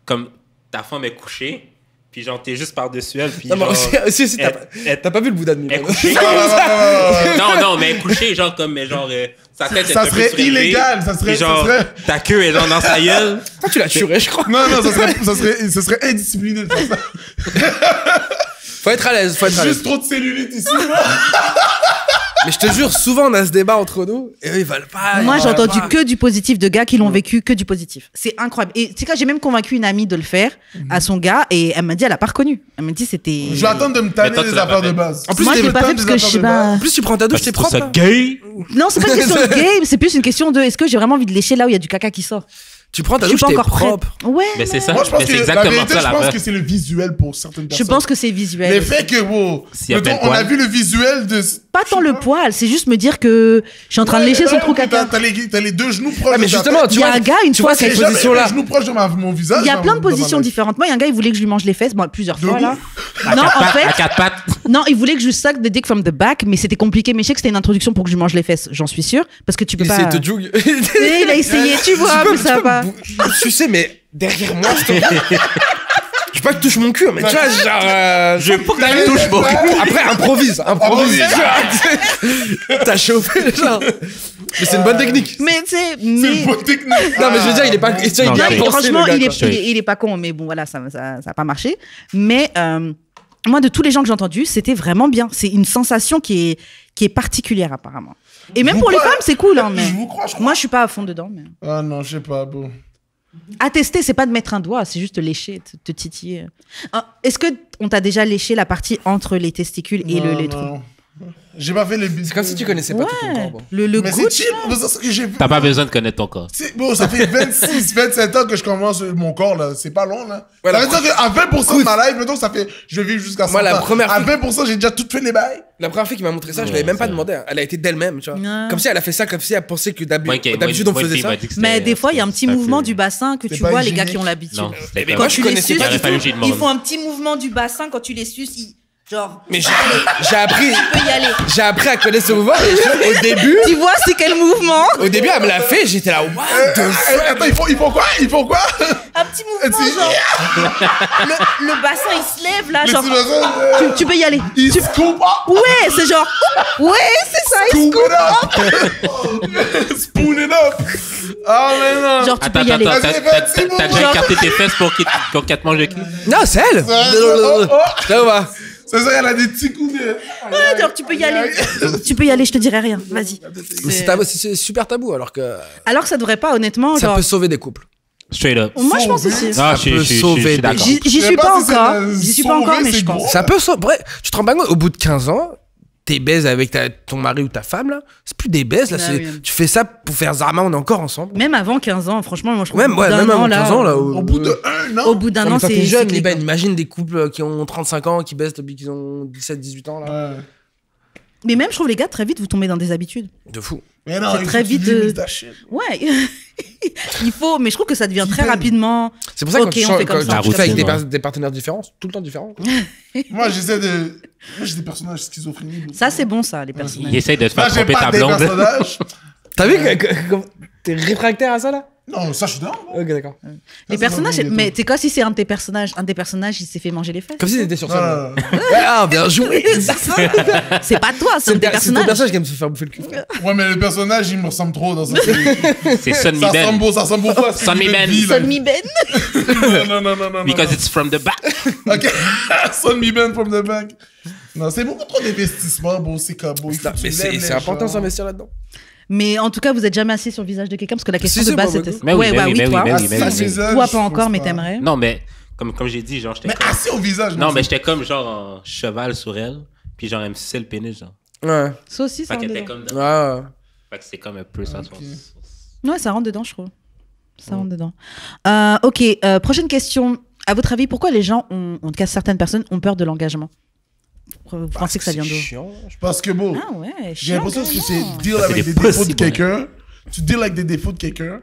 comme ta femme est couchée, puis genre, t'es juste par-dessus elle, puis Non, mais genre... aussi, t'as pas vu le Bouddha de Elle Milan. est couchée. Non, mais elle est couchée, genre, comme, mais genre, sa tête est Ça un peu serait surélevée, illégal, ça serait- puis genre, ça serait- ta queue est genre dans sa gueule. Tu l'as tué, je crois. Non, ça serait indiscipliné de faire ça. Faut être à l'aise, Juste trop de cellulite ici. Mais je te jure, souvent on a ce débat entre nous et eux ils veulent pas. Moi, j'ai entendu que du positif de gars qui l'ont vécu, que du positif. C'est incroyable. Et tu sais quoi, j'ai même convaincu une amie de le faire à son gars et elle m'a dit, elle a pas reconnu. Elle m'a dit, c'était. Je vais attendre de me tanner des affaires de base. En plus, moi, je l'ai pas fait parce que je sais pas. En plus, tu prends ta douche, t'es propre. ça gay. Non, c'est pas une question de game, c'est plus une question de est-ce que j'ai vraiment envie de lécher là où il y a du caca qui sort. Tu prends ta Je suis douche, pas t'es encore prête. propre. Ouais. Mais c'est ça. Moi, je pense Mais que c'est la exactement vérité, ça, je la pense vraie. que c'est le visuel pour certaines Je personnes. pense que c'est visuel. Le fait que, bon, S'il y a mettons, plein de on a poils. vu le visuel de... Pas tant le poil, c'est juste me dire que je suis en train de lécher son trou caca. T'as les deux genoux proches. Ah, mais de ta justement, tête. tu Il y a vois, un gars, une tu fois, vois cette J'ai jamais position-là. les genoux proches de mon visage. Il y a plein de dans ma positions life. différentes. Moi, il y a un gars, il voulait que je lui mange les fesses, bon, plusieurs fois là. Non, en À fait, quatre pattes. non, il voulait que je suck the dick from the back, mais c'était compliqué. Mais je sais que c'était une introduction pour que je lui mange les fesses, j'en suis sûre, parce que tu peux Il pas. essaie de te jug. Et il a essayé, tu vois, mais ça va pas. Tu sais, mais derrière moi, je te je veux pas que tu touches mon cul, mais tu vois, genre. Je veux pas que tu touches mon cul. Après, improvise. T'as chauffé, genre. Mais c'est une bonne technique. Mais tu sais, C'est une mais. bonne technique. Non, mais je veux dire, il est pas. Tu sais, il Non, est bien mais pensé, Franchement, le gars, il quoi. est pas con, mais bon, voilà, ça a pas marché. Mais moi, de tous les gens que j'ai entendus, c'était vraiment bien. C'est une sensation qui est particulière, apparemment. Et même vous pour les crois- femmes, c'est cool, hein, mais. Je vous crois, je crois. Moi, je suis pas à fond dedans, mais. Ah non, je sais pas, bon. À tester, c'est pas de mettre un doigt, c'est juste te lécher, te titiller. Est-ce que on t'a déjà léché la partie entre les testicules et Non, les trous? non. J'ai pas fait les C'est comme si tu connaissais pas tout ton corps. bon. Le Mais goût. c'est cheap, c'est ça que j'ai vu. T'as pas besoin de connaître ton corps. Bon, ça fait 26, 27 ans que je commence mon corps, là. C'est pas long, là. Ouais, ça la veut dire qu'à 20% de ma life, mettons, ça fait, je vais vivre jusqu'à 100 Moi, la ans. première À fois- 20%, j'ai déjà tout fait les bails. La première fois qu'il m'a montré ça, je l'avais même pas demandé. Hein. Elle a été d'elle-même, tu vois. Ouais. Comme si elle a fait ça, comme si elle pensait que Moi, d'habitude on moi, une faisait fille ça. m'a dit que Mais c'était- des fois, il y a un petit c'était mouvement peu- du bassin que C'est tu pas vois, les gars hygiénique. qui ont l'habitude. Non, c'était Mais pas- moi, je tu les connaissais suces, pas Il aurait du fallu tout. que j'y ils demande. font un petit mouvement du bassin quand tu les suces. Genre, Mais j'ai appris, tu peux y aller. j'ai appris à connaître ce mouvement. Et au début, Tu vois, c'est quel mouvement? elle me l'a fait. J'étais là, what the fuck? Attends, ils font quoi? Ils font quoi? Un petit mouvement, Si. genre. Le bassin, il se lève là, Les genre. petits Tu peux y aller. Ils scoop up! Ouais, c'est genre. Ouais, c'est ça, il Scoop it up! Spoon it up! Ah, mais non! Genre, tu peux Attends, y aller. attends, Vas-y, t'as vas-y, déjà genre- écarté tes fesses pour qu'elle te mange le cul? Non, c'est elle. Oh, oh. Là, on va. C'est ça, elle a des petits coups de... Ouais, genre, tu peux y aller. Tu peux y aller, je te dirai rien. Vas-y. Mais c'est super tabou, alors que Alors que ça devrait pas, honnêtement. ça Genre. peut sauver des couples. Straight up. Moi, je pense aussi. Ah, Ça peut je sauver suis d'accord. J'y Je sais suis pas pas si c'est encore. la- J'y suis pas sauver, encore, mais c'est je pense. gros. Ça peut sauver. Bref, tu te rends pas compte, au bout de 15 ans, tes baises avec ton mari ou ta femme, là, c'est plus des baises, là. Ah c'est- oui. Tu fais ça pour faire Zarma, on est encore ensemble. Même avant 15 ans, franchement, moi, je trouve. Même, au bout ouais, d'un même an, avant 15 ans, là. Au bout de 1 an? Au bout d'un Non, an, mais quand c'est. t'es jeune, cyclique, ben, hein. imagine des couples qui ont 35 ans, qui baissent depuis qu'ils ont 17, 18 ans, là. Ouais. Mais même, je trouve, les gars, très vite, vous tombez dans des habitudes. De fou. Mais non, C'est il très faut que tu vite, limites ta shit. Ouais. Il faut, mais je trouve que ça devient très peine. rapidement. C'est pour ça que Ok, quand tu on changes- fait comme quand ça, tu je fais avec t'assure. des partenaires différents, tout le temps différents. Moi, j'essaie de... Moi, j'ai des personnages schizophréniques. Ça, c'est bon, ça, les personnages. Il essaye de te Moi, faire j'ai tromper pas ta des blonde. personnages. T'as vu t'es réfractaire à ça, là? Non, ça, je suis dedans. moi. Ok, d'accord. Les c'est personnages, pas bon, mais t'es quoi si c'est un de tes personnages? Un des personnages, il s'est fait manger les fesses. Comme si t'étais sur Non, ça. non, non. Ah, bien joué! C'est pas toi, c'est un de tes C'est ton personnages. personnage qui aime se faire bouffer le cul. frère. Ouais, mais le personnage, il me ressemble trop dans ça. C'est Son Mi Ça Ben. ressemble beaucoup à ce Son que Mi je Ben. vis, là. Son Mi Ben. Non. Because it's from the back. Ok. Son Me Ben from the back. Non, c'est beaucoup trop d'investissement, bon, c'est comme bon. il faut que tu Mais lèves les c'est important de gens. s'investir là-dedans. Mais en tout cas, vous êtes jamais assis sur le visage de quelqu'un parce que la question Si, de si, base moi, c'était. Mais oui, Ouais, mais bah oui, oui, mais oui, toi. mais oui, mais Assis oui. au visage, Toi, je pas encore, pense mais pas. t'aimerais. Non, mais comme j'ai dit, genre, j'étais Mais comme... assis au visage, Non, mais c'est- j'étais comme genre en cheval sur elle, puis genre elle me suçait le pénis, genre. Ouais. Ça aussi, ça Fait rentre qu'elle était dedans. comme dans... Ouais. Fait que c'est comme un peu ça. Ouais, ça rentre dedans, je trouve. Ça rentre dedans. Ok, prochaine question. À votre avis, pourquoi les gens, en tout cas certaines personnes, ont peur de l'engagement? Vous pensez que ça vient d'où? Chiant. Parce que bon, Ah ouais, j'ai l'impression que c'est carrément. deal Ça fait avec des des défauts de possibles, quelqu'un. Tu deals avec des défauts de quelqu'un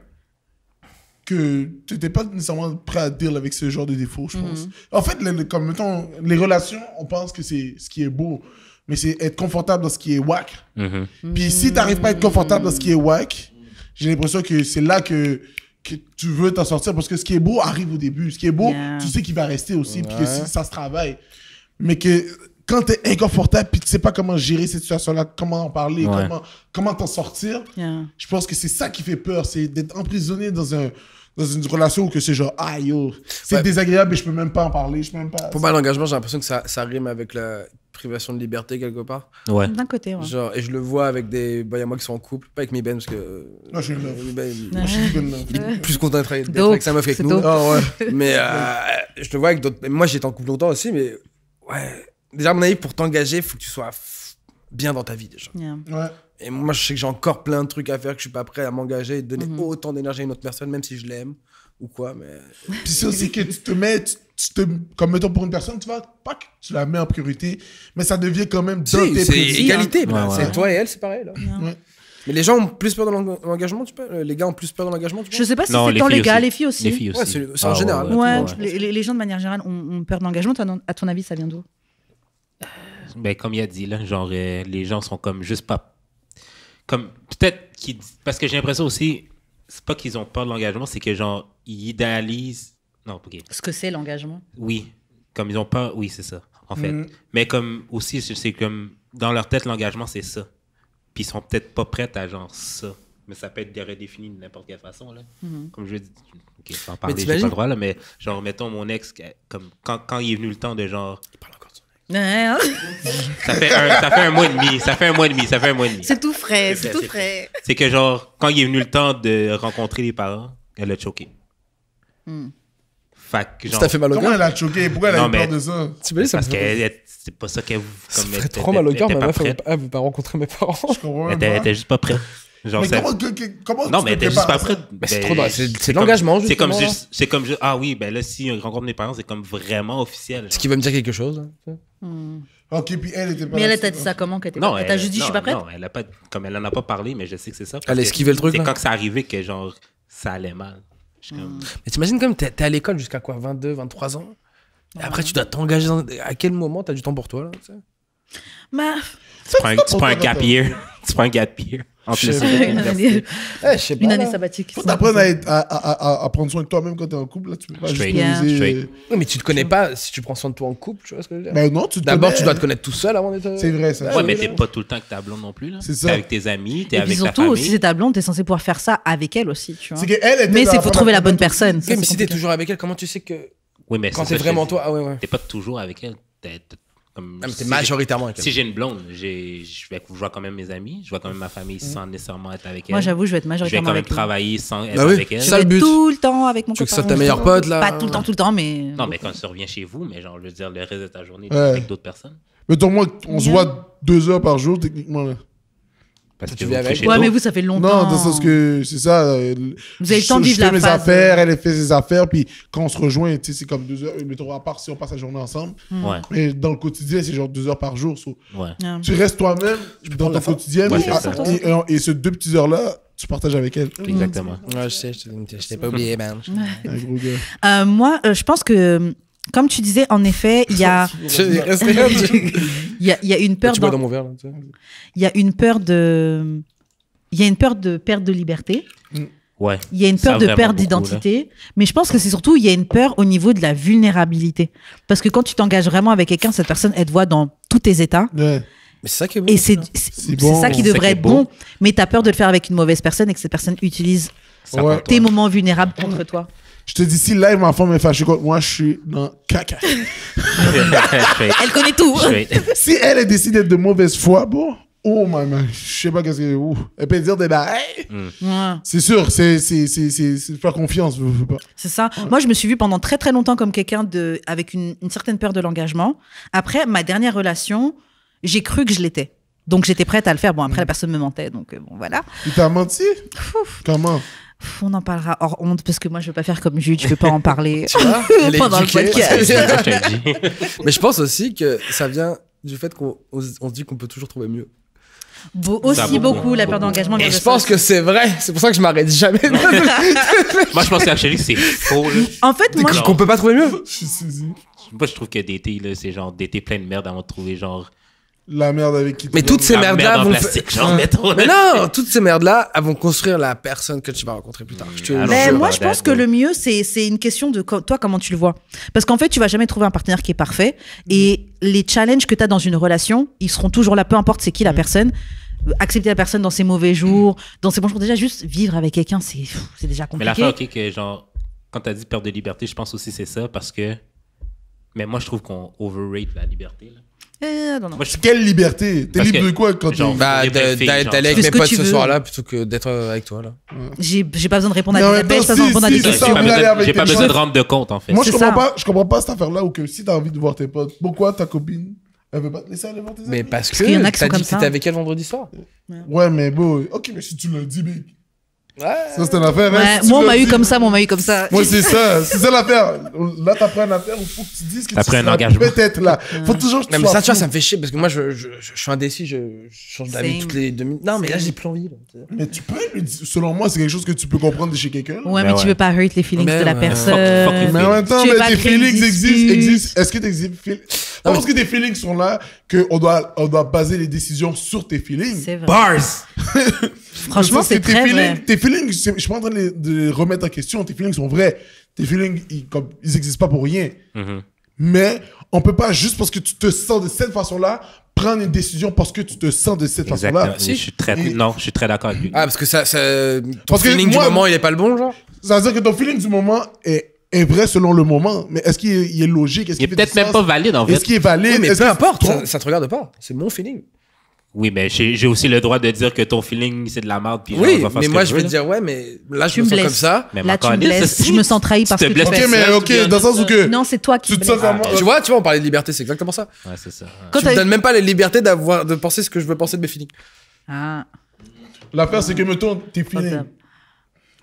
que tu n'étais pas nécessairement prêt à deal avec ce genre de défauts, je pense. En fait, comme mettons, les relations, on pense que c'est ce qui est beau, mais c'est être confortable dans ce qui est whack. Mhm. Puis si tu n'arrives pas à être confortable dans ce qui est whack, j'ai l'impression que c'est là que tu veux t'en sortir parce que ce qui est beau arrive au début. Ce qui est beau, Yeah. tu sais qu'il va rester aussi, puis que ça se travaille. Mais que quand tu es inconfortable, puis tu sais pas comment gérer cette situation-là, comment en parler, Ouais. comment t'en sortir, Yeah. je pense que c'est ça qui fait peur, c'est d'être emprisonné dans dans une relation où que c'est genre, ah yo, c'est désagréable et je peux même pas en parler, je peux même pas. Pour moi, l'engagement, j'ai l'impression que ça rime avec la privation de liberté quelque part. Ouais. D'un côté, ouais. Genre, et je le vois avec des. Bah, il y a moi qui sont en couple, pas avec Mi Ben, parce que. Non, je suis une meuf. Mi Ben, Moi, je suis une bonne meuf. il est plus content d'être avec Dope. sa meuf qu'avec C'est nous. dope. Ah ouais. Mais je le vois avec d'autres. Moi, j'étais en couple longtemps aussi, mais ouais. Déjà, à mon avis, pour t'engager, il faut que tu sois bien dans ta vie déjà. Yeah. Ouais. Et moi, je sais que j'ai encore plein de trucs à faire, que je suis pas prêt à m'engager et donner autant d'énergie à une autre personne, même si je l'aime ou quoi. Mais Puis c'est aussi que tu te mets, comme mettons pour une personne, tu vas, pac, tu la mets en priorité, mais ça devient quand même dans tes c'est principes. égalité. Ouais, là. ouais. C'est toi et elle, c'est pareil là. Ouais. Mais les gens ont plus peur de l'engagement, tu penses? Les gars ont plus peur de l'engagement, tu penses? Je sais pas si Non, c'est les dans filles les gars, aussi. les filles aussi. Les filles aussi. Ouais, c'est en général. Ouais, ouais. les gens de manière générale ont peur d'engagement. À ton avis, ça vient d'où? Ben, comme il a dit, là, genre, les gens sont comme juste pas. Comme, peut-être qu'ils. Parce que j'ai l'impression aussi, c'est pas qu'ils ont peur de l'engagement, c'est que, genre, ils idéalisent. Non, ok. Ce que c'est l'engagement. Oui. Comme ils ont peur. Oui, c'est ça, en fait. Mais comme aussi, c'est comme. Dans leur tête, l'engagement, c'est ça. Puis ils sont peut-être pas prêts à, genre, ça. Mais ça peut être redéfini de n'importe quelle façon, là. Comme je dis. Ok, je vais en parler, j'ai pas le droit, là, mais, genre, mettons mon ex, comme, quand il est venu le temps de, genre. Il parle encore de son ex. Ça fait un mois et demi. Ça fait un mois et demi. C'est tout frais, c'est tout c'est- frais. C'est que, genre, quand il est venu le temps de rencontrer les parents, elle a choqué. Fait que, genre. Ça fait mal au Comment cœur. elle a choqué? Pourquoi elle a Non, eu peur mais- de ça? Tu me dis, ça Parce me que fait c'est pas ça qu'elle. ça comme me elle fait était- trop mal au elle cœur. était Ma pas meuf, prête. elle veut pas rencontrer mes parents. Je comprends Elle même pas. était juste pas prête. Genre, Mais ça- comment Non, tu mais elle te était juste pas prépares à ça? prête. Mais c'est Ben, trop drôle, c'est comme- l'engagement, C'est comme justement, juste. C'est comme juste. Ah oui, ben là, si on rencontre mes parents, c'est comme vraiment officiel. Est-ce genre. qu'il veut me dire quelque chose? Hein? Ok, puis elle était pas Mais elle là, t'a dit c'est ça comment qu'elle était Non, Elle t'a juste dit je suis pas prête? Non, elle a pas, comme elle en a pas parlé, mais je sais que c'est ça. parce Elle a que esquivé le truc, C'est là. quand que ça arrivait que genre ça allait mal. Je suis comme- Mais t'imagines comme t'es à l'école jusqu'à quoi? 22, 23 ans? Et après, tu dois t'engager à quel moment t'as du temps pour toi, là? Tu sais? Ma... Tu prends un gap year. Tu prends un gap year. En Je plus, sais une année, Je sais pas. une année là. sabbatique. Faut t'apprendre à prendre soin de toi-même quand t'es en couple. Là, tu peux pas juste Straight. prioriser, Straight. Oui, mais tu te connais pas si tu prends soin de toi en couple, tu vois ce que je veux dire? Ben non, tu te D'abord, connais. tu dois te connaître tout seul avant d'être. C'est vrai, ça. Ouais, mais t'es pas tout le temps avec ta blonde non plus. Là. C'est ça. T'es avec tes amis, t'es Et avec puis ta surtout, famille. aussi, c'est ta blonde, t'es censé pouvoir faire ça avec elle aussi, tu vois. C'est qu'elle était Mais dans c'est la faut fin trouver de la bonne personne. Ça, Même c'est si t'es compliqué. toujours avec elle, comment tu sais que Oui, mais quand c'est c'est ça, vraiment je te toi? Ah ouais, ouais. dis. T'es pas toujours avec elle. Comme, Ah, mais t'es si majoritairement avec Si elle. j'ai une blonde, je vois quand même mes amis, je vois quand même ma famille sans nécessairement être avec elle. Moi, j'avoue, je vais être Je vais majoritairement quand même avec lui. travailler sans être Bah oui. avec elle. Je Ça, vais le but. être tout le temps avec mon Tu veux que copain. ce soit ta meilleure pote, là? Pas tout le temps, mais... Non, mais quand tu reviens chez vous, mais genre, je veux dire, le reste de ta journée, t'es Ouais. avec d'autres personnes. Mais toi, moi, on se voit 2 heures par jour, techniquement. Là. Parce Tu que vis vous avec? couchez Ouais, tôt. mais vous, ça fait Non, longtemps. dans le sens que c'est ça. Vous avez le temps de vivre je fais la mes phase. affaires, elle fait ses affaires, puis quand on se rejoint, tu sais, c'est comme 2 heures. Mettons, à part si on passe la journée ensemble. Ouais, Mais dans le quotidien, c'est genre 2 heures par jour. So, ouais. Ouais. tu restes toi-même dans ton quotidien, Ouais, mais- c'est ça. et ces 2 petites heures-là, tu partages avec elle. Exactement. Ouais, je sais, je t'ai pas oublié, man. Un gros gars. Moi, je pense que, comme tu disais, en effet, il y a une peur Tu bois dans mon verre, là, tu sais. il y a une peur de perte de liberté. Ouais. Il y a une Ça, peur de vraiment perte beaucoup, d'identité, mais je pense que c'est surtout, il y a une peur au niveau de la vulnérabilité. Parce que quand tu t'engages vraiment avec quelqu'un, cette personne, elle te voit dans tous tes états. Ouais. Mais c'est ça qui est bon. Et c'est bon. ça qui C'est ça devrait qui est être beau. bon, mais tu as peur de le faire avec une mauvaise personne et que cette personne utilise Ça Ouais. prend tes toi. moments vulnérables contre toi. Je te dis, si live, ma femme est fâchée contre moi, je suis dans caca. Straight. Elle connaît tout. Straight. Si elle est décidée d'être de mauvaise foi, bon, oh my man, je sais pas qu'est-ce que. Ouh. Elle peut dire des bails. Ouais. C'est sûr, c'est faire confiance, je veux pas. C'est ça. Moi, je me suis vue pendant très très longtemps comme quelqu'un avec une certaine peur de l'engagement. Après, ma dernière relation, j'ai cru que je l'étais. Donc, j'étais prête à le faire. Bon, après, la personne me mentait. Donc, bon, voilà. Il t'a menti? Comment? On en parlera hors honte parce que moi, je veux pas faire comme Jude. Je peux pas en parler Elle est pendant le éduquée. podcast. Je te le dis. Mais je pense aussi que ça vient du fait qu'on se dit qu'on peut toujours trouver mieux. Aussi beaucoup. beaucoup la peur d'engagement. Et vient de je ça. pense que c'est vrai. C'est pour ça que je m'arrête jamais. Moi, je pense que c'est faux. Là. En fait, moi, Qu'on peut pas trouver mieux. Je suis saisi. Moi, je trouve que d'été, là, c'est genre d'été plein de merde avant de trouver genre. La merde avec qui tu Mais toutes ces la merdes-là merde en vont. plastique, genre, mettons. Mais non, toutes ces merdes-là, elles vont construire la personne que tu vas rencontrer plus tard. Je te Alors, mais jure. moi, about je pense that, que though. le mieux, c'est une question de toi, comment tu le vois. Parce qu'en fait, tu vas jamais trouver un partenaire qui est parfait. Et les challenges que tu as dans une relation, ils seront toujours là, peu importe c'est qui la personne. accepter la personne dans ses mauvais jours, dans ses bons jours. Déjà, juste vivre avec quelqu'un, c'est déjà compliqué. Mais l'affaire, OK, que genre, quand t'as dit perte de liberté, je pense aussi c'est ça, parce que... Mais moi, je trouve qu'on overrate la liberté, là. Non. Moi, Quelle liberté? T'es Parce libre que, de quoi quand genre, t'es... Bah, d'aller avec mes potes ce soir-là plutôt que d'être avec toi, là. J'ai pas besoin de répondre Mais en à des même appels, temps, j'ai pas besoin de répondre à des si, c'est questions. ça, vous allez avec j'ai tes pas besoin de potes. rendre de compte, en fait. Moi, C'est je ça. comprends pas cette affaire-là où que si t'as envie de voir tes potes, pourquoi ta copine, elle veut pas te laisser aller voir tes amis? Mais parce qu'il y en a que qui t'as sont dit comme que ça. t'étais avec elle vendredi soir. Ouais, mais bon, ok, mais si tu l'as dit, big. Ouais. Ça, c'est une affaire. hein, Ouais, si tu moi, on l'as m'a eu dit- comme ça, moi, on m'a eu comme ça. Moi, c'est ça l'affaire. Là, t'as pris une affaire où il faut que tu dises que T'as tu pris un seras engagement. peut-être là. Faut toujours que tu Non, mais sois ça, tu vois, fou. ça me fait chier parce que moi, je suis indécis, je change d'avis Same. toutes les 2 minutes. Non, mais là, Same. j'ai plus envie. Là. Mais tu peux lui dire, selon moi, c'est quelque chose que tu peux comprendre de chez quelqu'un. là. Ouais, Ben mais tu ouais. veux pas hurt les feelings Ben de la ouais. personne. Fuck you. Mais en même temps, Tu veux mais pas tes créer une feelings dispute. existent. Est-ce que pas parce que tes feelings sont là qu'on doit baser les décisions sur tes feelings. C'est vrai. Bars! Franchement, Parce que c'est très vrai. Tes feelings, je suis pas en train de les remettre en question. Tes feelings sont vrais. Tes feelings, ils existent pas pour rien. Mhm. Mais on peut pas, juste parce que tu te sens de cette façon-là, prendre une décision parce que tu te sens de cette Exactement. façon-là. Je suis très... Non, je suis très d'accord avec lui. Ah, parce que ton Parce que feeling moi- du moment, il est pas le bon, genre? Ça veut dire que ton feeling du moment est vrai selon le moment. Mais est-ce qu'il est logique? Est-ce Il est qu'il fait du peut-être même sens? pas valide, en fait. Est-ce qu'il est valide? Oui, mais Est-ce peu que- importe, ça te regarde pas. C'est mon feeling. Oui, mais j'ai aussi le droit de dire que ton feeling, c'est de la merde. Puis genre, Oui, on va faire mais ce moi, que je vais veux, te là. dire, ouais, mais là, je Tu me me sens blesses. comme ça. Mais Là, tu encore me une fois, blesses. Je me sens trahi parce te que tu blesses. Ok, fais mais ça. ok, dans le sens où que Non, c'est toi qui tu te sens blesses. comme... Tu vois, on parlait de liberté, c'est exactement ça. Ouais, c'est ça. Ouais. Quand Tu me t'as- donnes même pas la liberté de penser ce que je veux penser de mes feelings. Ah, L'affaire, c'est que, mettons, tes feelings. Attends.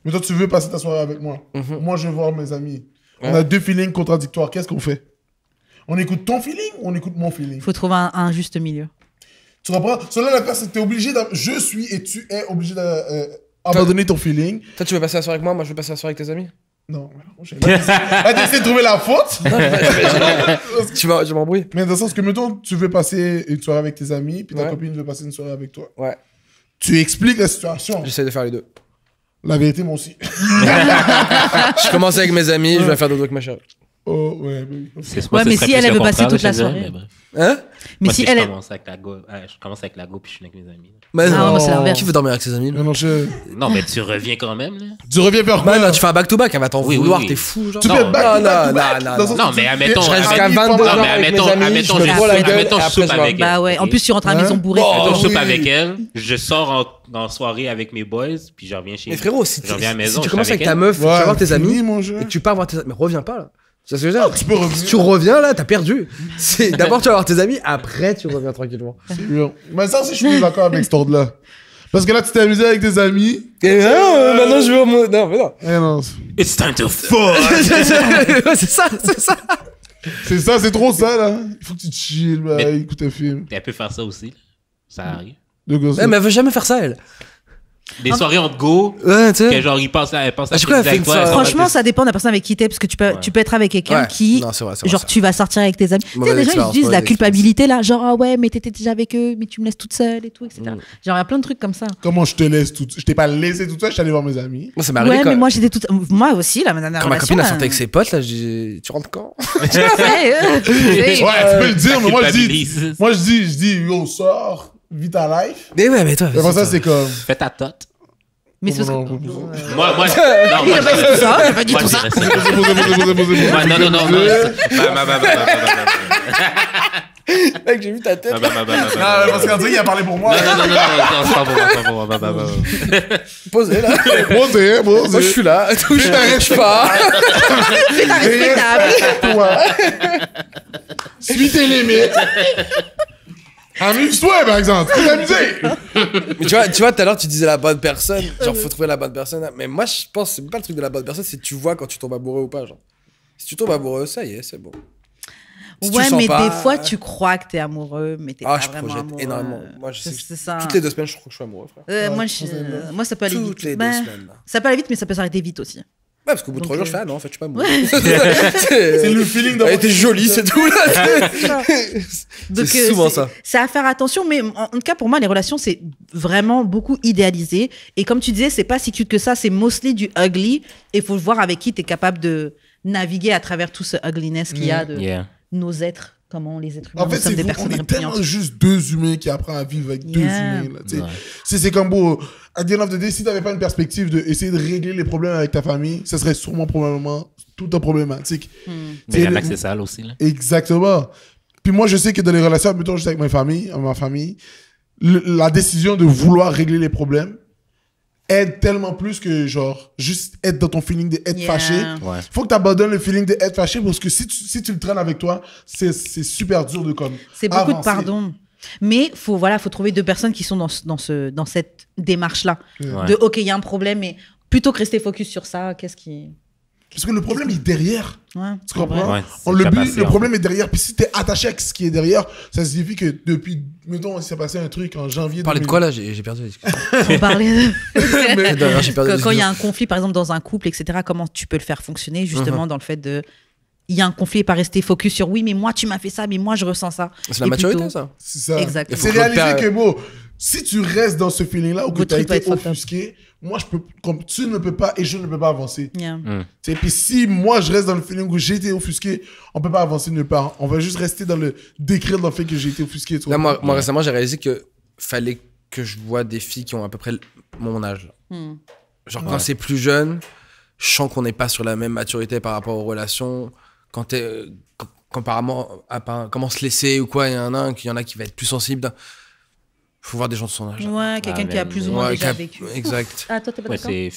Mettons, tu veux passer ta soirée avec moi. Moi, je veux voir mes amis. On a deux feelings contradictoires. Qu'est-ce qu'on fait? On écoute ton feeling ou on écoute mon feeling? il faut trouver un juste milieu. Tu comprends? Cela, l'affaire, c'est que t'es obligé je suis et tu es obligé d'abandonner ton feeling. Toi, tu veux passer la soirée avec moi, moi, je veux passer la soirée avec tes amis. Non, j'ai essayé de trouver la faute. Tu vas m'embrouiller. Mais dans le sens que, mettons, tu veux passer une soirée avec tes amis, puis ta Ouais. copine veut passer une soirée avec toi. Ouais, Tu expliques la situation. j'essaie de faire les deux. La vérité, moi aussi. Je commence avec mes amis, je vais faire d'autres avec ma chérie. Oh, ouais, oui. Ouais, mais si elle veut passer toute la soirée. Hein? Mais Moi, si je elle. commence avec la go, je commence avec la go, puis je suis avec mes amis. Mais Ah, non, moi, c'est l'inverse. qui veut dormir avec ses amis? Là? Mais non, Non, mais tu reviens quand même, là. Tu reviens vers Bah quoi? non, tu fais un back-to-back, elle va t'en Oui, vouloir, oui, oui. t'es fou, genre. Tu Non, fais back to non, back to non, back. non, Dans le sens non, où mais tu admettons- fais- Je reste ami qu'à pendant- 22 Non, heures mais avec mes admettons- amis, admettons, je me je prends la soupe- gueule, admettons, et je après soupe je avec vais. elle. Bah ouais, en ok? plus, tu rentres à la Hein? maison bourrée. Bon. Admettons, je soupe oui. avec elle, je sors en soirée avec mes boys, puis je reviens chez Mais frérot, si je reviens à la maison, tu je commences suis avec ta elle. meuf, tu vas voir tes fini, amis, mon jeu. et que tu pars voir tes amis, mais reviens pas, là. C'est ce que je veux dire. Tu peux revenir. Si tu reviens, là, t'as perdu. C'est d'abord, tu vas voir tes amis, après, tu reviens tranquillement. C'est sûr. Mais ça aussi, je suis d'accord avec cet ordre-là. Parce que là, tu t'es amusé avec tes amis. Et maintenant, je veux... Non, mais non. Eh non. It's time to fuck! C'est ça, c'est ça. C'est ça, c'est trop ça, là. Il faut que tu chill, bah, Mais- écoute un film. Elle peut faire ça aussi. Ça arrive. De gosse. Ouais, mais elle veut jamais faire ça, elle. Des soirées on te go, Ouais, tu que sais. genre, ils pensent à je crois qu'elle fait une soirée- Franchement, ça dépend de la personne avec qui t'es, parce que tu peux être avec quelqu'un Ouais. qui, Non, c'est vrai, c'est vrai, genre, ça. tu vas sortir avec tes amis. Tu sais, Mauvaise les gens, ils expérience, disent la mauvaise culpabilité, là, genre, ah ouais, mais t'étais déjà avec eux, mais tu me laisses toute seule et tout, etc. Genre, il y a plein de trucs comme ça. Comment je te laisse tout... Je t'ai pas laissé tout seul, je suis allé voir mes amis. Moi, ça m'est arrivé Ouais, quand mais moi, j'étais toute. Moi aussi, là, ma dernière Quand ma relation. copine a là, sorti avec ses potes, là, j'ai dit, tu rentres quand? Ouais, tu peux le dire, mais moi, je dis... culpabilise. Moi, je dis, yo, sors, vis ta life. Mais ouais, mais toi. Et après ça, c'est comme... Fais ta tote. Mais c'est parce Non, que. non, Moi, non, Il a pas dit tout ça, il a pas dit moi, tout je ça. dirais ça. Ouais, non. Mec, j'ai vu ta tête. Ah, parce qu'André, il a parlé pour moi. Non, c'est pas bon. Posé, là. Moi, c'est... Moi, je suis là. Touche pas. C'est pas respectable. Toi. Suis tes limites. Amuse-toi, par exemple. Tu peux t'amuser. Mais tu vois, tout à l'heure, tu disais la bonne personne. Genre, faut trouver la bonne personne. Mais moi, je pense que c'est pas le truc de la bonne personne, c'est que tu vois quand tu tombes amoureux ou pas. Genre, si tu tombes amoureux, ça y est, c'est bon. Si tu Ouais, sens mais pas- des fois, tu crois que t'es amoureux, mais t'es Ah, pas je vraiment projette amoureux. énormément. Moi, je sais que C'est ça. toutes les 2 semaines, je crois que je suis amoureux, frère. Moi, ça peut aller vite. Toutes les 2 Ben, semaines. Là. ça peut aller vite, mais ça peut s'arrêter vite aussi. Ouais, parce qu'au bout de Donc, 3 jours, je fais, ah non, en fait, je suis pas amoureux. C'est le feeling Elle était jolie, c'est tout, là. Donc, C'est souvent ça. C'est à faire attention, mais en tout cas, pour moi, les relations, c'est vraiment beaucoup idéalisé. Et comme tu disais, c'est pas si cute que ça, c'est mostly du ugly. Et il faut voir avec qui tu es capable de naviguer à travers tout ce ugliness qu'il y a. Yeah. nos êtres, comment les êtres humains, En fait, nous sommes des on personnes est tellement répugnantes. juste deux humains qui apprennent à vivre avec deux humains. Là, tu sais. C'est comme beau. À the end of the day, si tu n'avais pas une perspective d'essayer de régler les problèmes avec ta famille, ça serait sûrement probablement tout un problématique. Mais il y en a que c'est sale aussi. Là. Exactement. Puis moi, je sais que dans les relations, mettons juste avec ma famille, la décision de vouloir régler les problèmes aide tellement plus que genre juste être dans ton feeling d'être fâché. Ouais. Faut que tu abandonnes le feeling d'être fâché parce que si tu le traînes avec toi, c'est super dur de comme C'est beaucoup avancer. de pardon. Mais faut trouver deux personnes qui sont dans cette démarche-là. Ouais. De, OK, il y a un problème, mais plutôt que rester focus sur ça, qu'est-ce qui... Parce que le problème est derrière. Ouais. Tu comprends? Ouais, c'est Le déjà passé, le en problème est derrière. Puis si tu es attaché à ce qui est derrière, ça signifie que depuis, mettons, il s'est passé un truc en janvier. Parler de quoi là? J'ai perdu la discussion. On parlait de... J'ai perdu la Quand il y discussion. a un conflit, par exemple, dans un couple, etc., comment tu peux le faire fonctionner, justement, dans le fait de... Il y a un conflit et pas rester focus sur oui, mais moi, tu m'as fait ça, mais moi, je ressens ça. C'est la Et maturité, plutôt- ça. C'est ça. Exactement. C'est Il faut que réaliser l'autre que, bon, si tu restes dans ce feeling-là ou que Votre tu as truc va été être fucked up. offusqué, moi, comme tu ne peux pas et je ne peux pas avancer. Yeah. Et puis si moi, je reste dans le feeling où j'ai été offusqué, on peut pas avancer nulle part. On va juste rester dans le décrire dans le fait que j'ai été offusqué. tu Là, vois. moi récemment, j'ai réalisé que fallait que je vois des filles qui ont à peu près mon âge. Genre, quand c'est plus jeune, je sens qu'on n'est pas sur la même maturité par rapport aux relations. Quand apparemment, comment se laisser ou quoi, il y en a qui va être plus sensible. Faut voir des gens de son âge. Ouais, quelqu'un qui a plus ou moins Ouais, déjà vécu. Exact. Ah, toi, t'es pas Ouais, d'accord? c'est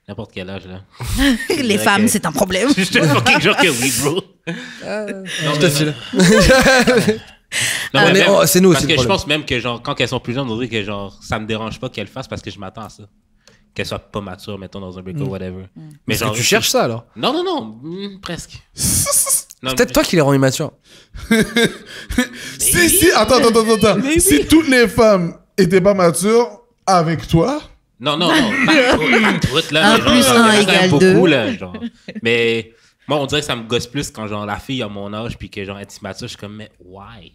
n'importe quel âge, là. Les dirais femmes, que- c'est un problème. Je te fucking jure que oui, bro. Je te file. Non, On mais est- même- oh, c'est nous parce aussi que le je problème. pense même que, genre, quand elles sont plus jeunes, on dirait que, genre, ça me dérange pas qu'elles le fassent parce que je m'attends à ça. Qu'elles soient pas matures, mettons, dans un break ou whatever. Mais Est-ce que tu cherches ça alors? Non, presque. Non, C'est peut-être toi qui les rends immatures. Si, attends. Si toutes les femmes étaient pas matures avec toi, Non, pas toutes, là. Un mais plus genre, un il y en a quand même égale deux. beaucoup, là, genre. Mais moi, on dirait que ça me gosse plus quand, genre, la fille a mon âge puis que, genre, elle est immature, je suis comme, mais why?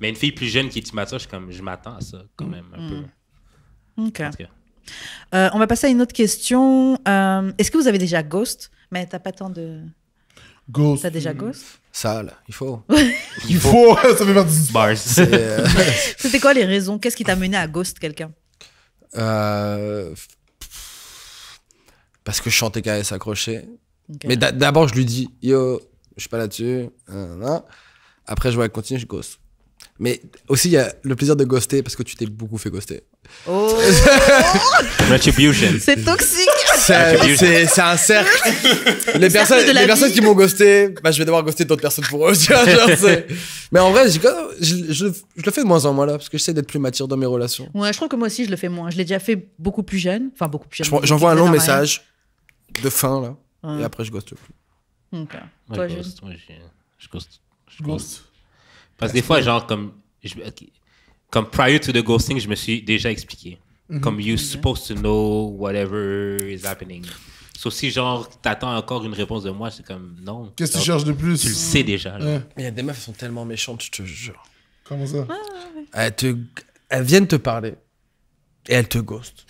Mais une fille plus jeune qui est immature, je suis comme, je m'attends à ça, quand même, un peu. OK. En tout cas. On va passer à une autre question. Est-ce que vous avez déjà ghost? Mais t'as pas tant de... ghost. T'as déjà ghost? Ça, là, il faut. Il faut, ça fait partie du Bars. C'était quoi les raisons? Qu'est-ce qui t'a mené à ghost quelqu'un? Parce que je chantais qu'à s'accrocher. Ok. Mais d'abord, je lui dis, yo, je suis pas là-dessus. Après, je vais continuer, je ghost. Mais aussi, il y a le plaisir de ghoster parce que tu t'es beaucoup fait ghoster. Oh, Retribution. c'est toxique! C'est un cercle. Les cercle de la personnes vie. qui m'ont ghosté, bah, je vais devoir ghoster d'autres personnes pour eux. Tu vois, genre, mais en vrai, je le fais de moins en moins là parce que j'essaie d'être plus mature dans mes relations. Ouais, je crois que moi aussi, je le fais moins. Je l'ai déjà fait beaucoup plus jeune. Enfin, beaucoup plus jeune. J'envoie un long Marianne. message de fin là Ouais. et après je ghoste plus. Ok. Moi, Toi, je Jules? ghost. Moi, je ghost. ghost. Parce que des fois, genre, comme prior to the ghosting, je me suis déjà expliqué. Comme you're supposed to know whatever is happening. So, si, genre, t'attends encore une réponse de moi, c'est comme non. Qu'est-ce que tu Genre, cherches de plus? Tu le sais déjà. là. Ouais. Mais il y a des meufs qui sont tellement méchantes, je te jure. Comment ça? Elles viennent te parler et elles te ghostent.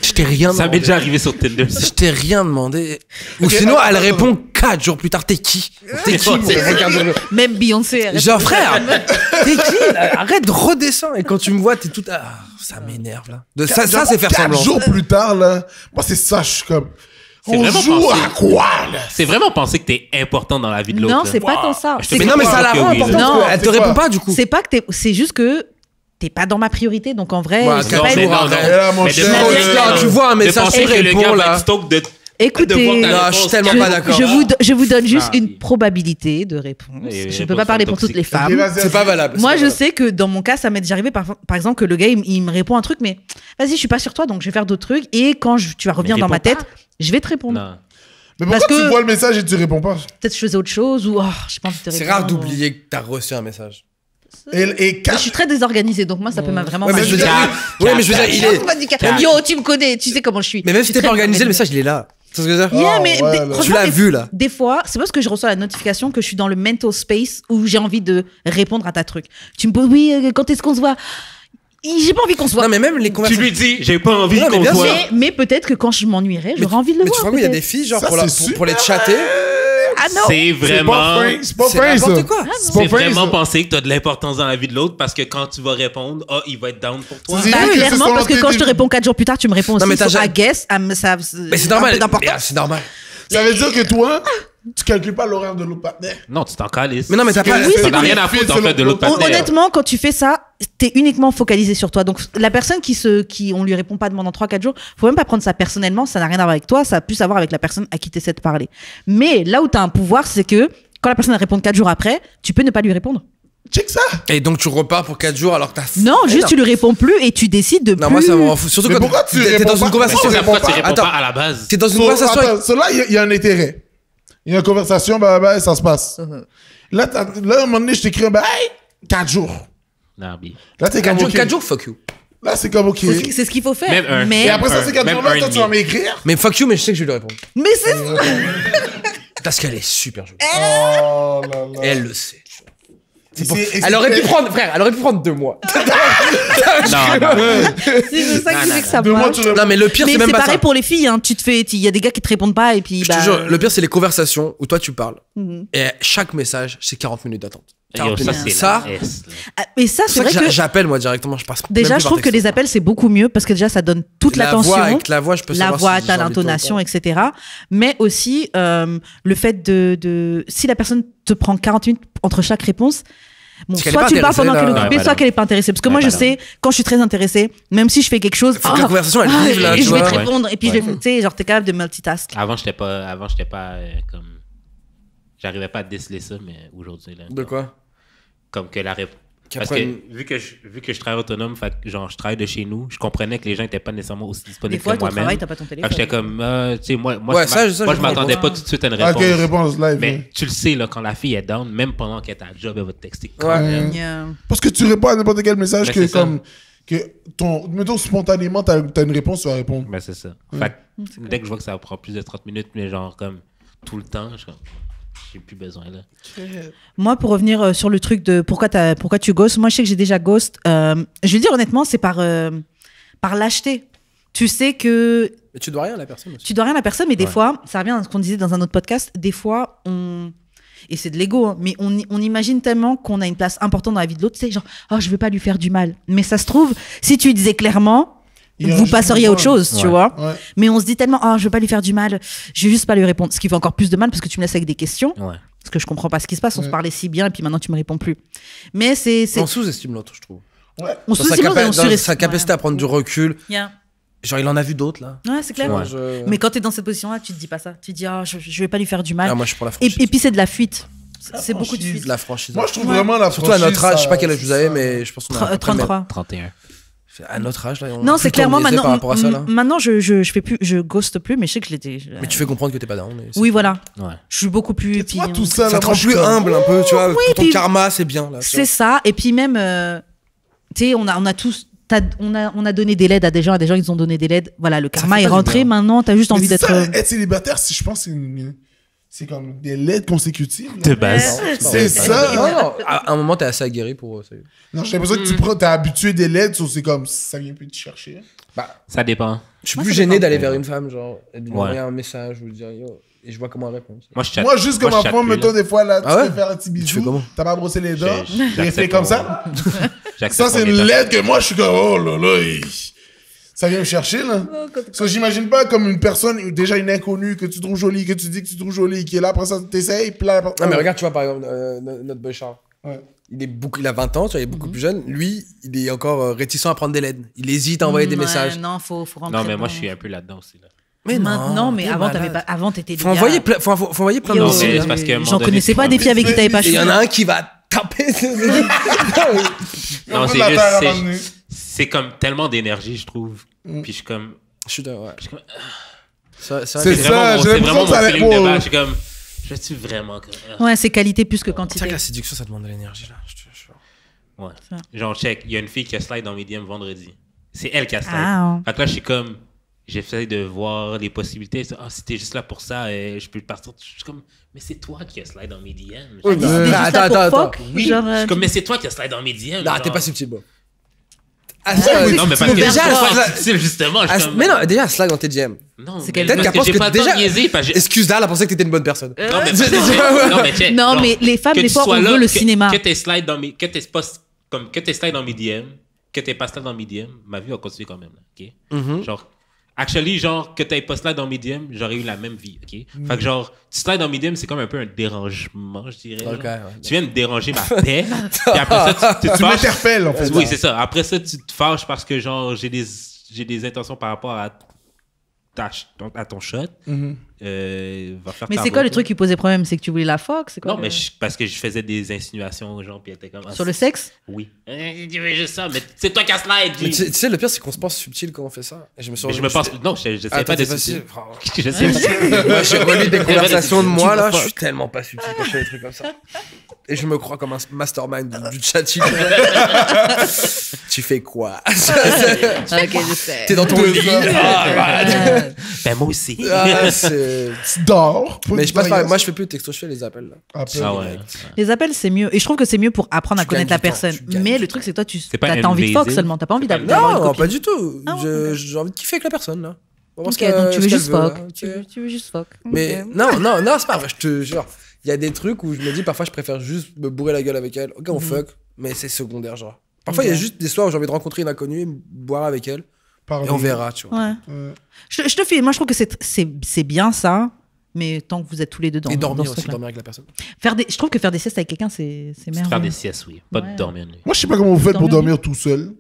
Je t'ai rien Ça m'est demandé. déjà arrivé sur Tinder. Je t'ai rien demandé. Ou sinon, elle répond 4 jours plus tard. T'es qui? T'es qui? Même Beyoncé. elle Genre, répond. frère, t'es qui? Là arrête, redescends. Et quand tu me vois, t'es tout. Ah, ça m'énerve là. Ça c'est faire 4 semblant. jours plus tard, là, moi, c'est ça, je suis comme. C'est On vraiment joue pensé. à quoi, là? C'est vraiment penser que t'es important dans la vie de l'autre. Non, là. c'est pas tant ça. Je te C'est Mais mets non, mais pas ça la que rend oui, là. importante. Non, Elle te c'est répond quoi? pas du coup. C'est pas que c'est juste que t'es pas dans ma priorité. Donc en vrai, Ouais, c'est quatre pas jours une- après. Et là, mon Mais de cher, penser Là, que- tu vois un de message, penser tu que le réponds, gars va là. être stoked de Écoutez, voir ta Non, réponse. je suis tellement pas d'accord. je vous donne juste Ah, une oui. probabilité de réponse. Oui, Je ne peux pas parler pour toutes les Ok, femmes. vas-y, C'est pas valable. Moi, c'est je pas sais que dans mon cas, ça m'est déjà arrivé, par exemple, que le gars, il me répond un truc, mais vas-y, je suis pas sur toi, donc je vais faire d'autres trucs. Et quand tu vas revenir Mais dans ma réponds tête, je vais te répondre. Non. Mais pourquoi Parce que- tu vois le message et tu réponds pas? Peut-être je faisais autre chose ou j'ai pas envie de te C'est répondre. rare d'oublier que t'as reçu un message. Et Mais je suis très désorganisée, donc moi, ça peut vraiment Ouais, mais je veux dire, Cap, il est. Yo, tu me connais, tu sais comment je suis. Mais même Je si suis t'es pas très organisé, le désorganisée. message il est là. Tu sais ce que je veux dire? Yeah, Oh, mais ouais, des- là. Tu franchement, l'as vu là. des fois, c'est parce que je reçois la notification que je suis dans le mental space où j'ai envie de répondre à ta truc. Tu me poses, oui, quand est-ce qu'on se voit? J'ai pas envie qu'on se voit. Non, mais même les Tu conversations. lui dis, j'ai pas envie Non, mais qu'on bien soit. sûr. Mais peut-être que quand je m'ennuierai, j'aurai envie de le Mais voir. tu vois, il y a des peut-être. filles, genre, Ça, pour les c'est chatter. non. C'est vraiment... C'est pas fin, ça. n'importe quoi. C'est vraiment ça. penser que tu as de l'importance dans la vie de l'autre parce que quand tu vas répondre, il va être down pour toi. C'est- Bah, que clairement, ce parce que sont quand je te réponds 4 jours plus tard, tu me réponds Non, aussi mais t'as sur jamais- I guess. Ça, Mais c'est normal. un peu d'importance. C'est normal. Ça veut dire que toi, tu calcules pas l'horaire de l'autre partenaire. Non, tu t'en calisses. Mais non, mais t'as pas. Oui, Ça c'est n'a vrai. rien à foutre en fait de l'autre partenaire. Honnêtement, quand tu fais ça, t'es uniquement focalisé sur toi. Donc, la personne qui on lui répond pas pendant 3-4 jours, faut même pas prendre ça personnellement, ça n'a rien à voir avec toi, ça a plus à voir avec la personne à qui t'essaies de parler. Mais là où t'as un pouvoir, c'est que quand la personne répond 4 jours après, tu peux ne pas lui répondre. Check ça. Et donc tu repars pour 4 jours alors que t'as. Non, juste tu lui réponds plus et tu décides de Non, plus. moi ça me rend fou. Surtout Mais quand pourquoi tu t'es réponds dans une pas? conversation. Mais Pourquoi tu réponds Attends. pas à la base? T'es dans une conversation. Attends, là, il y a un intérêt. Il y a une conversation, bah, ça se passe. Là, là, à un moment donné, je t'écris, hey, 4 jours. Non, bien. Là, t'es comme, 4 OK. jours, fuck you. Là, c'est comme, OK. C'est ce qu'il faut faire. Même un. Et Mais, après ça, c'est 4 Même jours là, un toi, et tu vas demi. m'écrire. Mais fuck you, mais je sais que je vais lui répondre. mais c'est Parce qu'elle est super jolie. Oh là là. Et elle le sait. C'est- et Elle aurait c'est- pu prendre, frère, elle aurait pu prendre 2 mois. c'est ça qui fait que ça 2 mois, marche. tu réponds. Non, mais le pire, Mais c'est même c'est pas pareil ça. pour les filles. Hein. Il y a des gars qui te répondent pas et puis. Je te bah, jure, le pire, c'est les conversations où toi tu parles. Mhm. Et chaque message, c'est 40 minutes d'attente. Yo, 40 ça, minutes. c'est Ça, la S, là. Ah, et ça, c'est c'est ça vrai que que. j'appelle moi directement. Je passe Déjà, même je plus trouve par que les texto. appels, c'est beaucoup mieux parce que déjà, ça donne toute La l'attention. voix, avec la voix, je peux La savoir voix, si t'as j'ai envie de l'intonation, t'entendre. etc. Mais aussi, le fait de. Si la personne te prend 40 minutes entre chaque réponse, bon, Parce qu'elle soit est pas tu parles pendant intéressée, qu'elle est là. occupée, Ouais, soit voilà. qu'elle est pas intéressée. Parce que Ouais, moi, je voilà. sais, quand je suis très intéressée, même si je fais quelque chose. Faut que la conversation, elle vive, là, et tu je vais te vois. répondre. Et puis, Ouais. je vais, tu sais, genre, t'es capable de multitask. Avant, j'étais pas comme. J'arrivais pas à déceler ça, mais aujourd'hui, là. De quoi? Comme que la réponse. Parce Qu'après, que vu que je travaille autonome, fait que, genre, je travaille de chez nous, je comprenais que les gens n'étaient pas nécessairement aussi Des disponibles fois, que ton moi-même. travail, t'as pas ton Fait que téléphone. j'étais comme, tu sais, moi, Ouais, ça, je m'attendais comprends. pas tout de suite à une Ok, réponse. réponse live. Mais tu le sais, là, quand la fille est down, même pendant qu'elle est à la job, elle va te texter quand Ouais. même. Yeah. Parce que tu réponds à n'importe quel message Ben, que c'est ça. comme que ton mettons spontanément t'as une réponse, tu vas répondre. Ben, c'est ça. Fait que dès que je vois que ça va prendre plus de 30 minutes, mais genre, comme, tout le temps, je suis comme, j'ai plus besoin, là. Moi, pour revenir sur le truc de pourquoi tu ghostes, moi, je sais que j'ai déjà ghost. Je vais dire honnêtement, c'est par lâcheté. Tu sais que Mais tu dois rien à la personne aussi. tu dois rien à la personne, mais des Ouais. fois, ça revient à ce qu'on disait dans un autre podcast, des fois, et c'est de l'ego, hein, mais on imagine tellement qu'on a une place importante dans la vie de l'autre, c'est genre, oh, je veux pas lui faire du mal. Mais ça se trouve, si tu disais clairement, Il y a vous juste passeriez à autre une chose, tu Ouais. vois. Ouais. Mais on se dit tellement, oh, je veux pas lui faire du mal, je vais juste pas lui répondre. Ce qui fait encore plus de mal parce que tu me laisses avec des questions, Ouais. parce que je comprends pas ce qui se passe, on se Ouais. parlait si bien, et puis maintenant tu me réponds plus. Mais c'est. On sous-estime l'autre, je trouve. Ouais. On Dans sous-estime l'autre et on dans surestime. sa capacité à prendre du recul. Yeah. Genre, il en a vu d'autres, là. Ouais, c'est clair. Moi, Ouais. je- Mais quand t'es dans cette position-là, tu te dis pas ça. Tu te dis, oh, je vais pas lui faire du mal. Ah, moi, je suis pour la et, franchise. et puis c'est de la fuite. C'est beaucoup de franchise. fuite. De la franchise. Moi je trouve Ouais. vraiment la Surtout à notre franchise, âge, je sais ça- pas quel âge vous avez, ça- mais je pense qu'on a. à peu près 33. 31. À notre âge, là. on Non, est c'est plus clairement biaisé maintenant. par rapport à ça, là. Maintenant, je fais plus, je ghost plus, mais je sais que je l'étais. Mais tu fais comprendre que t'es pas down. mais c'est- Oui, voilà. Ouais. Je suis beaucoup plus. Tu vois puis, tout ça là, Ça te moi, rend je suis plus comme- humble un peu, tu vois. Pour ton puis- karma, c'est bien, là. tu C'est vois. ça. Et puis même, tu sais, on a tous. On a donné des LED à des gens ils ont donné des LED. Voilà, le karma fait est pas du rentré. bien. Maintenant, t'as juste Mais envie c'est d'être. ça, être célibataire, si je pense c'est comme des lettres consécutives. là. De base. C'est ça. Non, non. À un moment, t'es assez aguerri pour. ça. Non, j'ai l'impression que t'es habitué des lettres, c'est comme ça vient plus te chercher. Ça dépend. Je suis Moi, plus ça gêné dépend. d'aller vers une femme, genre, et de lui Ouais. envoyer un message ou lui dire yo, et je vois comment elle répond. Moi, je chatte. Moi, juste comme je ma chatte femme, plus, mettons là. des fois là, tu Ah ouais? peux faire un petit Tu fais bisou, comment? t'as pas brossé les dents, J'accepte il fait comme ça. J'accepte Ça, c'est mon une état. lettre que moi, je suis comme, oh là là, ça vient me chercher, là. Parce que j'imagine pas comme une personne, déjà une inconnue, que tu trouves jolie, que tu dis que tu trouves jolie, qui est là, après ça, t'essayes, puis là, Non, mais regarde, tu vois, par exemple, notre boy Charles. Ouais. Il a 20 ans, tu vois, il est beaucoup plus jeune. Lui, il est encore réticent à prendre des LED. Il hésite à envoyer des Ouais, messages. Non, faut rentrer. Non, mais moi, dans- je suis un peu là-dedans aussi, là. Mais Maintenant, mais t'es avant, malade. avant, t'étais. Faut envoyer plein de Yo, Non, messages. mais c'est parce qu'à un moment J'en donné, connaissais tu pas vois. des filles avec qui t'avais pas Et il y en choisi. a un qui va taper. Non, On c'est la juste, terre à c'est- m'amener. c'est comme tellement d'énergie, je trouve. Puis je suis comme. Je suis d'accord, ouais. je suis comme- C'est C'est ça, vraiment, j'ai c'est l'impression vraiment que ça mon allait- feeling de oh. base. Je suis comme. Je suis vraiment comme. Ouais, c'est qualité plus que C'est vrai quantité. que la séduction, ça demande de l'énergie, là. Je te jure. Ouais. Ça. Genre, check, il y a une fille qui a slide dans mes DM vendredi. C'est elle qui a slide. Ah. Fait que là, je suis comme. J'essaie de voir les possibilités. Ah, si t'es juste là pour ça, je peux partir. Je suis comme. Mais c'est toi qui a slide dans mes DM. Oui, C'était juste là attends, pour attends, fuck, Oui, genre, je suis comme, mais c'est toi qui a slide dans mes DM. Non, genre. t'es pas subtil, bro. Ah, ça, Non, mais parce que déjà, c'est pas difficile, justement. mais non, déjà, elle slide dans tes DM. Non, C'est mais peut-être parce qu'elle pense j'ai que pas déjà- déjà... niaisé. Excuse-la, elle a pensé que t'étais une bonne personne. Non, mais check, Non, genre, mais les femmes, que des tu fois, sois on là, veut le que- cinéma. Que t'es slide dans mes... Que t'es slide dans mes DM, que t'es pas slide dans mes DM, ma vie va continuer quand même, là, OK? Genre, actually, genre, que t'aies pas slide dans mes DM, j'aurais eu la même vie, OK? Fait que genre, tu slide dans mes DM, c'est comme un peu un dérangement, je dirais. Ok, genre. ouais. Tu viens de déranger ma paix, puis après ça, tu te Tu fâches. m'interpelles, en fait. Oui, c'est ça. Après ça, tu te fâches parce que, genre, j'ai des intentions par rapport à ton shot. Va faire Mais ta c'est quoi le route, truc qui posait problème? C'est que tu voulais la fuck? C'est quoi non, le- mais parce que je faisais des insinuations aux gens, puis elle était comme... Sur le sexe? Oui. Tu veux juste ça, mais c'est toi qui as slide. Mais tu sais, le pire, c'est qu'on se pense subtil quand on fait ça. Et je me suis Mais je me pense... Non, je sais Ah, pas t'es de facile. subtil. Je sais pas. Moi, j'ai relu des conversations de moi, là. Tu Je suis tellement pas subtil quand je fais des trucs comme ça. Et je me crois comme un mastermind du chat. Tu fais quoi? Ok, je sais. T'es dans ton lit. Ben, moi aussi. Tu dors. Mais je passe par... Moi, je fais plus de texto, je fais les appels, là. Après, Ah ouais. Les appels, c'est mieux. Et je trouve que c'est mieux pour apprendre à Tu connaître gagnes la du temps, personne. tu gagnes Mais du le truc, c'est que toi, C'est pas t'as envie de fuck invasive. seulement. T'as pas envie d'avoir une Non, copine. pas du tout. Ah, J'ai envie de kiffer avec la personne, là. On va voir Ok, ce qu'elle- donc tu veux ce qu'elle juste veut, fuck. là, ok. Tu veux juste fuck. Mais Ok. non, c'est pas vrai, je te jure. Il y a des trucs où je me dis parfois je préfère juste me bourrer la gueule avec elle. Ok, on fuck, mais c'est secondaire, genre. Parfois, il y a Ok. juste des soirs où j'ai envie de rencontrer une inconnue, me boire avec elle, et on verra, tu vois. Ouais. Ouais. Je te file. Moi, je trouve que c'est bien ça. Mais tant que vous êtes tous les deux dans Et dormir dans ce aussi, truc-là. dormir avec la personne. Je trouve que faire des siestes avec quelqu'un, c'est merveilleux. Faire des siestes, oui. Pas Ouais. de dormir nuit. Moi, je sais pas comment vous faites pour Dormir. dormir tout seul.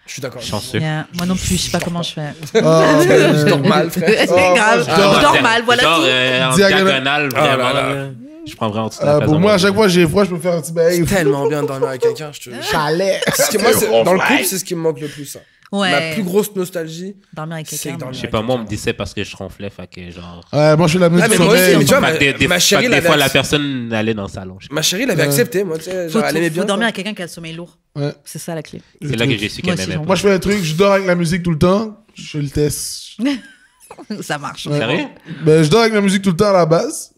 Je suis d'accord. Chanceux. Yeah. Moi non plus, je sais pas comment je fais. Je dors mal, frère. C'est grave. je dors- Je dors mal, voilà Genre, tout. en Diagonale. diagonale, Ah là vraiment. là. là. Je prends vraiment toute la place Pour dans moi, mon à chaque lit. fois, j'ai froid, je peux faire un petit bail. Tellement bien de dormir avec quelqu'un, je te Chalet. Parce que moi, dans le couple, c'est ce qui me manque le plus, ça. Ma Ouais. plus grosse nostalgie. Dormir avec C'est quelqu'un. dormir Je sais pas, moi, on me disait parce que je ronflais, fait que genre... Moi, je fais la musique Ah, mais du moi aussi, sommeil. mais tu vois, Fait que ma chérie des l'avait fois, la accepté. personne allait dans le salon. je sais pas. Ma chérie l'avait accepté, moi, tu sais. Faut Genre, elle aimait bien. dormir quoi. avec quelqu'un qui a le sommeil lourd. Ouais. C'est ça la clé. C'est là que j'ai su Moi qu'elle aussi, m'aimait j'en pas. Moi, je fais un truc, je dors avec la musique tout le temps. Je le teste. Ça marche. Ouais. Sérieux? Ben, je dors avec la musique tout le temps à la base.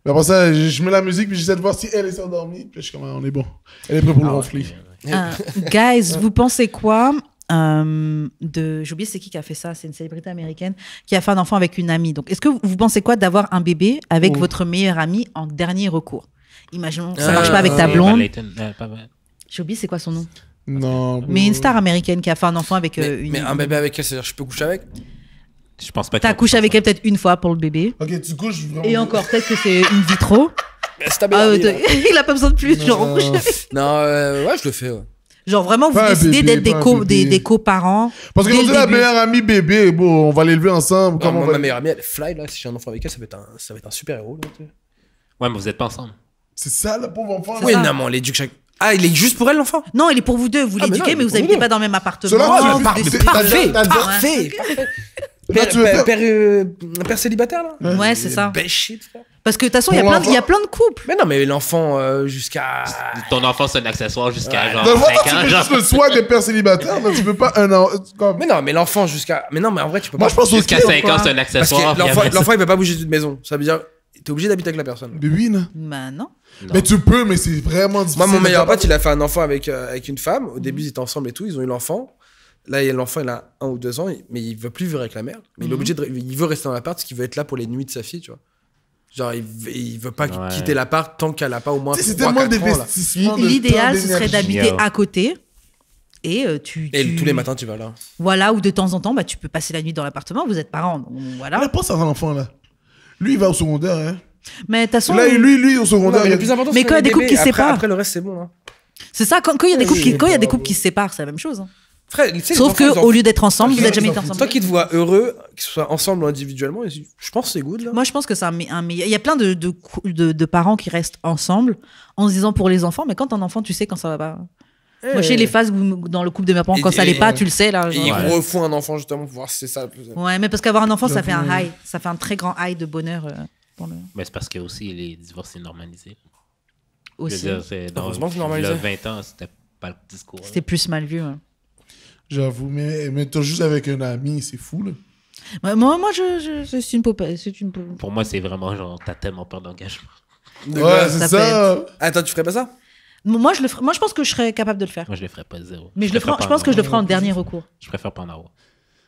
Mais après ça, je mets la musique puis j'essaie de voir si elle est endormie. Puis je suis comme, on est bon. Elle est prête pour le ronfler. Guys, vous pensez quoi j'ai oublié c'est qui a fait ça, c'est une célébrité américaine qui a fait un enfant avec une amie. Donc, est-ce que vous pensez quoi d'avoir un bébé avec votre meilleur ami en dernier recours? Imaginons, ça marche pas avec ta blonde. J'ai oublié c'est quoi son nom. Non. Mais une star américaine qui a fait un enfant avec une. Mais un bébé avec elle, c'est-à-dire je peux coucher avec? Je pense pas que... T'as couché avec elle peut-être une fois pour le bébé. Ok, tu couches vraiment. Et encore, peut-être que c'est une vitro. Mais c'est ta Ah, meilleure amie, là. il a pas besoin de plus. Genre, Non, ouais, je le fais, ouais. genre vraiment, vous Pas un décidez bébé, d'être pas un bébé. des coparents. Parce que dès quand le c'est la début. meilleure amie bébé, bon, on va l'élever ensemble. Comment on Ma va... meilleure amie, elle est fly, là. Si j'ai un enfant avec elle, ça va être un super héros, là. tu sais. Ouais, mais vous êtes pas ensemble. C'est ça, le pauvre enfant. Oui, ça. non, mais on l'éduque chaque. Ah, il est juste pour elle, l'enfant? Non, il est pour vous deux. Vous Ah, mais l'éduquez, non, mais il est vous pour habitez nous pas dans le même appartement. Cela, Vous tu- décidez- t'as- Parfait, t'as- parfait. Là, tu veux faire- Père célibataire, là? Ouais, c'est ça. Best shit, frère. Parce que de toute façon, il y a Pour plein de couples. Mais non, mais l'enfant jusqu'à. Ton enfant, c'est un accessoire jusqu'à genre Dans le fond, 5 tu ans. veux Genre, juste le soin des pères célibataires, mais tu veux pas un an. Comme... Mais non, mais l'enfant jusqu'à. Mais non, mais en vrai, tu peux Moi, pas. je pense au jusqu'à kid, 5 ans, quoi. c'est un Parce accessoire. que puis après ça- l'enfant, il peut pas bouger d'une maison. Ça veut dire. T'es obligé d'habiter avec la personne. Mais oui, non. Bah non. Non. Mais tu peux, mais c'est vraiment difficile. Moi, mon meilleur de pas- pote, il a fait un enfant avec une femme. Au début, ils étaient ensemble et tout. Ils ont eu l'enfant. Là, l'enfant, il a 1 ou 2 ans, mais il veut plus vivre avec la mère. Mais il est obligé il veut rester dans l'appart parce qu'il veut être là pour les nuits de sa fille, tu vois. Genre, il veut pas Ouais. quitter l'appart tant qu'elle a pas au moins Tu sais, c'est 3, tellement 4 ans, là. d'investissement. de L'idéal, temps, ce serait d'énergie. d'habiter Yo. à côté. Et Et tous les matins, tu vas là. Voilà, ou de temps en temps, bah, tu peux passer la nuit dans l'appartement. Vous êtes parents. Donc, Là, voilà. pense à un enfant, là. Lui, il va au secondaire, hein. Mais de toute façon, Là, lui, au Non, secondaire. mais le plus important, Mais c'est quand il y a des les couples bébés. qui se séparent. Après, le reste, c'est bon. Hein. c'est ça. Quand il y a des couples Oui, quand il y a des bravo. couples qui se séparent, c'est la même chose. Hein. Frère, tu sais, les Sauf enfants, que ils en au lieu d'être ensemble, vous Ils êtes jamais s'en été foutent. ensemble. Toi qui te vois heureux, qu'ils soient ensemble ou individuellement, je pense que c'est good là. Moi, je pense que c'est un meilleur. Il y a plein de parents qui restent ensemble en se disant pour les enfants, mais quand t'as un enfant, tu sais quand ça va pas. Moi, chez les phases où, dans le couple de mes parents, Et- quand ça allait et- pas, tu le sais là. Et genre. ils Ouais. refont un enfant justement pour voir si c'est ça le plus. Ouais, mais parce qu'avoir un enfant, ça fait un J'avoue. high. Ça fait un très grand high de bonheur pour le... Mais c'est parce que aussi, les divorces, c'est normalisé. Je veux aussi. dire, c'est dans Heureusement que c'est normalisé. le 20 ans, c'était pas le discours. là. C'était plus mal vu. Ouais. J'avoue, mais t'es juste avec un ami, c'est fou, là. Ouais, moi, c'est une poupée. C'est une poupée. Pour moi, c'est vraiment genre, t'as tellement peur d'engagement. De Ouais, quoi c'est ça ça. Attends, tu ferais pas ça? Moi, je pense que je serais capable de le faire. Moi, je le ferais pas zéro. Mais je pense que je le ferai en dernier recours. Je préfère pas en avoir.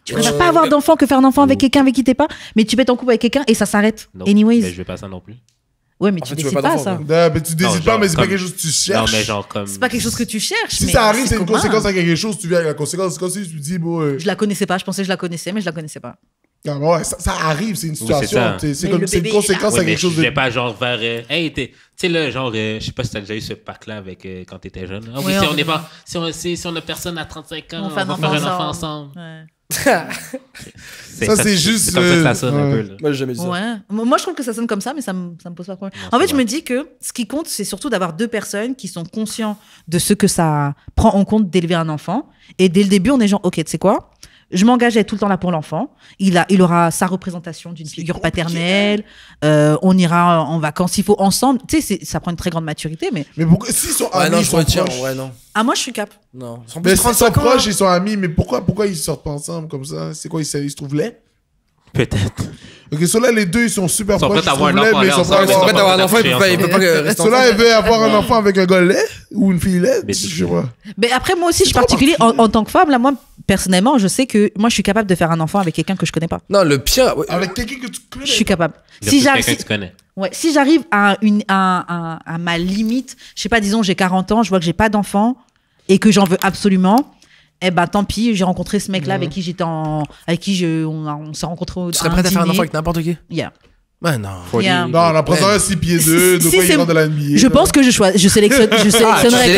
Tu préfères pas avoir d'enfant que faire un enfant avec quelqu'un avec qui t'es pas, mais tu pètes en couple avec quelqu'un et ça s'arrête. Non. Anyways. Mais je veux pas ça non plus. Ouais, mais En tu fait, tu veux décides pas pas d'enfant, ça. Mais tu décides Non, pas, genre, mais c'est pas comme- quelque chose que tu Non, cherches. mais genre comme. C'est pas quelque chose que tu cherches. Si mais ça arrive, c'est une commun. conséquence à quelque chose, tu viens avec la conséquence. C'est comme si tu dis, bon. Je la connaissais pas, je pensais que je la connaissais, mais je la connaissais pas. Non, ouais, ça arrive, c'est une c'est situation. ça. C'est Mais comme le c'est une bébé est là. conséquence Ouais, à mais quelque chose je vais de. pas genre vers. Hey, tu sais, là, genre, je sais pas si t'as déjà eu ce pack-là avec quand t'étais jeune. Ah oui, Ouais, si on est pas. Si on a personne à 35 ans, On on fait va un faire un enfant enfant ensemble. Ouais. Ça, c'est juste C'est comme ça que le- ça sonne un ouais. peu. Là. Moi, j'ai jamais dit ça. Ouais. Moi, je trouve que ça sonne comme ça, mais ça me pose pas de problème. Non, En fait, c'est je me dis que ce qui compte, c'est surtout d'avoir deux personnes qui sont conscients de ce que ça prend en compte d'élever un enfant. Et dès le début, on est genre, OK, tu sais quoi? Je m'engage à être tout le temps là pour l'enfant. Il aura sa représentation d'une figure paternelle. On ira en vacances s'il faut ensemble. Tu sais, ça prend une très grande maturité, mais... Mais pourquoi s'ils sont Ouais, amis, non, ils je sont retiens, proches. en vrai, non. Ah, moi, je suis cap. Non. Ils sont Mais plus s'ils sont 35 ans, proches, hein. ils sont amis, mais pourquoi ils sortent pas ensemble comme ça? C'est quoi, ils se trouvent laids? Peut-être. Ok, ceux-là, les deux, ils sont super Ils sont proches, prêts à ils se avoir trouvent un laids, enfant, mais ils là, sont ensemble, pas Ils sont Ils prêts sont d'avoir un pas enfant, il peut pas rester ensemble. Ceux-là, ils veulent avoir un enfant avec un gars laid ou une fille laide? Mais Je sais pas. Mais après, moi aussi, je suis trop particulier. En tant que femme, là, moi, personnellement, je sais que moi, je suis capable de faire un enfant avec quelqu'un que je connais pas. Non, le pire. ouais. Avec quelqu'un que tu connais. Je suis capable. Si Si quelqu'un j'arrive... que tu connais. Ouais, si j'arrive à ma limite, je sais pas, disons j'ai 40 ans, je vois que j'ai pas d'enfant et que j'en veux absolument, eh ben tant pis, j'ai rencontré ce mec-là avec qui on s'est rencontrés au Tu serais prête à faire un enfant avec n'importe qui? Yeah. Ouais, non. Yeah. Non, on en prend un 6 pieds 2, de Si quoi il c'est- rentre de la NBA. Je pense que je sélectionnerais tu sélectionnerais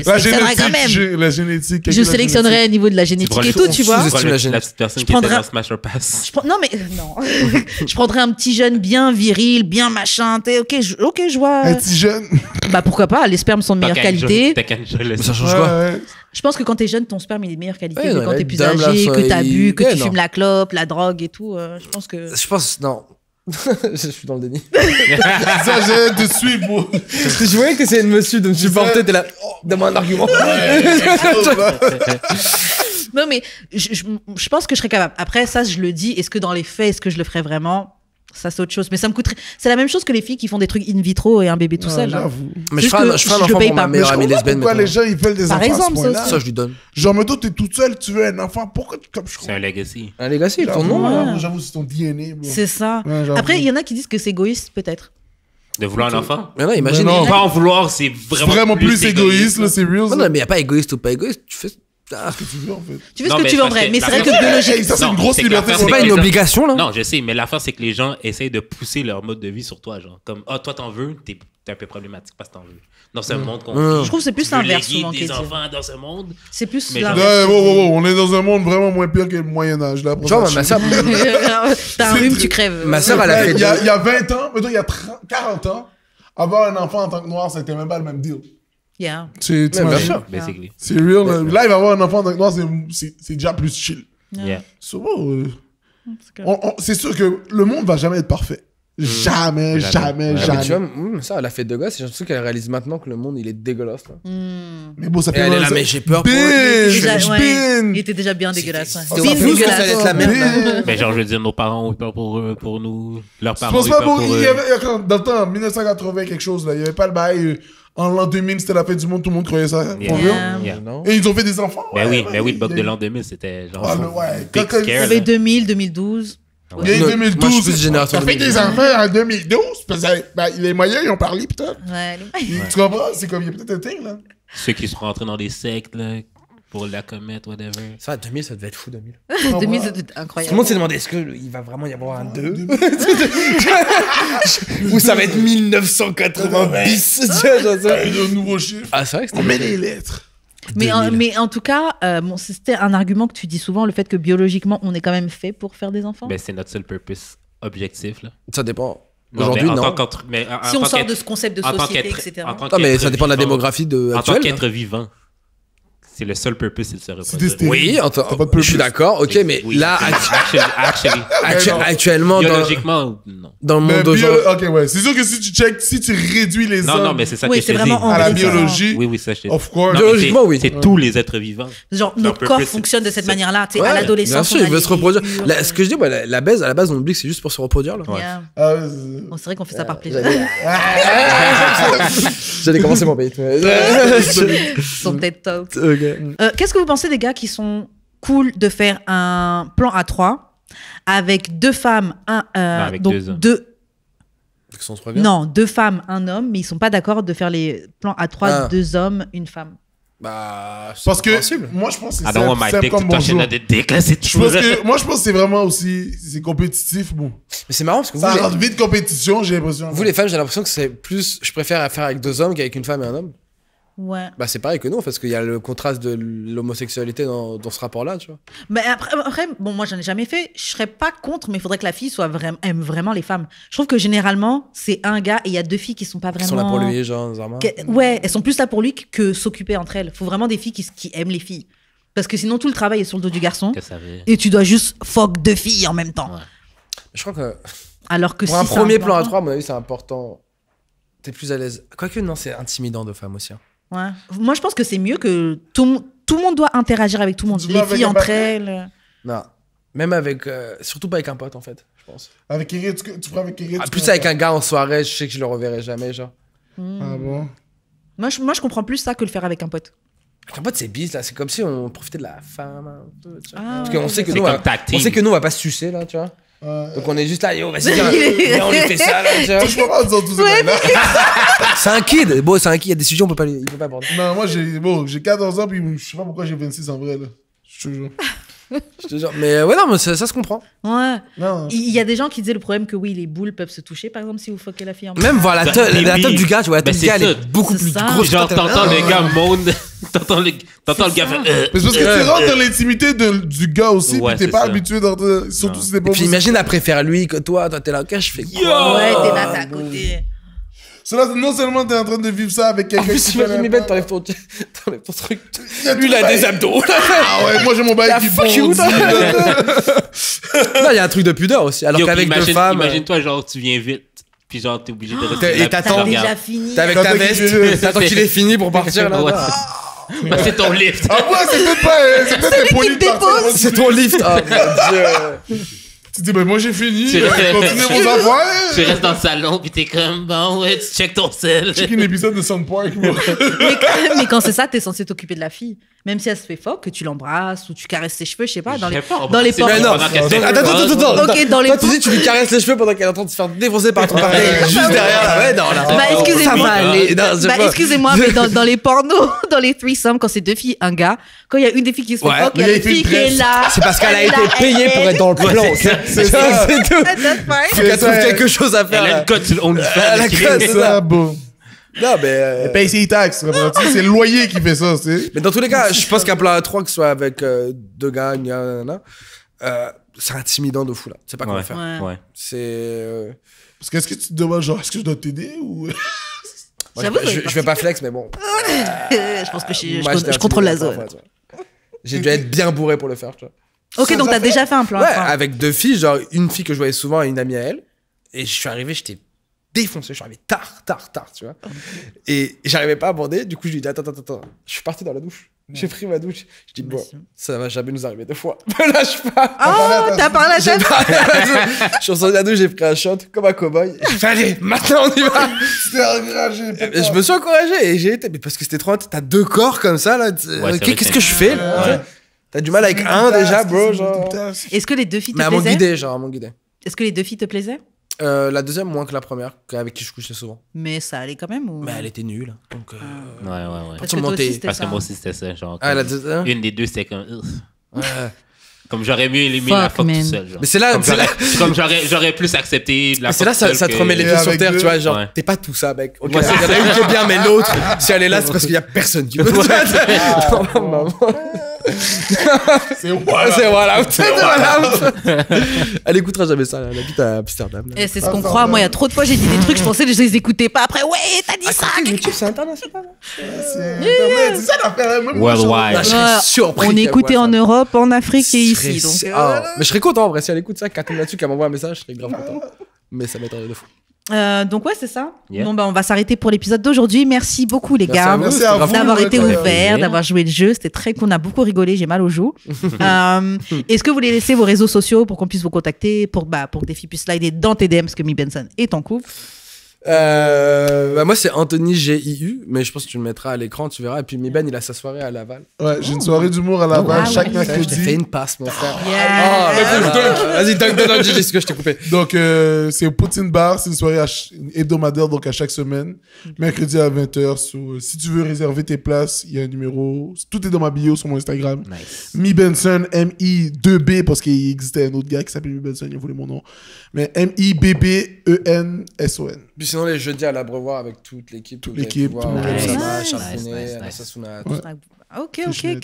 La quand même. génétique, la génétique. Je sélectionnerais au niveau de la génétique et tout, tu vois. sous-estime la La petite personne Je qui était prendrais- dans Smash or Pass. Non mais non. Je prendrais un petit jeune bien viril, bien machin, OK, je vois. Un petit jeune. Bah pourquoi pas, les spermes sont de meilleure qualité. T'as qu'à enjoy le Mais ça change quoi? Ouais. Je pense que quand t'es jeune, ton sperme il est de meilleure qualité Ouais, que non, quand mais t'es plus dame, là, âgé, ça, que t'as bu, que ouais, tu non. fumes la clope, la drogue et tout. Je pense que. Je pense, non. Je suis dans le déni. Ça, j'ai de suivre, bro. Je voyais que t'essayais de me suivre, de me supporter, t'es là. Oh, donne-moi un argument. Non, mais je pense que je serais capable. Après, ça, je le dis. Est-ce que dans les faits, est-ce que je le ferais vraiment? Ça, c'est autre chose. Mais ça me coûterait. C'est la même chose que les filles qui font des trucs in vitro et un bébé tout seul. hein. J'avoue. Mais Juste que je ferai un je enfant paye pour pas. ma Mais meilleure je amie comprends lesbienne. pourquoi les maintenant. gens, ils veulent des Par enfants à ce exemple, ça point-là. aussi. Ça, je lui donne. Genre, mettons, t'es toute seule, tu veux un enfant. Pourquoi, comme je C'est un legacy. Un legacy, ton nom, Ouais. là. J'avoue, c'est ton DNA, bro. C'est ça. Ouais, j'avoue. Après, il y en a qui disent que c'est égoïste, peut-être. De vouloir un enfant. Mais non, imagine. Mais non. Pas en vouloir, c'est Vraiment plus égoïste, là, c'est real. Non, non, mais y a pas égoïste ou pas égoïste. Tu fais. Ah, Tu veux, en fait. Tu fais Non, ce que mais tu veux en parce vrai. que Mais la c'est vrai que première- biologiquement. Hey, ça, c'est Non, une grosse c'est que liberté. l'affaire, c'est pas que une les gens- obligation, là. Non, je sais, mais l'affaire, c'est que les gens essayent de pousser leur mode de vie sur toi. Genre, comme, toi, t'en veux, t'es un peu problématique parce que t'en veux. Dans ce monde qu'on vit, Je trouve que c'est plus tu veux l'inverse, léguer souvent, des qui est dit. enfants dans ce monde. C'est plus Mais l'inverse. Ouais, wow, on est dans un monde vraiment moins pire que le Moyen-Âge, là. Genre, ma soeur. T'as un rhume, tu crèves. Ma sœur, elle a fait. Il y a 20 ans, mettons, il y a 40 ans, avoir un enfant en tant que noir, ça n'était même pas le même deal. Yeah. C'est bien sûr. Basically. C'est real. Là, il va avoir un enfant en tant que noir, c'est déjà plus chill. Yeah. So, c'est sûr que le monde va jamais être parfait. Jamais, jamais, Ouais, Mais jamais. tu vois, ça, elle a fait deux gosses et j'ai l'impression qu'elle réalise maintenant que le monde il est dégueulasse. Là. Mais bon, ça Et fait elle est là, ça- mais j'ai peur pour Binge, Déjà, ouais. binge. Il était déjà bien dégueulasse. Ouais. C'était Bien fou, dégueulasse. ça allait être la merde. Binge. Mais genre, je veux dire, nos parents ont eu peur pour nous. Leurs Je parents pense ont eu pas, peur bon, pour il y eux. avait, dans le temps, en 1980, quelque chose, là. Il y avait pas le bail. En l'an 2000, c'était la fête du monde, tout le monde croyait ça. Yeah. Pour vrai. Yeah. Non. Et ils ont fait des enfants. Ben ouais, oui, le bug il y de a- l'an 2000, c'était genre. Ah, ouais. Big Quand- Il y scare. avait là. 2000, 2012. Il y a eu Moi, 2012. je suis plus génération Ça fait des 2012. enfants en 2012. Parce que les moyens, ils ont parlé, putain. Ouais. Tu comprends? C'est comme, il y a peut-être un thing, là. Ceux qui sont rentrés dans des sectes, là, pour la comète, whatever. Ça, 2000, ça devait être fou, 2000. 2000, c'était Tout le incroyable. monde s'est demandé est-ce qu'il va vraiment y avoir un 2 Ou ça va être 1990 tu vois, genre ça. Un nouveau chiffre. Ah, c'est vrai que On c'était. met les lettres. Mais en tout cas, bon, c'était un argument que tu dis souvent, le fait que biologiquement, on est quand même fait pour faire des enfants. Ben, c'est notre seul purpose objectif, là. Ça dépend. Non, Aujourd'hui, mais en non. tant qu'entre- mais en Si on tant sort qu'être- de ce concept de en tant société, qu'être- etc. en tant Non, mais qu'être ça dépend de la vivant- démographie En tant actuelle. qu'être vivant, C'est le seul purpose, c'est de se t'es reproduire. stérile. Oui, T'as pas de je suis d'accord, ok, mais Oui, là, actuellement, biologiquement, non. dans le Mais monde d'aujourd'hui. ok, ouais. C'est sûr que si tu check, si tu réduis les Non, hommes non, mais c'est ça Oui, que je c'est te dis. vraiment à la embryonnaire. biologie, Oui, ça, je te dis. of course. Non, mais Biologiquement, c'est- oui. C'est tous les êtres vivants. Genre, Leur notre purpose, corps fonctionne de cette manière-là. Tu sais, Ouais, à l'adolescence. bien sûr, on a il veut les se reproduire. piqûres, Ce que je dis, moi, la baise, à la base, on oublie que c'est juste pour se reproduire. Là. Yeah. Ah, ouais, Bon, c'est vrai qu'on fait ça par plaisir. J'allais commencer mon bait. Son TED Talk. Ok. Qu'est-ce que vous pensez des gars qui sont cool de faire un plan à 3 avec 2 femmes, avec donc 2 hommes. Non, 2 femmes, 1 homme, mais ils sont pas d'accord de faire les plans à 3, 2 hommes, 1 femme. Bah, c'est Parce que compréhensible. moi, je pense que I c'est don't want my simple dick to comme touch bonjour. another dick. Là, c'est tout. Moi, je pense que c'est vraiment aussi c'est compétitif. Bon. Mais c'est marrant parce que Ça vous, rentre vite compétition, j'ai l'impression. les femmes, j'ai l'impression que c'est plus. Je préfère faire avec 2 hommes qu'avec une femme et un homme. Ouais. Bah, c'est pareil que nous, parce qu'il y a le contraste de l'homosexualité dans ce rapport-là, tu vois. Mais après, bon, moi, j'en ai jamais fait. Je serais pas contre, mais il faudrait que la fille aime vraiment les femmes. Je trouve que généralement, c'est un gars et il y a 2 filles qui sont pas Ils vraiment. sont là pour lui, genre, Zarma. Ouais, elles sont plus là pour lui que s'occuper entre elles. Faut vraiment des filles qui aiment les filles. Parce que sinon, tout le travail est sur le dos du garçon. Que ça veut. Et tu dois juste fuck 2 filles en même temps. Ouais. Je crois que Alors que pour si un c'est premier plan à important- 3, à mon avis, c'est important. T'es plus à l'aise. Quoique, non, c'est intimidant de femmes aussi. Hein. Ouais. Moi, je pense que c'est mieux que tout le monde doit interagir avec tout le monde. Tu Les vas avec filles un entre partenaire? elles. Non. Même avec. Surtout pas avec un pote, en fait, je pense. Avec Kiri, tu prends avec Kiri. Ah, plus avec un gars en soirée, je sais que je le reverrai jamais, genre. Ah bon? Moi, je comprends plus ça que le faire avec un pote. Avec un pote, c'est bise, là. C'est comme si on profitait de la femme un peu, tu vois. Ah, Parce qu'on sait que C'est nous, comme tag team. on sait que nous, on va pas se sucer, là, tu vois. Donc on est juste là, yo, vas-y, viens, on lui fait ça, là, tu vois. Je peux pas dire tout ça. là. C'est un kid. Bon, c'est un kid. Il y a des sujets, il peut pas aborder. Non, moi, j'ai 14 ans, puis je sais pas pourquoi j'ai 26 en vrai, là. Je te jure. Je te jure. Mais ouais, non, mais ça se comprend. Ouais. Non. Il y a des gens qui disaient le problème que oui, les boules peuvent se toucher, par exemple, si vous fuckez la fille en Même voir la top du gars, tu vois, la Ben, top du gars, c'est elle ça. est beaucoup C'est plus ça. grosse. Genre, t'entends le gars moan. T'entends le gars ça. faire. Mais c'est parce que tu rentres dans l'intimité du gars aussi, Ouais, puis t'es c'est pas ça. habitué d'entrer. Surtout si t'es pas. Et puis imagine, elle préfère lui que toi. Toi, t'es là, ok, je fais quoi? Ouais, t'es là, t'es à côté. Cela, non seulement t'es en train de vivre ça avec En quelqu'un plus, qui imagine, connaît Mibet, pas. t'enlèves ton truc. y a Lui, il tout a pareil. des abdos. Ah ouais, moi j'ai mon bail La qui fuck bondit. you, toi. là. Non, il y a un truc de pudeur aussi. Alors Yo, qu'avec puis 2 femmes, Imagine-toi, genre, tu viens vite. Puis genre, t'es obligé de rester et là, puis t'attends. tu T'as déjà regardes. fini. t'es avec Quand ta t'as veste, qu'il- t'attends qu'il ait fini pour partir là. Ouais. C'est ton lift. Ah ouais, c'est peut-être pas. C'est peut-être les polis de partir. C'est ton lift. Oh mon dieu. Tu dis, ben moi j'ai fini. Tu restes- Continuez vos Tu affaires. restes dans le salon, puis t'es comme, bon, ouais, tu check ton sel. Check un épisode de South Park, moi. Mais quand c'est ça, t'es censé t'occuper de la fille. Même si elle se fait fuck, que tu l'embrasses ou tu caresses ses cheveux, je sais pas, dans les portes. Mais non. Pendant qu'elle Donc, fait attends, le attends. Ok, dans les Toi, tu dis, tu lui caresses les cheveux pendant qu'elle est en train de se faire défoncer par ton partenaire juste derrière. Là. Ouais, non, là. Bah, excusez-moi. Ça va aller. Non, c'est Bah, pas- excusez-moi, mais dans les pornos, dans les threesomes, quand c'est 2 filles, un gars, quand il y a une des filles qui se fait Ouais, fuck, il y a mais une il fait fille une qui est presse. là. C'est parce qu'elle a Elle été est là, payée pour être dans le plan. c'est ça. C'est ça, c'est tout. That's fine. Faut qu'elle trouve quelque chose à faire. Elle a là. une cote sur le Elle a OnlyFans. la qui cote. est- C'est ça. bon. Non, mais. Elle paye ses taxes. comprends-tu? C'est le loyer qui fait ça, tu sais. Mais dans tous les cas, je pense qu'un plan à 3, que ce soit avec 2 gars, c'est intimidant de fou là. Tu sais pas comment Ouais. faire. Ouais. Ouais. C'est. Parce que est-ce que tu te demandes, genre, est-ce que je dois t'aider ou. Moi, J'avoue, je vais pas flex, mais bon. Je pense que Moi, j'étais je contrôle la intimidé zone. parfois, tu vois. J'ai dû être bien bourré pour le faire, tu vois. Ok, donc t'as déjà fait un plan Ouais, à 3. avec 2 filles, genre une fille que je voyais souvent et une amie à elle. Et je suis arrivé, j'étais défoncé, je suis arrivé tard, tu vois. Et j'arrivais pas à bander, du coup je lui ai dit attends. Je suis parti dans la douche. J'ai pris ma douche. Je dis bon, ça va jamais nous arriver 2 fois. Me lâche pas. Oh, t'as parlé à J'ai ta pas- Je suis sorti de la douche, j'ai pris un shot comme un cowboy. J'ai fait allez, maintenant on y va. C'était encouragé. Et je me suis encouragé et j'ai été, mais parce que c'était trop, t'as 2 corps comme ça là. c'est vrai Qu'est-ce que que je fais là? T'as du mal avec un déjà, bro. Genre. Est-ce que les 2 filles Mais te à mon plaisaient guidé, genre à mon guidé. Est-ce que les 2 filles te plaisaient La deuxième moins que la première, avec qui je couchais souvent. Mais ça allait quand même ou... Mais elle était nulle. Donc, Ouais. Parce Parce que toi aussi, que c'était Parce ça. que moi aussi, c'était ça. Genre, Ah, la comme- deuxième. une des deux, c'était comme. Ugh. Ouais. Comme j'aurais mieux aimé Fuck, la fuck man. tout seul. Genre. Mais c'est là, Comme c'est là. j'aurais plus accepté la Mais c'est fuck là, ça seule te que- remet les Et pieds sur avec terre, deux. tu vois. Genre, Ouais. t'es pas tout ça, mec. Ok, Ouais, il y en a une qui est bien, mais l'autre, si elle est là, c'est parce qu'il y a personne qui veut. Non, maman. C'est voilà. C'est voilà. C'est voilà. Elle écoutera jamais ça. Elle habite à Amsterdam. Et c'est ce qu'on croit. Moi, il y a trop de fois, j'ai dit des trucs, je pensais que je les écoutais pas. Après, ouais, t'as dit ça. YouTube, c'est international. C'est ça l'affaire. Worldwide. Je serais surpris. On qu'elle écoutait voit en ça. Europe, en Afrique et Je ici. serais- Donc, Mais je serais content en vrai. Si elle écoute ça, qu'elle tombe là-dessus, qu'elle m'envoie un message, je serais grave content. Mais ça m'étonnerait de fou. donc ouais, c'est ça. Yeah. Bon, bah, on va s'arrêter pour l'épisode d'aujourd'hui. Merci beaucoup, les gars. Merci à vous. D'avoir été incroyable. ouvert, d'avoir joué le jeu. C'était très cool. On a beaucoup rigolé. J'ai mal aux joues. Est-ce que vous voulez laisser vos réseaux sociaux pour qu'on puisse vous contacter, pour que des filles puissent slider dans tes DM, parce que Mi Benson est en couple? Moi, c'est Anthony GIU, mais je pense que tu le mettras à l'écran, tu verras. Et puis, Miben, il a sa soirée à Laval. Ouais, j'ai une soirée d'humour à Laval Ah chaque oui. Je t'ai fait mercredi. une passe, mon frère. Yeah. Vas-y, donne, j'ai ce que je t'ai coupé. Donc, c'est Poutine Bar, c'est une soirée hebdomadaire, donc à chaque semaine, mercredi à 20h. Si tu veux réserver tes places, il y a un numéro. Tout est dans ma bio sur mon Instagram. Nice. Mi Benson, MI2B, parce qu'il existait un autre gars qui s'appelait Mi Benson, il a voulu mon nom. Mais MIBBENSON. Puis sinon, les jeudis à l'Abreuvoir avec toute l'équipe. Toute l'équipe, tout le monde. Sama, Nice. Charpounet, Nice. Anassa Sounat. Ouais. Ok, Fishnet.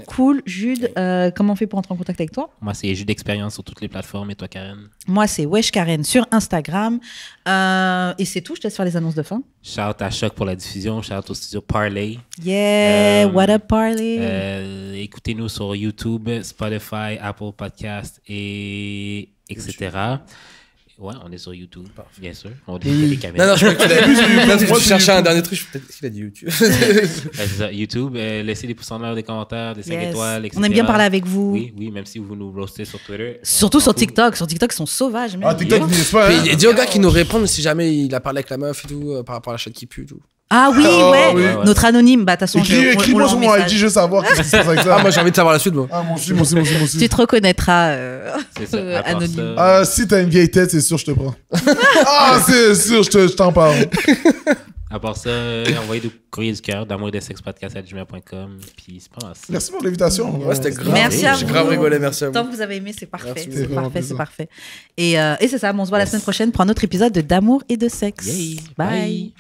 cool. Jude, comment on fait pour entrer en contact avec toi? Moi, c'est jeu d'expérience sur toutes les plateformes. Et toi, Karen? Moi, c'est Wesh Karen sur Instagram. Et c'est tout. Je te laisse faire les annonces de fin. Shout à Choc pour la diffusion. Shout au studio Parley. Yeah, what up, Parley? Écoutez-nous sur YouTube, Spotify, Apple Podcast et etc. Ouais, on est sur YouTube, bien sûr. On est les caméras. Non, je crois que tu Moi, tu c'est cherchais un YouTube. dernier truc. Peut-être qu'il a dit YouTube. C'est ça, YouTube. Laissez des pouces en l'air, des commentaires, des 5 Yes. étoiles, etc. On aime bien parler avec vous. Oui, même si vous nous roastez sur Twitter. Surtout on sur s'en fout. TikTok. Sur TikTok, ils sont sauvages. Ah, TikTok, il est pas, hein. Puis dis au gars qui nous répondent si jamais il a parlé avec la meuf et tout, par rapport à la chatte qui pue et tout. Ah oui, Oh, ouais. oui. Notre anonyme. Bah, de toute façon, Écris-moi sur mon message. IG, je veux savoir qu'est-ce qui se passe avec ça. Ah, moi j'ai envie de savoir la suite, moi. Ah, moi aussi. Tu te reconnaîtras C'est ça. À part anonyme. ça, Si t'as une vieille tête, c'est sûr, je te prends. C'est sûr, je t'en parle. À part ça, envoyez des courriers du cœur d'amour et de sexe podcast@gmail.com. Puis c'est pas mal. Merci pour l'invitation. Ouais, c'était grave. Merci à J'ai vous. grave rigolé, merci à vous. Tant que vous avez aimé, c'est parfait. Merci, C'est vraiment parfait, c'est plaisir. parfait. Et c'est ça. Bon, on se voit la semaine prochaine pour un autre épisode de D'amour et de sexe. Yay. Bye.